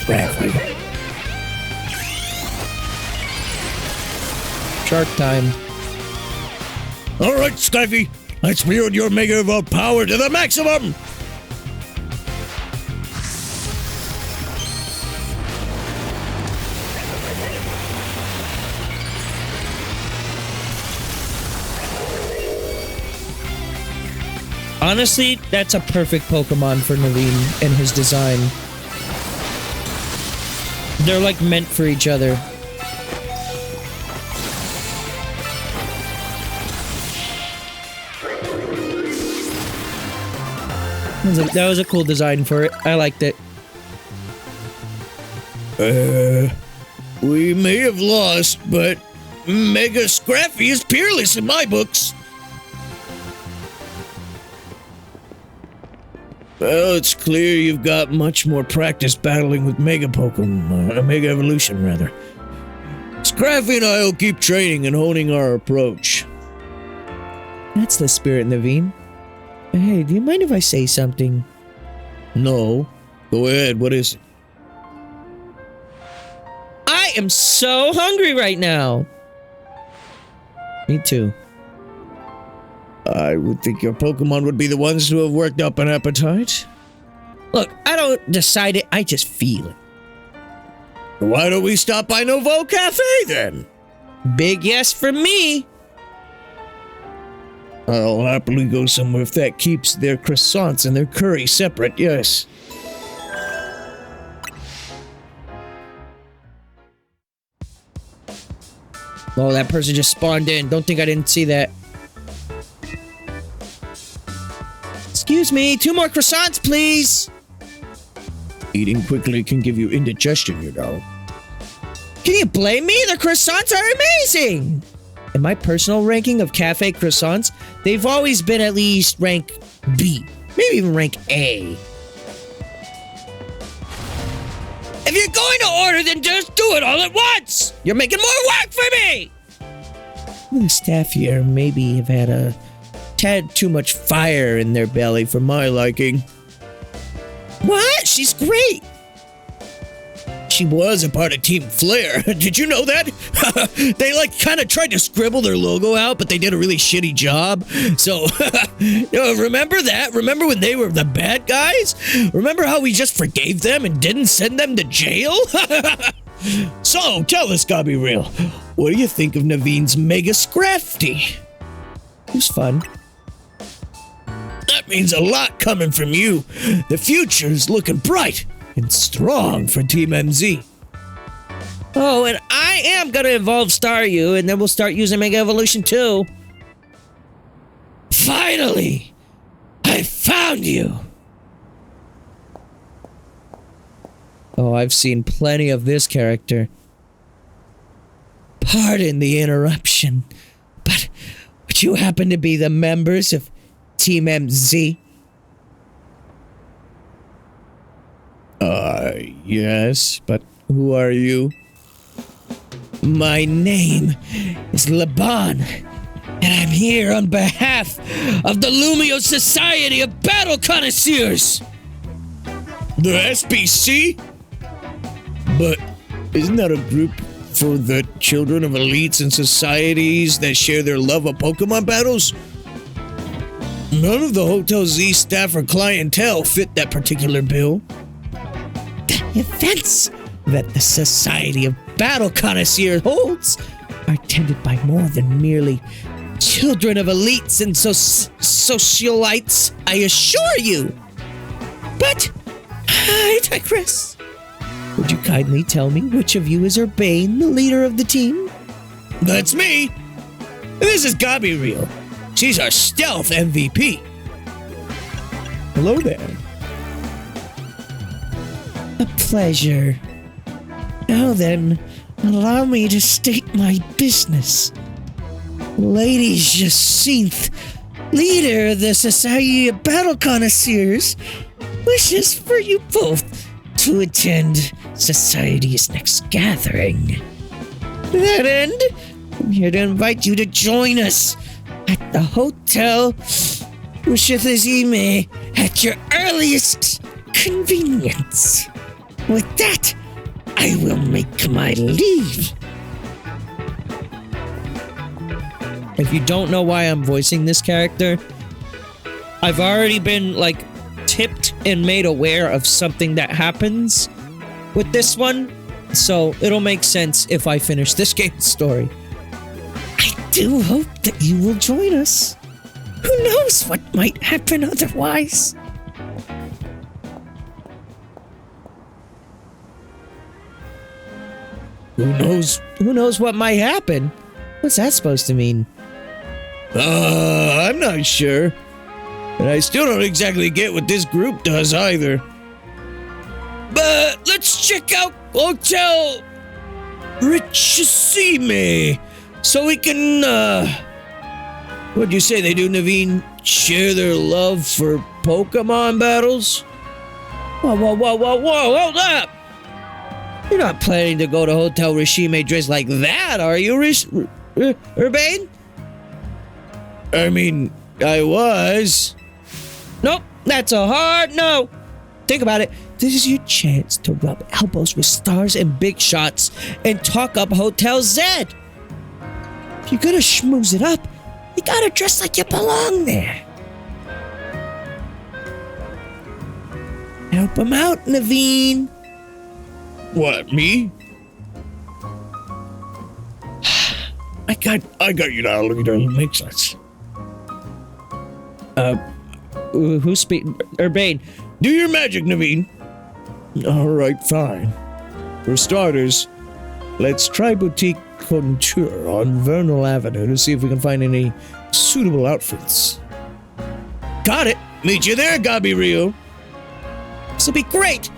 Bradley.
Shark time.
All right, Skyvy. Let's wield your Mega Evolve power to the maximum.
Honestly, that's a perfect Pokemon for Naveen and his design. They're like meant for each other. That was a cool design for it. I liked it.
We may have lost, but Mega Scrappy is peerless in my books. Well, it's clear you've got much more practice battling with Mega Pokemon, Mega Evolution, rather. Scrappy and I will keep training and honing our approach.
That's the spirit, Naveen. Hey, do you mind if I say something?
No. Go ahead, what is it?
I am so hungry right now! Me too.
I would think your Pokemon would be the ones to have worked up an appetite.
Look, I don't decide it, I just feel it.
Why don't we stop by Nouveau Cafe then?
Big yes for me.
I'll happily go somewhere if that keeps their croissants and their curry separate, yes.
Oh, that person just spawned in. Don't think I didn't see that. Excuse me, 2 more croissants, please.
Eating quickly can give you indigestion, you know.
Can you blame me? The croissants are amazing. In my personal ranking of cafe croissants, they've always been at least rank B, maybe even rank A. If you're going to order, then just do it all at once! You're making more work for me!
The staff here maybe have had a tad too much fire in their belly for my liking.
What? She's great!
She was a part of Team Flare. Did you know that? They kind of tried to scribble their logo out, but they did a really shitty job. So, remember that? Remember when they were the bad guys? Remember how we just forgave them and didn't send them to jail? So, tell us, Gabriel, what do you think of Naveen's Mega Scrafty?
It was fun.
That means a lot coming from you. The future's looking bright and strong for Team MZ.
Oh, and I am gonna evolve Staryu, and then we'll start using Mega Evolution too.
Finally! I found you!
Oh, I've seen plenty of this character.
Pardon the interruption, but would you happen to be the members of Team MZ? Yes, but who are you? My name is Laban, and I'm here on behalf of the Lumio Society of Battle Connoisseurs. The SBC? But isn't that a group for the children of elites and societies that share their love of Pokemon battles? None of the Hotel Z staff or clientele fit that particular bill. The events that the Society of Battle Connoisseurs holds are attended by more than merely children of elites and socialites, I assure you. But I digress. Would you kindly tell me which of you is Urbane, the leader of the team? That's me. This is Gabriel. She's our stealth MVP. Hello there. A pleasure. Now then, allow me to state my business. Lady Jacinth, leader of the Society of Battle Connoisseurs, wishes for you both to attend Society's next gathering. To that end, I'm here to invite you to join us at the Hotel Ushithazime at your earliest convenience. With that, I will make my leave.
If you don't know why I'm voicing this character, I've already been, tipped and made aware of something that happens with this one, so it'll make sense if I finish this game's story.
I do hope that you will join us. Who knows what might happen otherwise?
Who knows what might happen? What's that supposed to mean?
I'm not sure. And I still don't exactly get what this group does either. But let's check out Hotel Richissime so we can, what'd you say they do, Naveen? Share their love for Pokemon battles?
Whoa, hold up! You're not planning to go to Hotel Rishime dressed like that, are you, Urbane?
I mean, I was.
Nope, that's a hard no. Think about it. This is your chance to rub elbows with stars and big shots and talk up Hotel Z. If you're gonna schmooze it up,
You gotta dress like you belong there.
Help him out, Naveen. What, me?
I got you now, leader. It makes sense.
Who's speaking? Urbane.
Do your magic, Naveen. All right, fine. For starters, let's try Boutique Couture on Vernal Avenue to see if we can find any suitable outfits.
Got it. Meet you there, Gabriel.
This'll be great.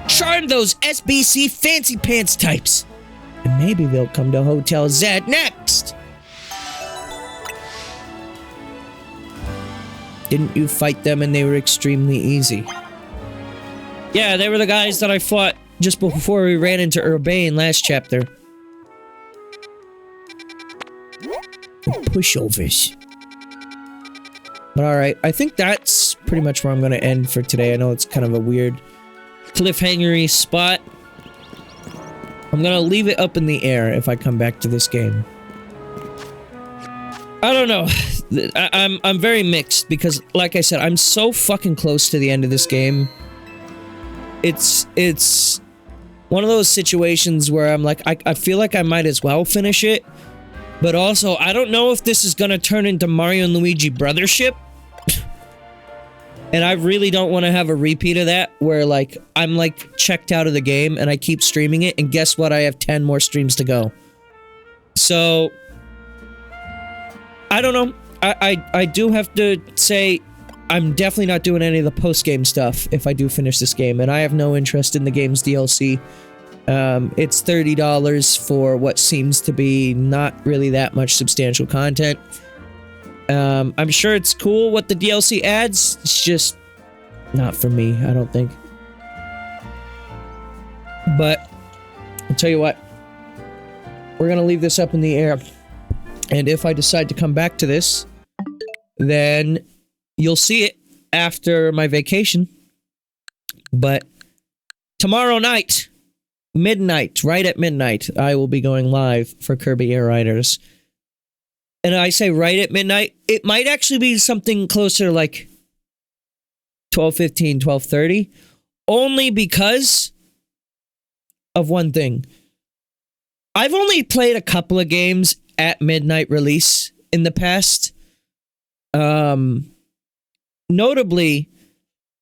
Charm those SBC fancy pants types. And maybe they'll come to Hotel Z next. Didn't you fight them and they were extremely easy? Yeah, they were the guys that I fought just before we ran into Urbane last chapter.
Pushovers.
But alright, I think that's pretty much where I'm going to end for today. I know it's kind of a weird cliffhanger-y spot. I'm going to leave it up in the air if I come back to this game. I don't know. I'm very mixed because, like I said, I'm so fucking close to the end of this game. It's one of those situations where I'm like, I feel like I might as well finish it. But also, I don't know if this is gonna turn into Mario and Luigi Brothership. And I really don't want to have a repeat of that, where, like, I'm, like, checked out of the game, and I keep streaming it, and guess what? I have 10 more streams to go. So, I don't know. I do have to say, I'm definitely not doing any of the post-game stuff if I do finish this game, and I have no interest in the game's DLC. It's $30 for what seems to be not really that much substantial content. I'm sure it's cool what the DLC adds. It's just not for me, I don't think. But I'll tell you what. We're going to leave this up in the air. And if I decide to come back to this, then you'll see it after my vacation. But tomorrow night, midnight, right at midnight, I will be going live for Kirby Air Riders. And I say right at midnight, it might actually be something closer to like 12:15, 12:30, only because of one thing. I've only played a couple of games at midnight release in the past. Notably,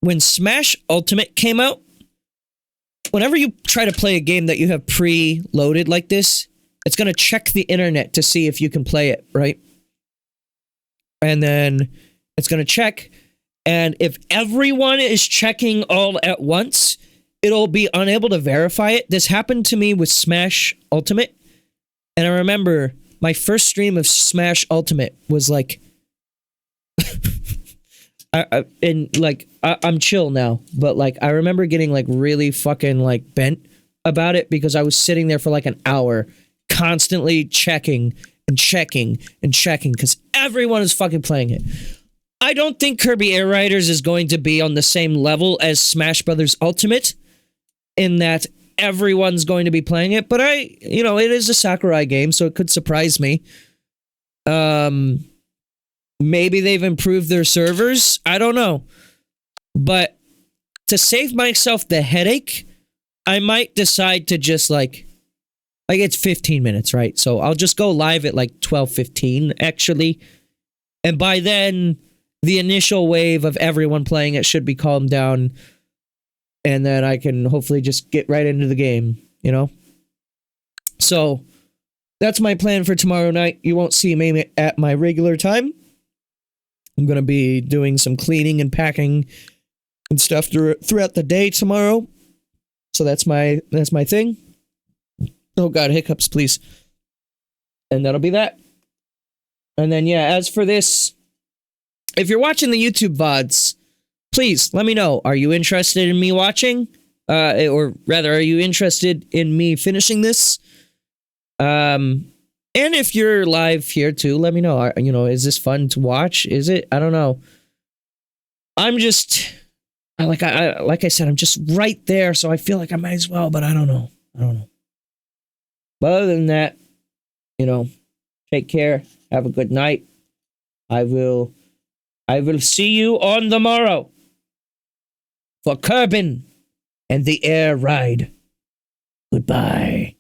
when Smash Ultimate came out, whenever you try to play a game that you have pre-loaded like this, it's going to check the internet to see if you can play it, right? And then it's going to check, and if everyone is checking all at once, it'll be unable to verify it. This happened to me with Smash Ultimate, and I remember my first stream of Smash Ultimate was like... I'm chill now, but like I remember getting like really fucking like bent about it because I was sitting there for like an hour constantly checking because everyone is fucking playing it. I don't think Kirby Air Riders is going to be on the same level as Smash Brothers Ultimate in that everyone's going to be playing it, but it is a Sakurai game, so it could surprise me. Maybe they've improved their servers. I don't know. But to save myself the headache, I might decide to just like it's 15 minutes, right? So I'll just go live at like 12:15 actually. And by then, the initial wave of everyone playing it should be calmed down. And then I can hopefully just get right into the game, you know? So that's my plan for tomorrow night. You won't see me at my regular time. I'm going to be doing some cleaning and packing and stuff throughout the day tomorrow. So that's my thing. Oh God, hiccups, please. And that'll be that. And then, yeah, as for this, if you're watching the YouTube VODs, please let me know. Are you interested in me watching? Or rather, are you interested in me finishing this? And if you're live here too, let me know. Is this fun to watch? Is it? I don't know. I'm just like I said, I'm just right there, so I feel like I might as well, but I don't know. But other than that, take care. Have a good night.
I will see you on the morrow for Kerbin and the air ride. Goodbye.